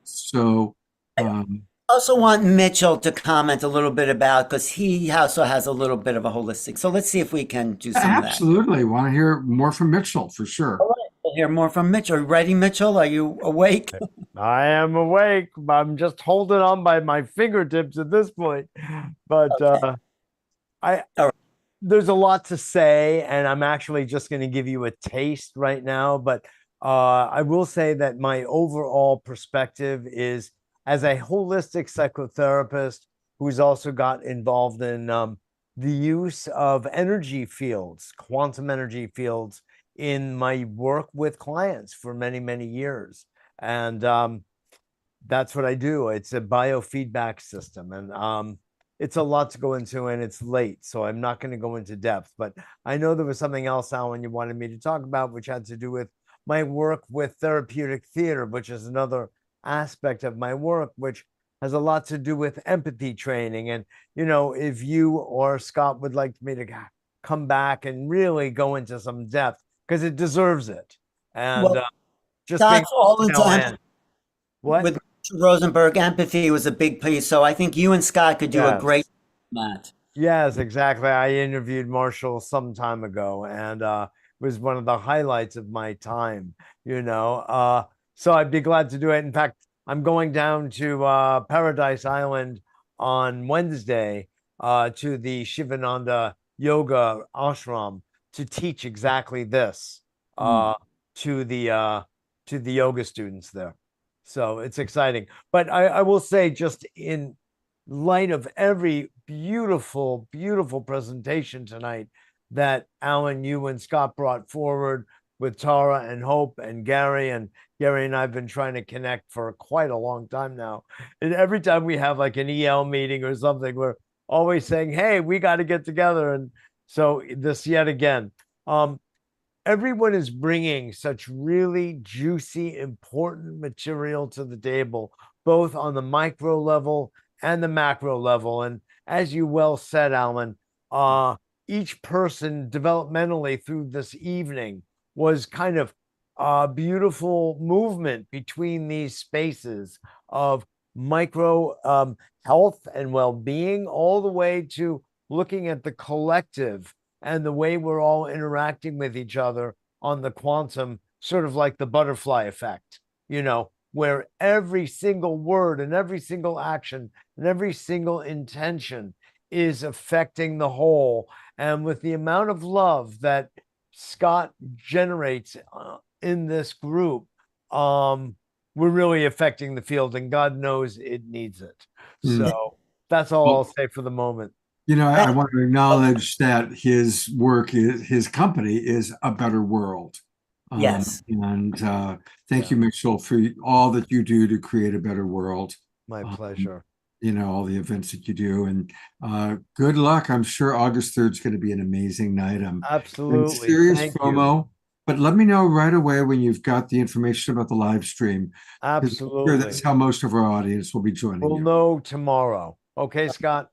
Speaker 3: also want Mitchell to comment a little bit about, because he also has a little bit of a holistic. So let's see if we can do some of that.
Speaker 2: Absolutely. Want to hear more from Mitchell for sure.
Speaker 3: All right. We'll hear more from Mitchell. Are you ready, Mitchell? Are you awake?
Speaker 4: I am awake. I'm just holding on by my fingertips at this point. But
Speaker 3: okay. All right.
Speaker 4: there's a lot to say, and I'm actually just going to give you a taste right now. But I will say that my overall perspective is, as a holistic psychotherapist who's also got involved in the use of energy fields, quantum energy fields, in my work with clients for many, many years. And that's what I do. It's a biofeedback system. And it's a lot to go into, and it's late, so I'm not going to go into depth. But I know there was something else, Alan, you wanted me to talk about, which had to do with my work with therapeutic theater, which is another aspect of my work, which has a lot to do with empathy training. And, you know, if you or Scott would like me to come back and really go into some depth, because it deserves it. And
Speaker 3: Well,
Speaker 4: just being,
Speaker 3: Scott's all
Speaker 4: you
Speaker 3: into
Speaker 4: know,
Speaker 3: empathy.
Speaker 4: what?
Speaker 3: With Richard Rosenberg, empathy was a big piece. So I think you and Scott could do a
Speaker 4: Yes.
Speaker 3: great match.
Speaker 4: Yes, exactly. I interviewed Marshall some time ago, and it was one of the highlights of my time, you know. So I'd be glad to do it. In fact, I'm going down to Paradise Island on Wednesday to the Shivananda Yoga Ashram to teach exactly this to the yoga students there. So it's exciting. But I will say, just in light of every beautiful, beautiful presentation tonight that Alan, you and Scott brought forward with Tara and Hope and Gary and I have been trying to connect for quite a long time now. And every time we have like an EL meeting or something, we're always saying, hey, we got to get together. And so this yet again, everyone is bringing such really juicy, important material to the table, both on the micro level and the macro level. And as you well said, Alan, each person developmentally through this evening was kind of a beautiful movement between these spaces of micro health and well-being, all the way to looking at the collective and the way we're all interacting with each other on the quantum, sort of like the butterfly effect, you know, where every single word and every single action and every single intention is affecting the whole. And with the amount of love that Scott generates in this group, we're really affecting the field, and God knows it needs it. So that's all I'll say for the moment.
Speaker 2: You know, I want to acknowledge that his work, his company is A Better World.
Speaker 3: Yes.
Speaker 2: And thank you, Mitchell, for all that you do to create a better world.
Speaker 4: My pleasure.
Speaker 2: You know, all the events that you do. And good luck. I'm sure August 3rd is going to be an amazing night.
Speaker 4: Absolutely.
Speaker 2: Serious
Speaker 4: Thank
Speaker 2: FOMO.
Speaker 4: you.
Speaker 2: But let me know right away when you've got the information about the live stream.
Speaker 4: Absolutely.
Speaker 2: That's how most of our audience will be joining
Speaker 4: We'll
Speaker 2: you.
Speaker 4: know tomorrow. Okay, Scott?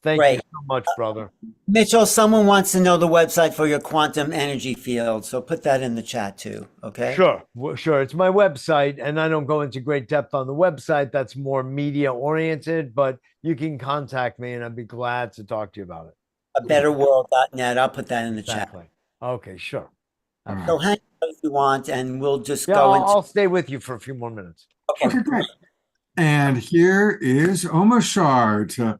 Speaker 4: Thank you so much, brother.
Speaker 3: Mitchell, someone wants to know the website for your quantum energy field, so put that in the chat too, okay?
Speaker 4: Sure, sure. It's my website, and I don't go into great depth on the website. That's more media oriented, but you can contact me, and I'd be glad to talk to you about it.
Speaker 3: abetterworld.net. I'll put that in the
Speaker 4: Exactly.
Speaker 3: chat.
Speaker 4: Okay, sure.
Speaker 3: So hang out if you want, and we'll just
Speaker 4: Yeah,
Speaker 3: go into.
Speaker 4: I'll stay with you for a few more minutes.
Speaker 2: Okay, great. And here is Omashar to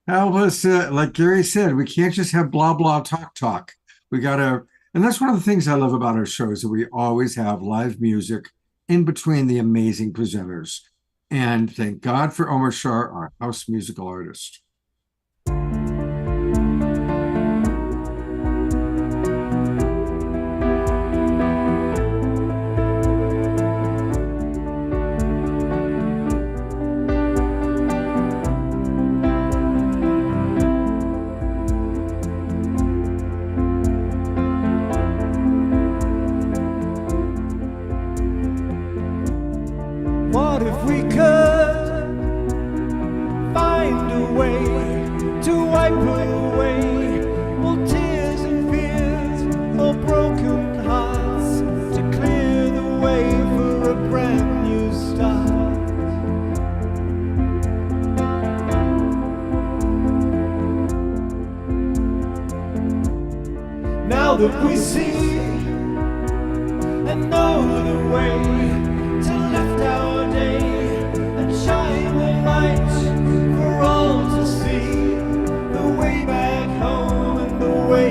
Speaker 2: help us. Like Gary said, we can't just have blah, blah, talk. We got to, and that's one of the things I love about our show is that we always have live music in between the amazing presenters. And thank God for Omashar, our house musical artist.
Speaker 10: What if we could find a way to wipe away all tears and fears, all broken hearts, to clear the way for a brand new start? Now that we see and know the way to lift our day and shine the light for all to see, the way back home and the way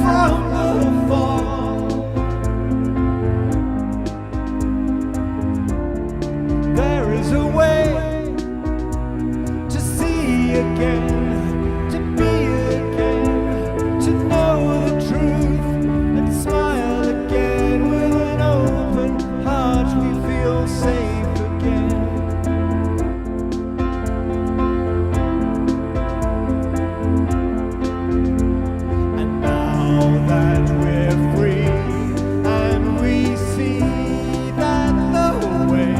Speaker 10: from the fall. There is a way to see again, to be again, to know the truth and smile again. With an open heart we feel safe again. And now that we're free and we see that the way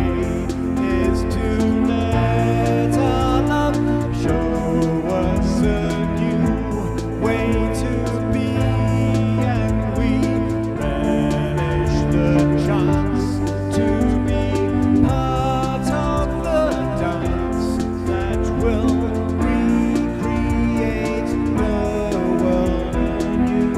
Speaker 10: is to let our love show us a new way to be, and we relish the chance to be part of the dance that will recreate the world anew.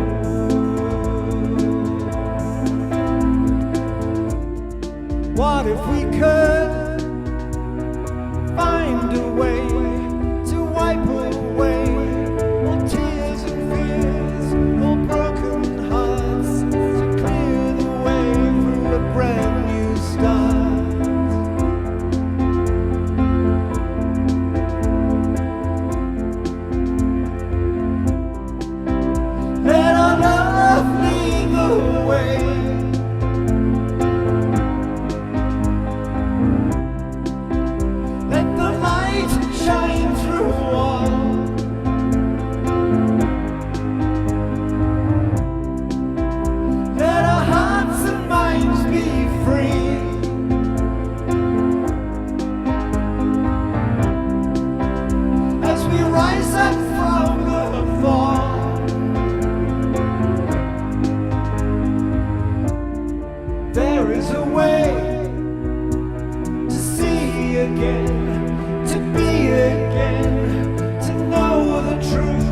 Speaker 10: What if we could find a way to wipe away all tears and fears, all broken hearts, to clear the way for a brand new start? Let our love lead the way. Let the light shine through all. Let our hearts and minds be free. As we rise up from the fall. There is a way to see again, to be again, to know the truth,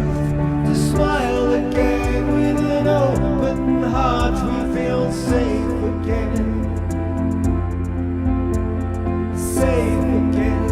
Speaker 10: to smile again. With an open heart we feel safe again, safe again.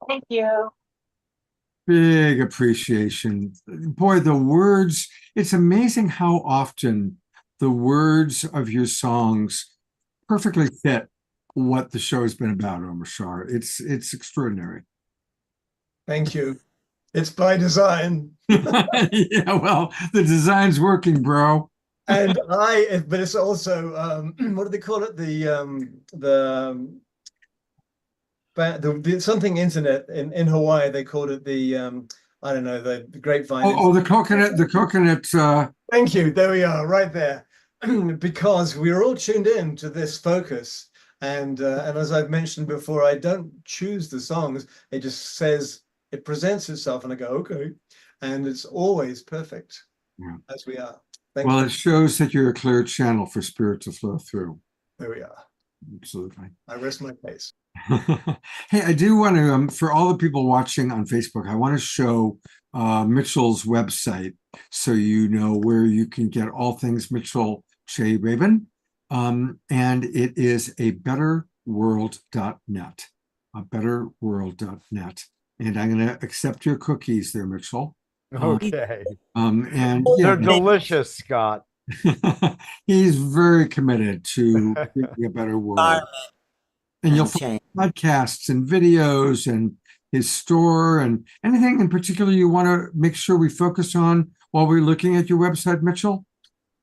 Speaker 2: Thank you. Big appreciation. Boy, the words, it's amazing how often the words of your songs perfectly fit what the show has been about, Omar Shar. It's extraordinary.
Speaker 9: Thank you. It's by design.
Speaker 2: Yeah, well, the design's working, bro.
Speaker 9: And but it's also what do they call it? The something internet in Hawaii, they called it the I don't know, the grapevine.
Speaker 2: Oh, the coconut.
Speaker 9: Thank you. There we are, right there. Because we're all tuned in to this focus, and as I've mentioned before, I don't choose the songs. It just says, it presents itself, and I go, okay, and it's always perfect.
Speaker 2: Yeah.
Speaker 9: As we are.
Speaker 2: Well, it shows that you're a clear channel for spirit to flow through.
Speaker 9: There we are.
Speaker 2: Absolutely.
Speaker 9: I rest my case.
Speaker 2: Hey, I do want to, for all the people watching on Facebook, I want to show Mitchell's website so you know where you can get all things Mitchell J. Rabin. And it is a betterworld.net, a betterworld.net. And I'm going to accept your cookies there, Mitchell.
Speaker 4: Okay.
Speaker 2: And
Speaker 4: they're delicious, Scott.
Speaker 2: He's very committed to creating a better world. And you'll find podcasts and videos and his store and anything in particular you want to make sure we focus on while we're looking at your website, Mitchell?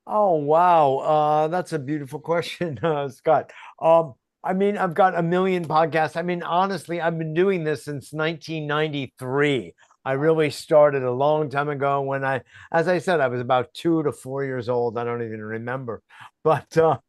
Speaker 4: Oh, wow. That's a beautiful question, Scott. I mean, I've got a million podcasts. I mean, honestly, I've been doing this since 1993. I really started a long time ago when as I said, I was about 2 to 4 years old. I don't even remember. But, the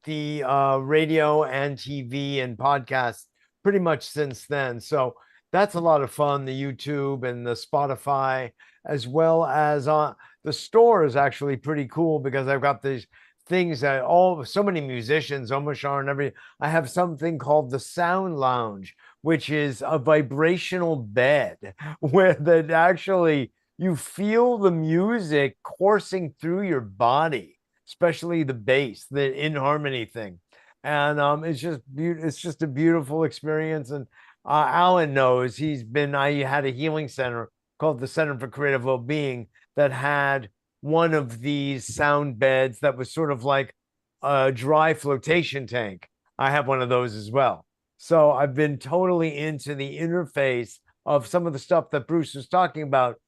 Speaker 4: the radio and TV and podcasts pretty much since then. So that's a lot of fun. The YouTube and the Spotify, as well as the store is actually pretty cool because I've got these things that so many musicians, Omashar and every, I have something called the Sound Lounge, which is a vibrational bed where that actually you feel the music coursing through your body, especially the bass, the in harmony thing. And it's just a beautiful experience. And Alan knows I had a healing center called the Center for Creative Well-Being that had one of these sound beds that was sort of like a dry flotation tank. I have one of those as well. So I've been totally into the interface of some of the stuff that Bruce was talking about,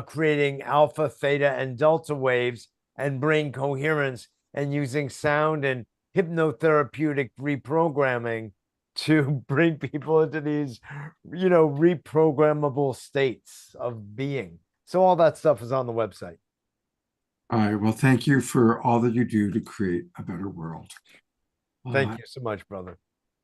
Speaker 4: creating alpha, theta, and delta waves and brain coherence, and using sound and hypnotherapeutic reprogramming to bring people into these, reprogrammable states of being. So all that stuff is on the website.
Speaker 2: All right. Well, thank you for all that you do to create a better world.
Speaker 4: Thank you so much, brother.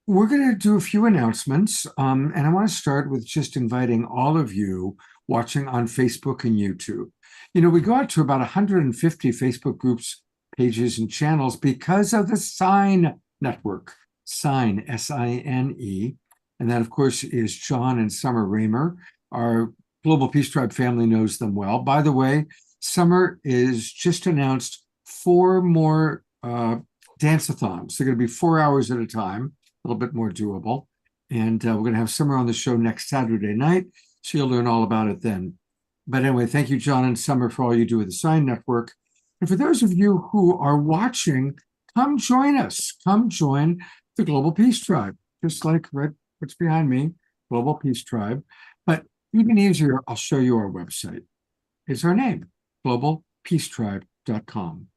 Speaker 2: We're going to do a few announcements, and I want to start with just inviting all of you watching on Facebook and YouTube. We go out to about 150 Facebook groups, pages, and channels because of the Sign Network. Sign, S-I-N-E. And that, of course, is John and Summer Raymer. Our Global Peace Tribe family knows them well. By the way, Summer is just announced 4 more dance-a-thons. They're going to be 4 hours at a time, a little bit more doable. And we're going to have Summer on the show next Saturday night, so you'll learn all about it then. But anyway, thank you, John and Summer, for all you do with the Sign Network. And for those of you who are watching, come join us. Come join the Global Peace Tribe, just like what's behind me, Global Peace Tribe. But even easier, I'll show you our website. It's our name, globalpeacetribe.com.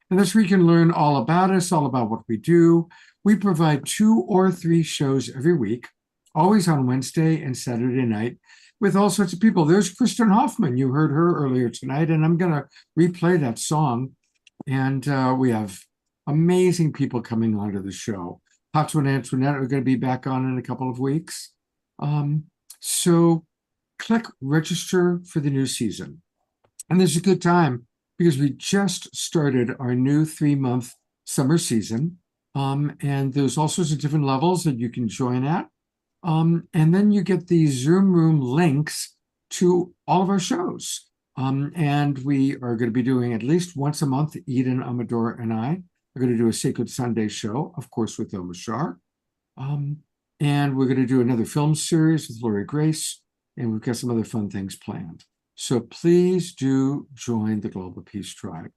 Speaker 2: And that's where you can learn all about us, all about what we do. We provide 2 or 3 shows every week, always on Wednesday and Saturday night, with all sorts of people. There's Kristen Hoffman. You heard her earlier tonight, and I'm going to replay that song. And we have amazing people coming onto the show. Pato and Antoinette are going to be back on in a couple of weeks. So click register for the new season. And there's a good time because we just started our new 3-month summer season. And there's all sorts of different levels that you can join at. And then you get the Zoom room links to all of our shows. And we are going to be doing at least once a month. Eden, Amador, and I are going to do a Sacred Sunday show, of course, with Omashar. And we're going to do another film series with Lori Grace. And we've got some other fun things planned. So please do join the Global Peace Tribe.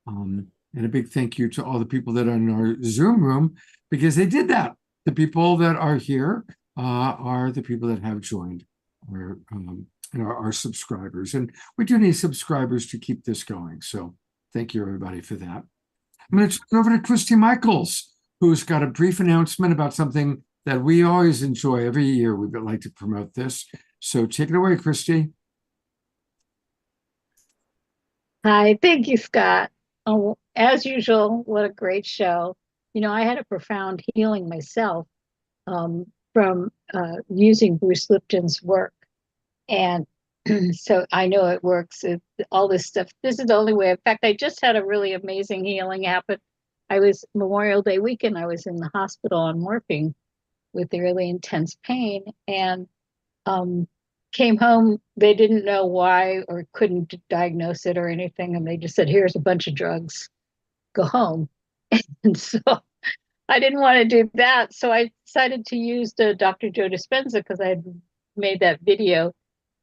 Speaker 2: And a big thank you to all the people that are in our Zoom room, because they did that. The people that are here are the people that have joined our subscribers. And we do need subscribers to keep this going. So thank you, everybody, for that. I'm going to turn over to Christy Michaels, who's got a brief announcement about something that we always enjoy every year. We would like to promote this. So take it away, Christy.
Speaker 13: Hi, thank you, Scott. Oh, as usual, what a great show. I had a profound healing myself from using Bruce Lipton's work. And so I know it works. All this stuff. This is the only way. In fact, I just had a really amazing healing happen. I was Memorial Day weekend. I was in the hospital on morphine with really intense pain, and came home. They didn't know why or couldn't diagnose it or anything, and they just said, "Here's a bunch of drugs. Go home." And so I didn't want to do that. So I decided to use the Dr. Joe Dispenza, because I had made that video,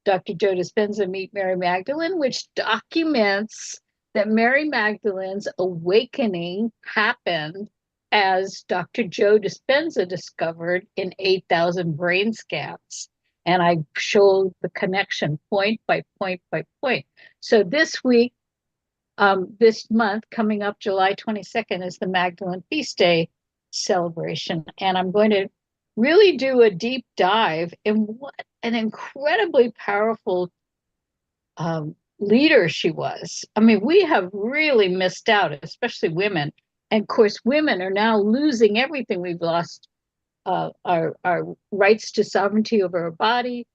Speaker 13: Dr. Joe Dispenza Meet Mary Magdalene, which documents that Mary Magdalene's awakening happened as Dr. Joe Dispenza discovered in 8,000 brain scans. And I showed the connection point by point by point. So this week, this month, coming up July 22nd, is the Magdalene Feast Day celebration. And I'm going to really do a deep dive in what an incredibly powerful leader she was. I mean, we have really missed out, especially women, And of course, women are now losing everything. We've lost our rights to sovereignty over our body.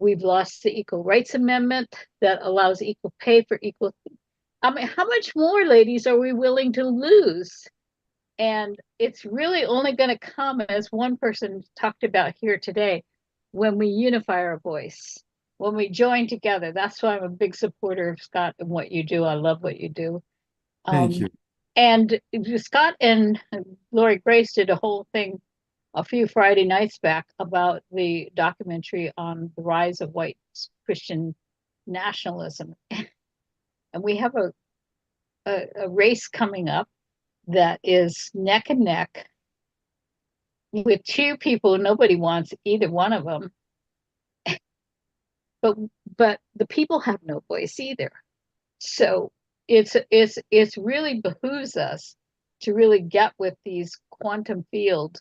Speaker 13: We've lost the Equal Rights Amendment that allows equal pay for equal. I mean, how much more, ladies, are we willing to lose? And it's really only going to come, as one person talked about here today, when we unify our voice, when we join together. That's why I'm a big supporter of Scott and what you do. I love what you do.
Speaker 2: Thank you.
Speaker 13: And Scott and Lori Grace did a whole thing a few Friday nights back about the documentary on the rise of white Christian nationalism. And we have a race coming up that is neck and neck with two people. Nobody wants either one of them. But the people have no voice either. So it's really behooves us to really get with these quantum field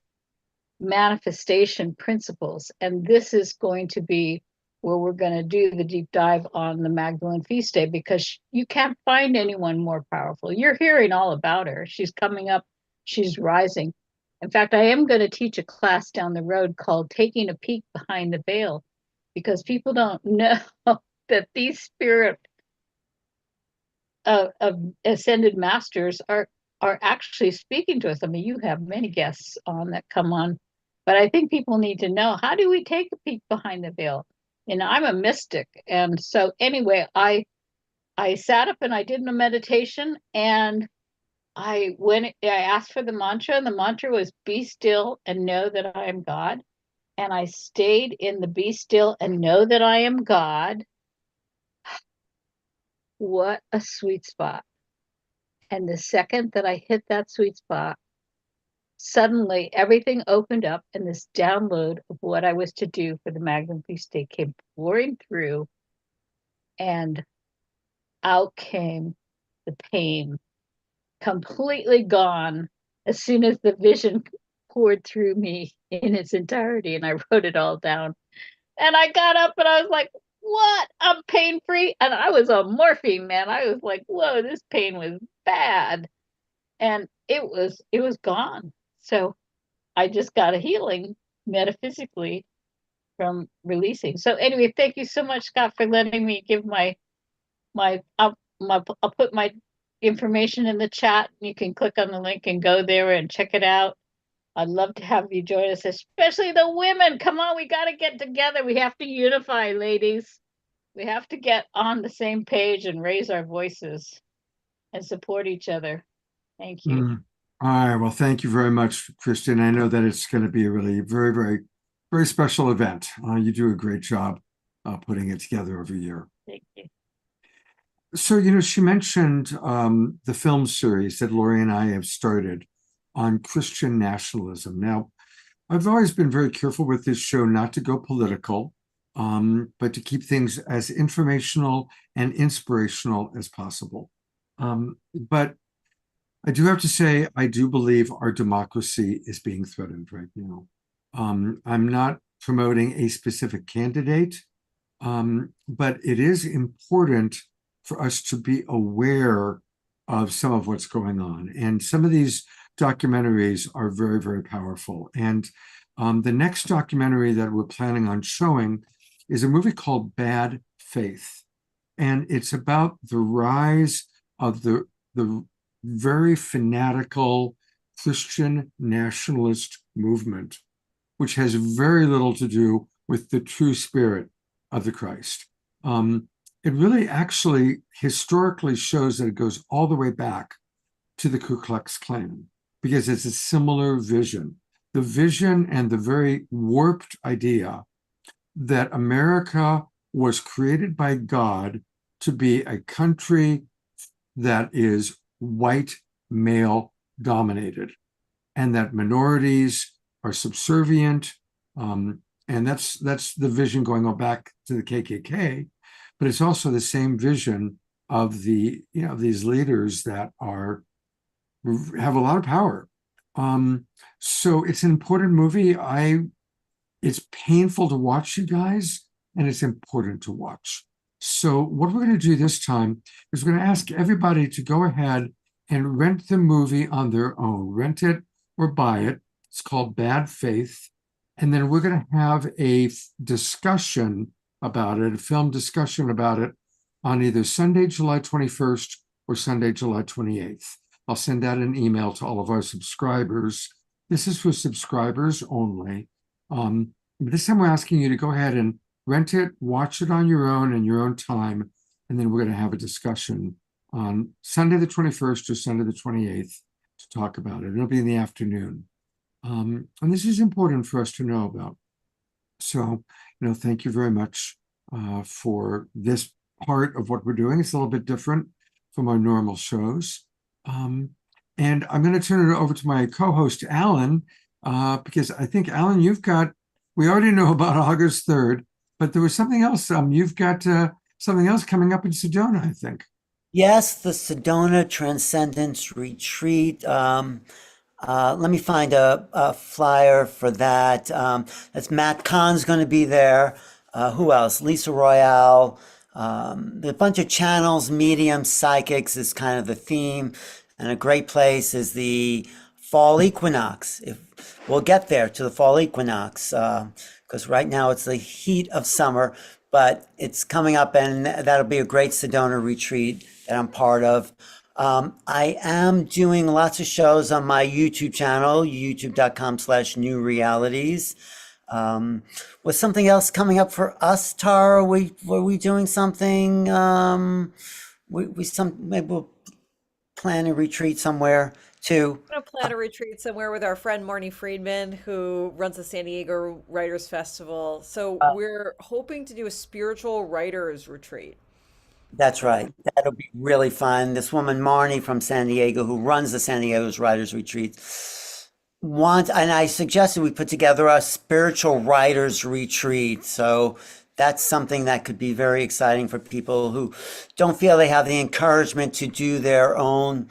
Speaker 13: manifestation principles. And this is going to be where we're going to do the deep dive on the Magdalene feast day, because you can't find anyone more powerful. You're hearing all about her. She's coming up, she's rising. In fact, I am going to teach a class down the road called Taking a Peek Behind the Veil, because people don't know that these spirit of ascended masters are actually speaking to us. I mean, you have many guests on that come on, but I think people need to know, how do we take a peek behind the veil? And I'm a mystic. And so anyway, I sat up and I did a meditation, and I asked for the mantra, and the mantra was be still and know that I am God. And I stayed in the be still and know that I am God. What a sweet spot. And the second that I hit that sweet spot, suddenly everything opened up, and this download of what I was to do for the Magnum Feast Day came pouring through, and out came the pain, completely gone as soon as the vision poured through me in its entirety. And I wrote it all down. And I got up and I was like, what? I'm pain free. And I was on morphine, man. I was like, whoa, this pain was bad. And it was gone. So I just got a healing metaphysically from releasing. So anyway, thank you so much, Scott, for letting me give I'll put my information in the chat. You can click on the link and go there and check it out. I'd love to have you join us, especially the women. Come on, we got to get together. We have to unify, ladies. We have to get on the same page and raise our voices and support each other. Thank you.
Speaker 2: All right. Well, thank you very much, Christian. I know that it's going to be a really very, very, very special event. You do a great job putting it together every year.
Speaker 13: Thank you.
Speaker 2: So, she mentioned the film series that Lori and I have started on Christian nationalism. Now, I've always been very careful with this show not to go political, but to keep things as informational and inspirational as possible. But I do have to say, I do believe our democracy is being threatened right now. I'm not promoting a specific candidate, but it is important for us to be aware of some of what's going on. And some of these documentaries are very, very powerful. And the next documentary that we're planning on showing is a movie called Bad Faith. And it's about the rise of the very fanatical Christian nationalist movement, which has very little to do with the true spirit of the Christ. It really actually historically shows that it goes all the way back to the Ku Klux Klan, because it's a similar vision. The vision and the very warped idea that America was created by God to be a country that is white male dominated, and that minorities are subservient. And that's the vision going on back to the KKK, but it's also the same vision of these leaders that have a lot of power. So it's an important movie. It's painful to watch, you guys, and it's important to watch. So what we're going to do this time is we're going to ask everybody to go ahead and rent the movie on their own. Rent it or buy it. It's called Bad Faith. And then we're going to have a discussion about it, a film discussion about it on either Sunday, July 21st or Sunday, July 28th. I'll send out an email to all of our subscribers. This is for subscribers only. This time we're asking you to go ahead and rent it, watch it on your own in your own time, and then we're going to have a discussion on Sunday the 21st or Sunday the 28th to talk about it. It'll be in the afternoon. And this is important for us to know about. So, thank you very much for this part of what we're doing. It's a little bit different from our normal shows. And I'm going to turn it over to my co-host, Alan, because I think, Alan, we already know about August 3rd, but there was something else. You've got something else coming up in Sedona, I think.
Speaker 3: Yes, the Sedona Transcendence Retreat. Let me find a flyer for that. That's Matt Kahn's going to be there. Who else? Lisa Royale. A bunch of channels, mediums, psychics is kind of the theme. And a great place is the fall equinox. We'll get there to the fall equinox, because right now it's the heat of summer, but it's coming up, and that'll be a great Sedona retreat that I'm part of. I am doing lots of shows on my YouTube channel, youtube.com/new realities. Was something else coming up for us, Tara? Were we doing something? Maybe we'll plan a retreat somewhere too.
Speaker 6: I'm going to plan a retreat somewhere with our friend Marnie Friedman, who runs the San Diego Writers Festival. So we're hoping to do a spiritual writers retreat.
Speaker 3: That's right. That'll be really fun. This woman, Marnie from San Diego, who runs the San Diego's Writers Retreat, and I suggested we put together a spiritual writers retreat. So that's something that could be very exciting for people who don't feel they have the encouragement to do their own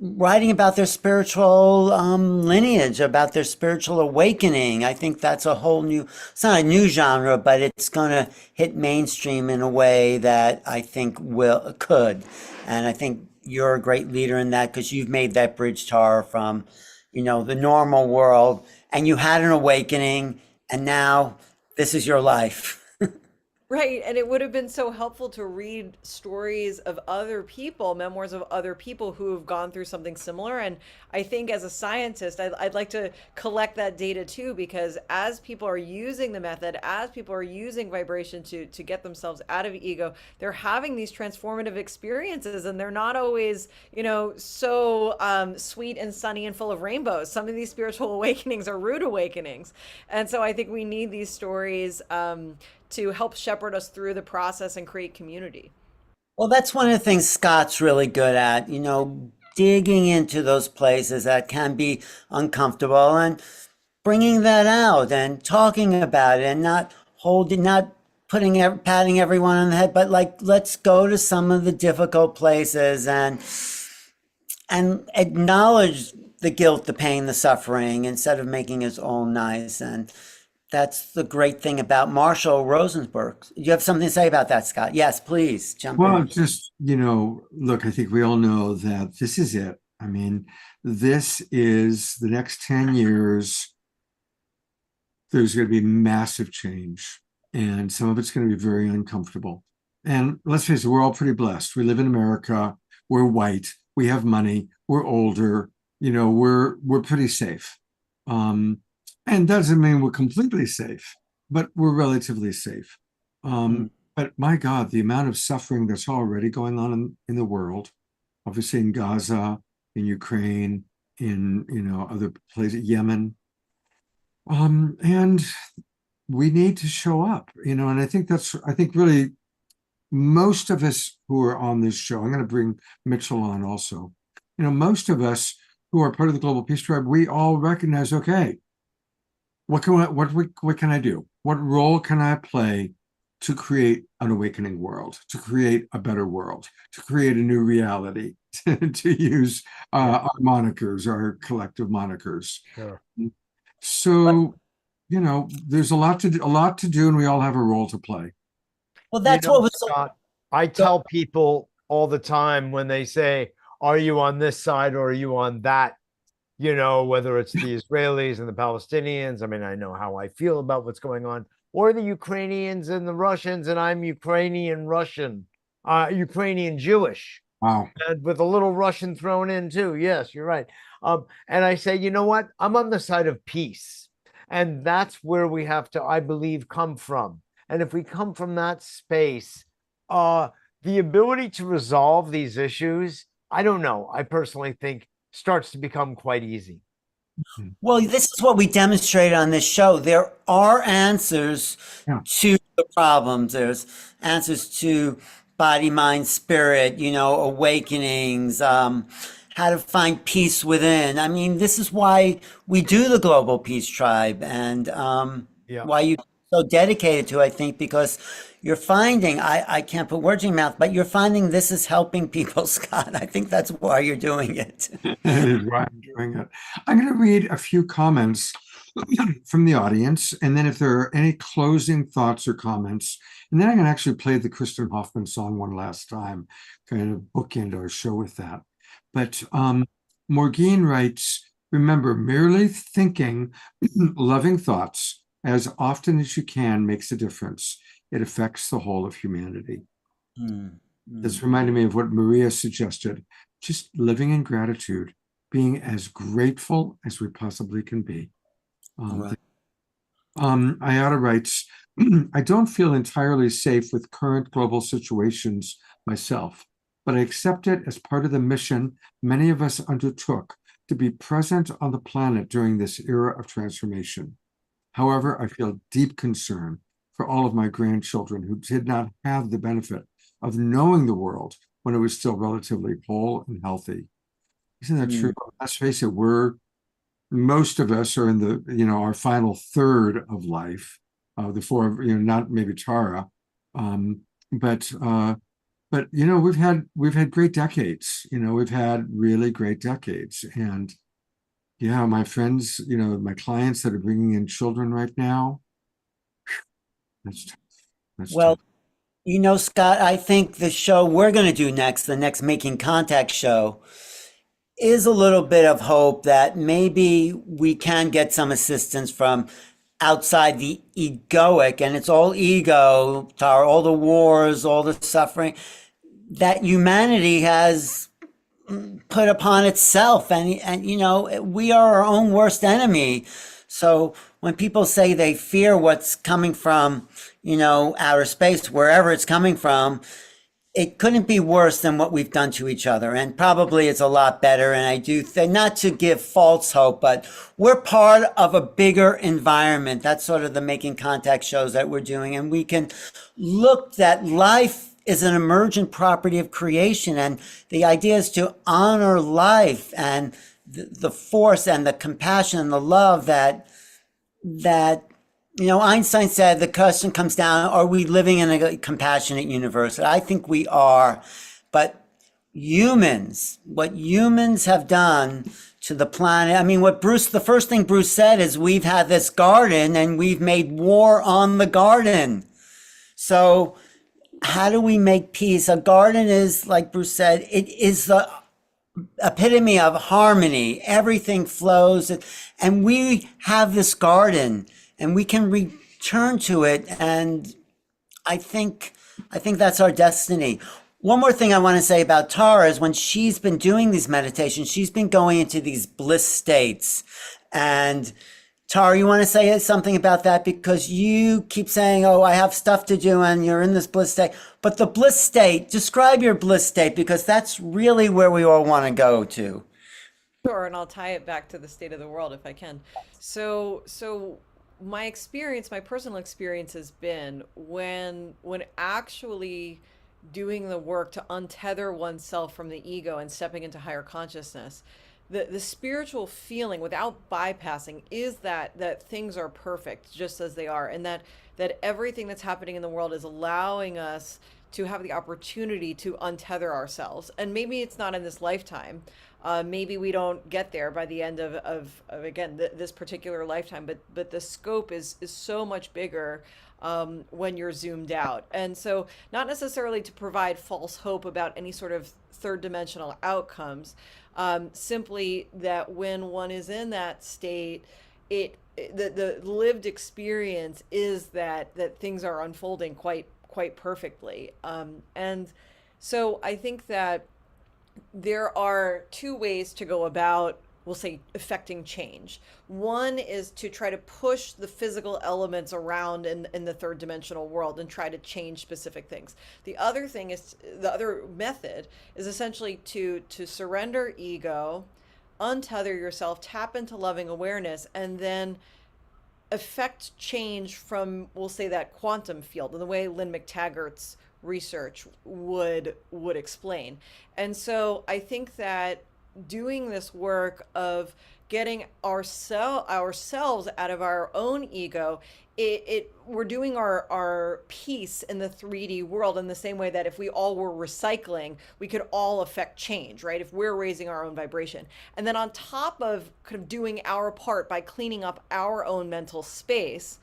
Speaker 3: writing about their spiritual lineage, about their spiritual awakening. I think that's a whole new, it's not a new genre, but it's going to hit mainstream in a way that I think could. And I think you're a great leader in that, because you've made that bridge, Tara, from, the normal world, and you had an awakening, and now this is your life.
Speaker 6: Right. And it would have been so helpful to read stories of other people, memoirs of other people who have gone through something similar. And I think as a scientist, I'd like to collect that data too, because as people are using the method, as people are using vibration to get themselves out of ego, they're having these transformative experiences, and they're not always, so sweet and sunny and full of rainbows. Some of these spiritual awakenings are rude awakenings. And so I think we need these stories to help shepherd us through the process and create community.
Speaker 3: Well, that's one of the things Scott's really good at, digging into those places that can be uncomfortable and bringing that out and talking about it, and not patting everyone on the head, but let's go to some of the difficult places and acknowledge the guilt, the pain, the suffering, instead of making it all nice. And that's the great thing about Marshall Rosenberg. You have something to say about that, Scott? Yes, please jump in.
Speaker 2: Well, just, look, I think we all know that this is it. I mean, this is the next 10 years. There's going to be massive change, and some of it's going to be very uncomfortable. And let's face it, we're all pretty blessed. We live in America. We're white. We have money. We're older. We're pretty safe. And doesn't mean we're completely safe, but we're relatively safe. But my God, the amount of suffering that's already going on in the world, obviously in Gaza, in Ukraine, in other places, Yemen, and we need to show up. And I think really most of us who are on this show, I'm going to bring Mitchell on also. Most of us who are part of the Global Peace Tribe, we all recognize, okay, what can I do? What role can I play to create an awakening world, to create a better world, to create a new reality, to use our monikers, our collective monikers.
Speaker 4: Sure.
Speaker 2: So, there's a lot to do, and we all have a role to play.
Speaker 3: Well, that's what was
Speaker 4: Scott, I tell people all the time when they say, are you on this side or are you on that? You know, whether it's the Israelis and the Palestinians. I mean, I know how I feel about what's going on, or the Ukrainians and the Russians, and I'm Ukrainian Russian, Ukrainian Jewish.
Speaker 2: Wow.
Speaker 4: And with a little Russian thrown in too. Yes, you're right. And I say, you know what? I'm on the side of peace. And that's where we have to, I believe, come from. And if we come from that space, the ability to resolve these issues, I don't know, I personally think starts to become quite easy.
Speaker 3: Well, this is what we demonstrated on this show. There are answers to the problems. There's answers to body, mind, spirit, you know, awakenings, how to find peace within. I mean, this is why we do the Global Peace Tribe, and why you're so dedicated to, I think, because you're finding, I can't put words in your mouth, but you're finding this is helping people, Scott. I think that's why you're doing it.
Speaker 2: That is why I'm doing it. I'm going to read a few comments from the audience, and then if there are any closing thoughts or comments, and then I can actually play the Kristen Hoffman song one last time, kind of bookend our show with that. But Morgine writes, remember, merely thinking loving thoughts as often as you can makes a difference. It affects the whole of humanity. This reminded me of what Maria suggested, just living in gratitude, being as grateful as we possibly can be. Ayada writes, I don't feel entirely safe with current global situations myself, but I accept it as part of the mission many of us undertook to be present on the planet during this era of transformation. However, I feel deep concern for all of my grandchildren who did not have the benefit of knowing the world when it was still relatively whole and healthy. Isn't that true? Let's face it, most of us are in the, you know, our final third of life, the four, you know, not maybe Tara, but you know, we've had great decades. You know, we've had really great decades, and yeah, my friends, you know, my clients that are bringing in children right now, that's tough. That's
Speaker 3: Well,
Speaker 2: tough.
Speaker 3: you know, Scott, I think the show we're going to do next, the next Making Contact show, is a little bit of hope that maybe we can get some assistance from outside the egoic, and it's all ego, Tara, all the wars, all the suffering that humanity has put upon itself. And you know, we are our own worst enemy. So when people say they fear what's coming from, you know, outer space, wherever it's coming from, it couldn't be worse than what we've done to each other. And probably it's a lot better. And I do think, not to give false hope, but we're part of a bigger environment. That's sort of the Making Contact shows that we're doing. And we can look that life is an emergent property of creation. And the idea is to honor life and the force and the compassion and the love that you know, Einstein said the question comes down, are we living in a compassionate universe? I think we are. But what humans have done to the planet, I mean, the first thing Bruce said is we've had this garden and we've made war on the garden. So how do we make peace? A garden is, like Bruce said, it is the epitome of harmony. Everything flows, and we have this garden and we can return to it. And I think that's our destiny. One more thing I want to say about Tara is when she's been doing these meditations, she's been going into these bliss states. And Tara, you want to say something about that? Because you keep saying, oh, I have stuff to do and you're in this bliss state. But the bliss state, describe your bliss state, because that's really where we all want to go to.
Speaker 6: Sure, and I'll tie it back to the state of the world if I can. So my experience, my personal experience has been when actually doing the work to untether oneself from the ego and stepping into higher consciousness, the spiritual feeling without bypassing is that things are perfect just as they are, and that everything that's happening in the world is allowing us to have the opportunity to untether ourselves. And maybe it's not in this lifetime, Maybe we don't get there by the end of again, this particular lifetime, but the scope is so much bigger when you're zoomed out. And so, not necessarily to provide false hope about any sort of third dimensional outcomes, simply that when one is in that state, the lived experience is that things are unfolding quite perfectly. And so I think that there are two ways to go about, we'll say, affecting change. One is to try to push the physical elements around in the third dimensional world and try to change specific things. The other method is essentially to surrender ego, untether yourself, tap into loving awareness, and then affect change from, we'll say, that quantum field, in the way Lynn McTaggart's research would explain. And so I think that doing this work of getting ourselves out of our own ego, we're doing our piece in the 3D world, in the same way that if we all were recycling, we could all affect change, right? If we're raising our own vibration. And then on top of kind of doing our part by cleaning up our own mental space,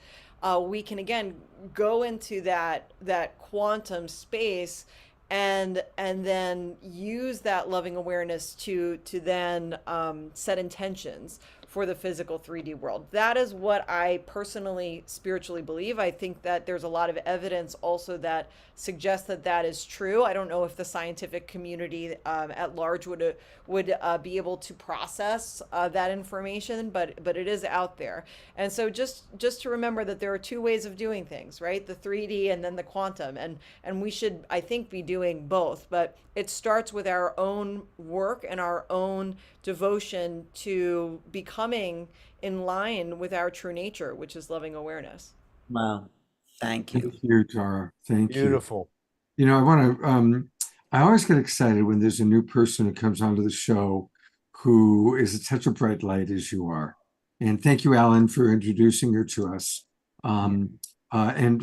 Speaker 6: we can again go into that quantum space and then use that loving awareness to then set intentions for the physical 3D world. That is what I personally spiritually believe. I think that there's a lot of evidence also that suggests that that is true. I don't know if the scientific community at large would be able to process that information, but it is out there. And so just to remember that there are two ways of doing things, right? The 3D and then the quantum, and we should, I think, be doing both. But it starts with our own work and our own devotion to becoming in line with our true nature, which is loving awareness.
Speaker 3: Wow. Thank you.
Speaker 2: Thank you, Tara. Thank you.
Speaker 4: Beautiful.
Speaker 2: You know, I want to, I always get excited when there's a new person who comes onto the show who is such a bright light as you are. And thank you, Alan, for introducing her to us. And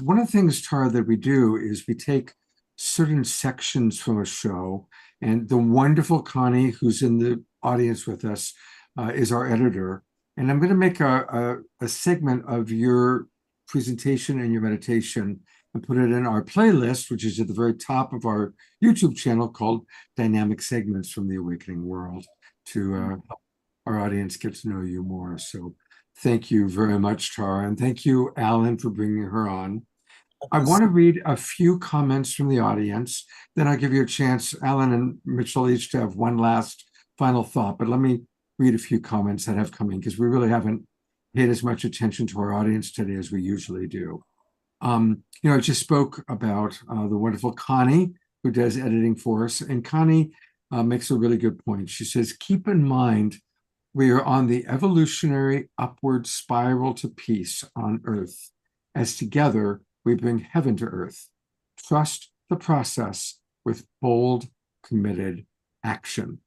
Speaker 2: one of the things, Tara, that we do is we take certain sections from a show, and the wonderful Connie, who's in the audience with us, is our editor. And I'm going to make a segment of your presentation and your meditation and put it in our playlist, which is at the very top of our YouTube channel, called Dynamic Segments from the Awakening World, to help our audience get to know you more. So thank you very much, Tara. And thank you, Alan, for bringing her on. I want to read a few comments from the audience. Then I'll give you a chance, Alan and Mitchell, each to have one last final thought. But let me read a few comments that have come in, because we really haven't paid as much attention to our audience today as we usually do. You know, I just spoke about the wonderful Connie, who does editing for us. And Connie makes a really good point. She says, keep in mind, we are on the evolutionary upward spiral to peace on Earth, as together we bring heaven to earth. Trust the process with bold, committed action.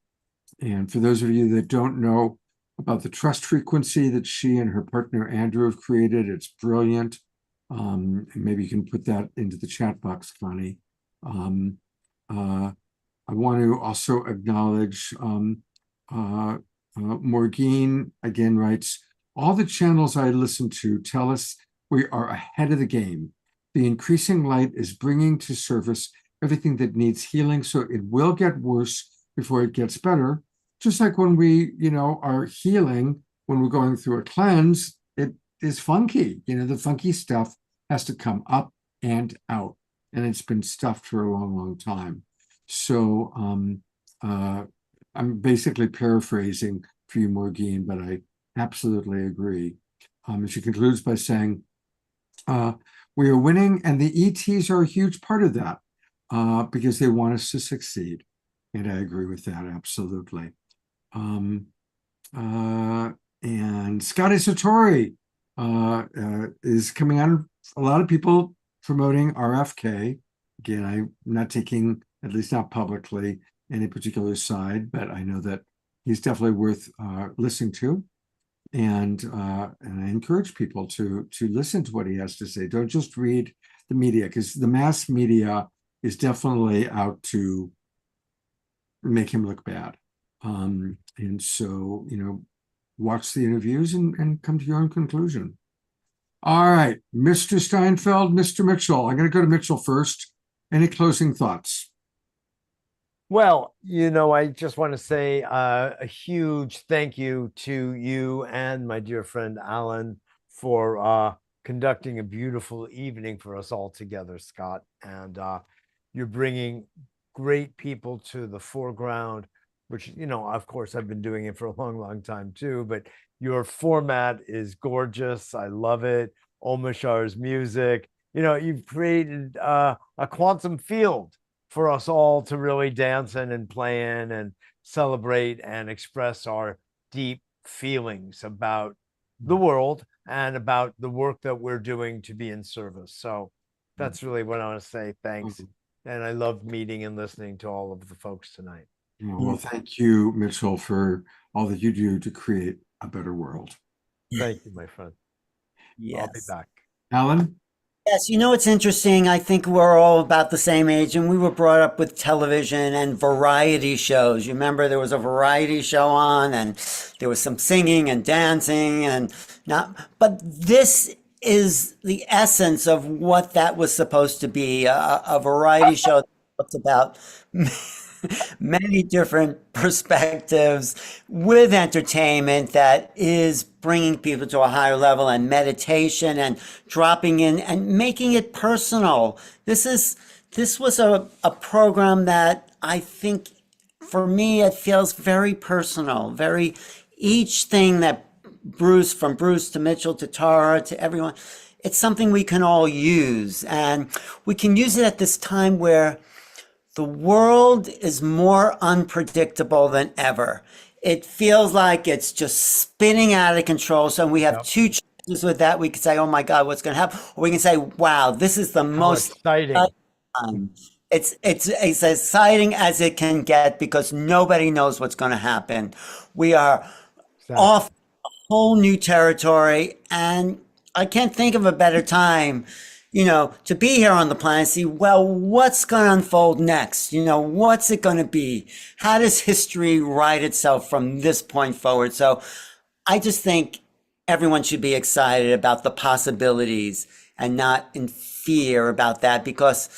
Speaker 2: And for those of you that don't know about the trust frequency that she and her partner Andrew have created, it's brilliant. And maybe you can put that into the chat box, Connie. I want to also acknowledge Morgine again writes, all the channels I listen to tell us we are ahead of the game. The increasing light is bringing to surface everything that needs healing, so it will get worse before it gets better. Just like when we, you know, are healing, when we're going through a cleanse, it is funky. You know, the funky stuff has to come up and out, and it's been stuffed for a long, long time. So I'm basically paraphrasing for you, Morgine, but I absolutely agree. She concludes by saying, we are winning, and the ETs are a huge part of that because they want us to succeed. And I agree with that, absolutely. And Scotty Satori is coming on. A lot of people promoting RFK. Again, I'm not taking, at least not publicly, any particular side, but I know that he's definitely worth listening to. And I encourage people to listen to what he has to say. Don't just read the media, because the mass media is definitely out to make him look bad. And so, watch the interviews and come to your own conclusion. All right, Mr. Steinfeld, Mr. Mitchell. I'm going to go to Mitchell first. Any closing thoughts?
Speaker 4: Well, I just want to say a huge thank you to you and my dear friend Alan for conducting a beautiful evening for us all together, Scott. And you're bringing great people to the foreground, which, of course, I've been doing it for a long, long time too. But your format is gorgeous. I love it. Omashar's music. You've created a quantum field for us all to really dance in and play in and celebrate and express our deep feelings about the world and about the work that we're doing to be in service. So that's really what I want to say. Thanks. And I loved meeting and listening to all of the folks tonight.
Speaker 2: Well, thank you, Mitchell, for all that you do to create a better world.
Speaker 4: Thank you, my friend.
Speaker 3: Yes.
Speaker 4: I'll be back.
Speaker 2: Alan?
Speaker 3: Yes, it's interesting. I think we're all about the same age, and we were brought up with television and variety shows. You remember there was a variety show on, and there was some singing and dancing, and but this is the essence of what that was supposed to be, a variety show that's about many different perspectives with entertainment that is bringing people to a higher level, and meditation and dropping in and making it personal. This was a program that I think for me, it feels very personal, each thing that from Bruce to Mitchell to Tara to everyone, it's something we can all use, and we can use it at this time where the world is more unpredictable than ever. It feels like it's just spinning out of control. So we have two choices with that. We can say, oh my God, what's going to happen? Or we can say, wow, this is the most
Speaker 4: exciting
Speaker 3: time. It's as exciting as it can get because nobody knows what's going to happen. We are off a whole new territory, and I can't think of a better time to be here on the planet, see, well, what's going to unfold next? What's it going to be? How does history write itself from this point forward? So I just think everyone should be excited about the possibilities and not in fear about that, because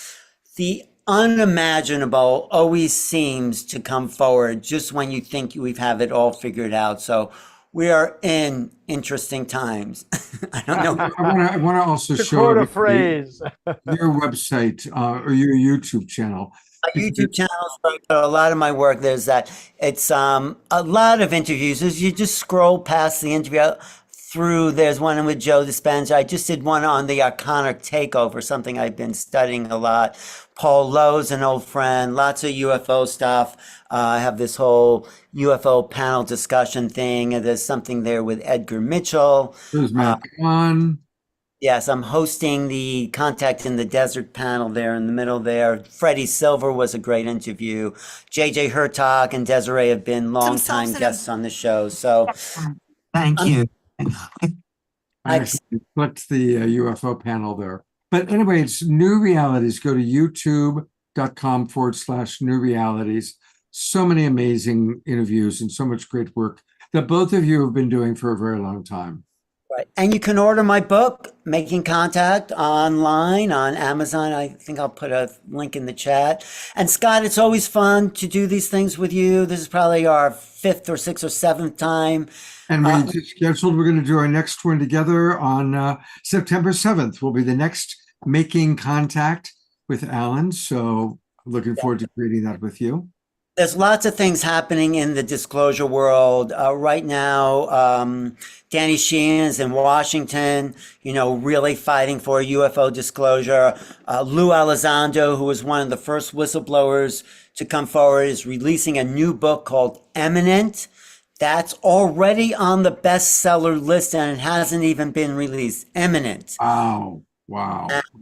Speaker 3: the unimaginable always seems to come forward just when you think we have it all figured out. So we are in interesting times. I don't know.
Speaker 2: I want to also show
Speaker 4: a phrase.
Speaker 2: your website or your YouTube channel.
Speaker 3: My YouTube channel, a lot of my work, there's that. It's a lot of interviews. As you just scroll past the interview through, there's one with Joe Dispenza. I just did one on the Iconic Takeover, something I've been studying a lot. Paul Lowe's an old friend, lots of UFO stuff. I have this whole UFO panel discussion thing, and there's something there with Edgar Mitchell.
Speaker 2: There's Matt Kahn.
Speaker 3: Yes, I'm hosting the Contact in the Desert panel there in the middle there. Freddie Silver was a great interview. JJ Hertog and Desiree have been longtime guests on the show. So
Speaker 14: thank you.
Speaker 2: I clicked the UFO panel there. But anyway, it's New Realities. Go to youtube.com/New Realities. So many amazing interviews and so much great work that both of you have been doing for a very long time.
Speaker 3: Right. And you can order my book, Making Contact, online on Amazon. I think I'll put a link in the chat. And Scott, it's always fun to do these things with you. This is probably our 5th or 6th or 7th time.
Speaker 2: And we scheduled, we're going to do our next one together on September 7th. Will be the next Making Contact with Alan. So looking forward to creating that with you.
Speaker 3: There's lots of things happening in the disclosure world right now. Danny Sheehan is in Washington, really fighting for UFO disclosure. Lou Elizondo, who was one of the first whistleblowers to come forward, is releasing a new book called Eminent. That's already on the bestseller list, and it hasn't even been released. Eminent.
Speaker 2: Wow.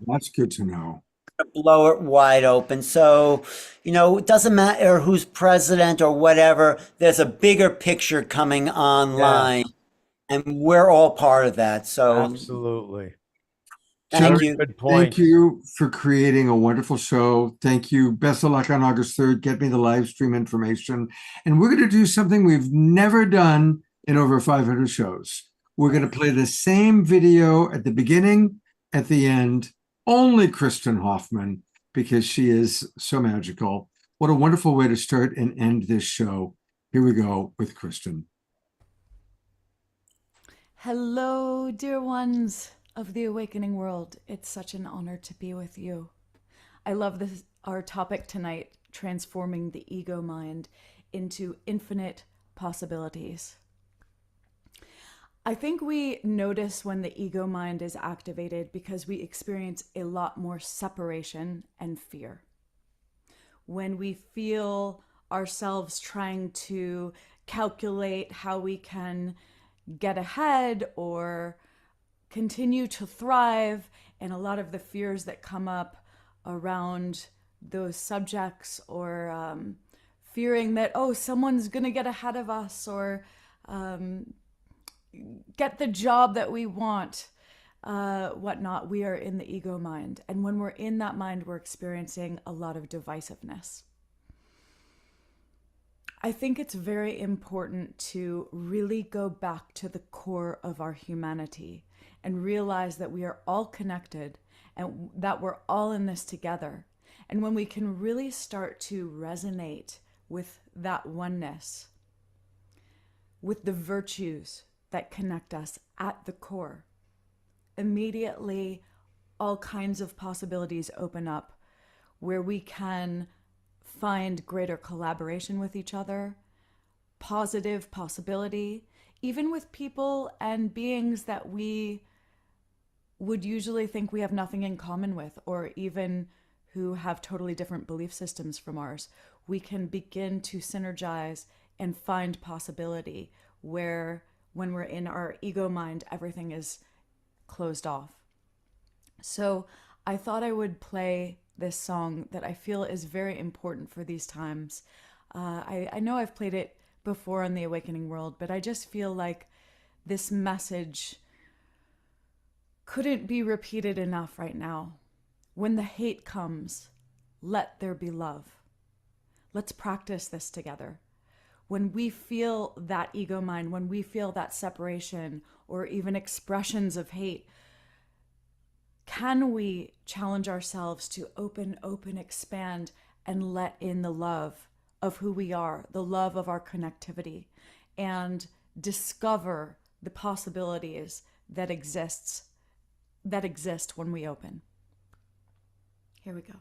Speaker 2: That's good to know.
Speaker 3: Blow it wide open. So, it doesn't matter who's president or whatever. There's a bigger picture coming online, and we're all part of that. So
Speaker 4: absolutely.
Speaker 3: Thank
Speaker 4: Very
Speaker 3: you.
Speaker 4: good point.
Speaker 2: Thank you for creating a wonderful show. Thank you. Best of luck on August 3rd. Get me the live stream information. And we're going to do something we've never done in over 500 shows. We're going to play the same video at the beginning, at the end, only Kristen Hoffman, because she is so magical. What a wonderful way to start and end this show. Here we go with Kristen.
Speaker 1: Hello, dear ones of the awakening world. It's such an honor to be with you. I love this, our topic tonight, transforming the ego mind into infinite possibilities. I think we notice when the ego mind is activated because we experience a lot more separation and fear. When we feel ourselves trying to calculate how we can get ahead or continue to thrive, and a lot of the fears that come up around those subjects, or fearing that, oh, someone's gonna get ahead of us, or get the job that we want, whatnot. We are in the ego mind. And when we're in that mind, we're experiencing a lot of divisiveness. I think it's very important to really go back to the core of our humanity and realize that we are all connected and that we're all in this together. And when we can really start to resonate with that oneness, with the virtues that connect us at the core, immediately all kinds of possibilities open up where we can find greater collaboration with each other, positive possibility, even with people and beings that we would usually think we have nothing in common with, or even who have totally different belief systems from ours. We can begin to synergize and find possibility where, when we're in our ego mind, everything is closed off. So I thought I would play this song that I feel is very important for these times. I know I've played it before on the Awakening World, but I just feel like this message couldn't be repeated enough right now. When the hate comes, let there be love. Let's practice this together. When we feel that ego mind, when we feel that separation or even expressions of hate, can we challenge ourselves to open, expand, and let in the love of who we are, the love of our connectivity, and discover the possibilities that exist when we open. Here we go.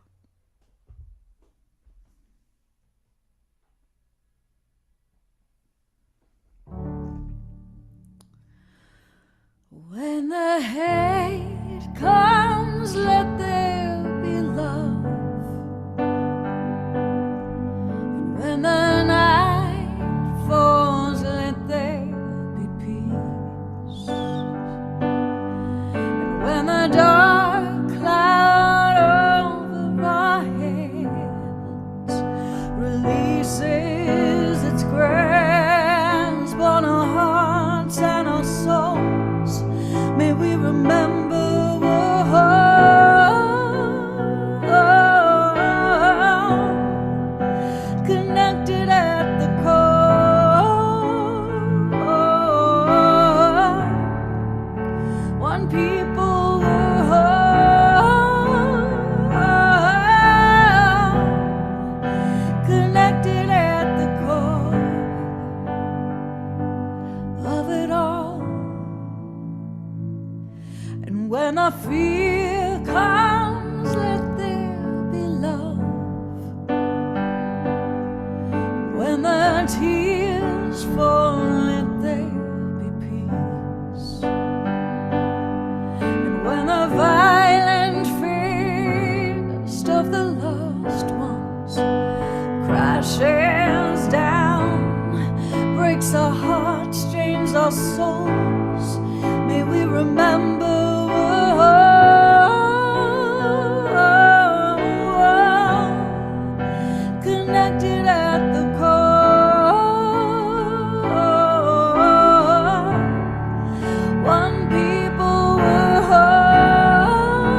Speaker 1: When the hate comes, let there be love. And when the night falls, let there be peace. And when the dark cloud over our heads releases its grasp on our hearts and our souls, may we remember connected at the core. One people connected at the core of it all. And when the fear comes, let there be love. When the tears fall, let there be peace. And when the violent fist of the lost ones crashes down, breaks our hearts, strains our souls, may we remember connected at the core. One people were whole.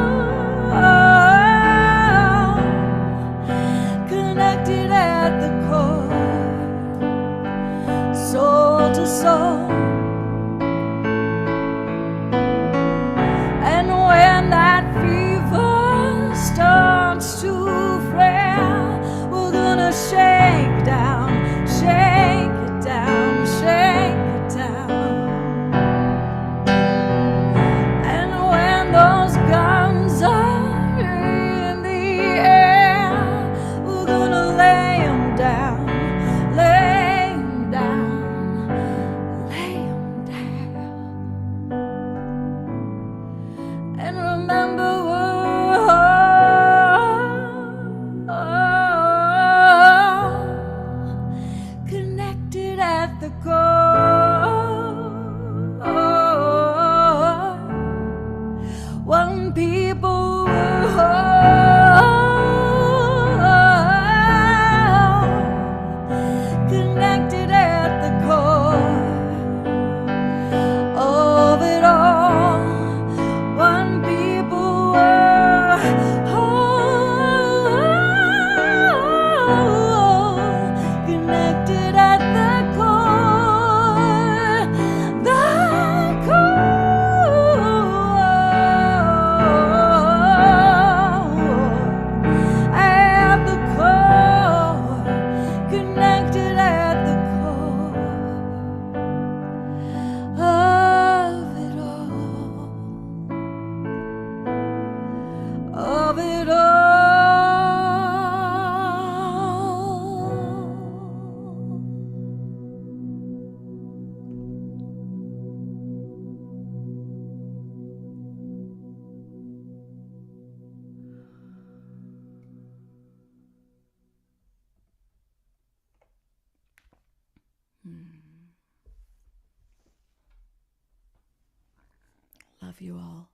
Speaker 1: love you all.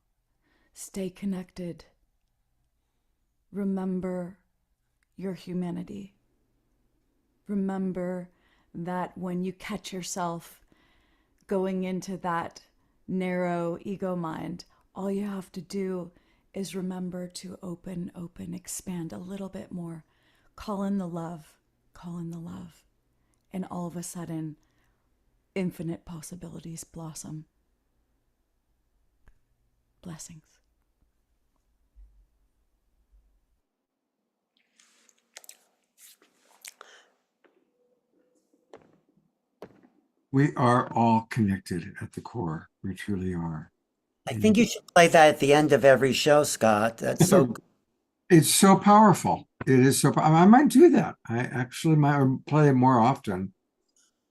Speaker 1: Stay connected. Remember your humanity. Remember that when you catch yourself going into that narrow ego mind, all you have to do is remember to open, expand a little bit more. Call in the love, call in the love. And all of a sudden, infinite possibilities blossom. Blessings.
Speaker 2: We are all connected at the core. We truly are.
Speaker 3: I think you should play that at the end of every show, Scott. That's so good.
Speaker 2: It's so powerful. It is so. I might do that. I actually might play it more often.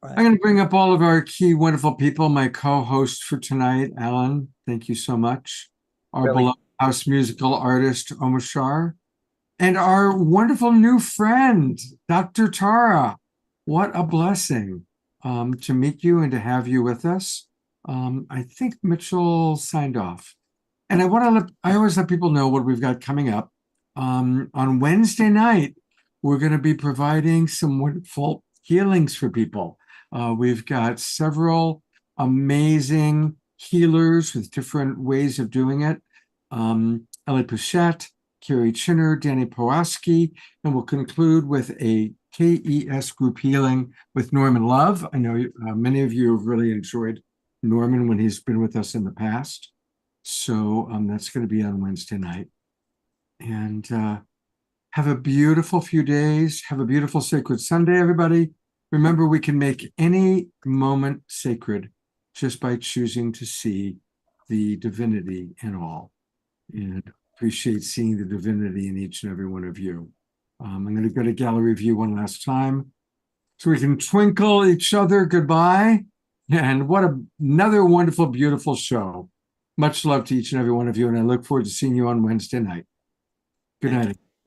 Speaker 3: Right.
Speaker 2: I'm going to bring up all of our key wonderful people. My co-host for tonight, Alan. Thank you so much. Our
Speaker 3: Really?
Speaker 2: beloved house musical artist, Omashar. And our wonderful new friend, Dr. Tara. What a blessing to meet you and to have you with us. I think Mitchell signed off. And I always let people know what we've got coming up. On Wednesday night, we're going to be providing some wonderful healings for people. We've got several amazing healers with different ways of doing it. Ellie Pouchette, Carrie Chinner, Danny Powaski, and we'll conclude with a KES group healing with Norman Love. I know many of you have really enjoyed Norman when he's been with us in the past. So that's going to be on Wednesday night. And have a beautiful few days. Have a beautiful sacred Sunday, everybody. Remember, we can make any moment sacred just by choosing to see the divinity in all. And appreciate seeing the divinity in each and every one of you. I'm going to go to gallery view one last time so we can twinkle each other goodbye. And what another wonderful, beautiful show. Much love to each and every one of you, and I look forward to seeing you on Wednesday night. Good night.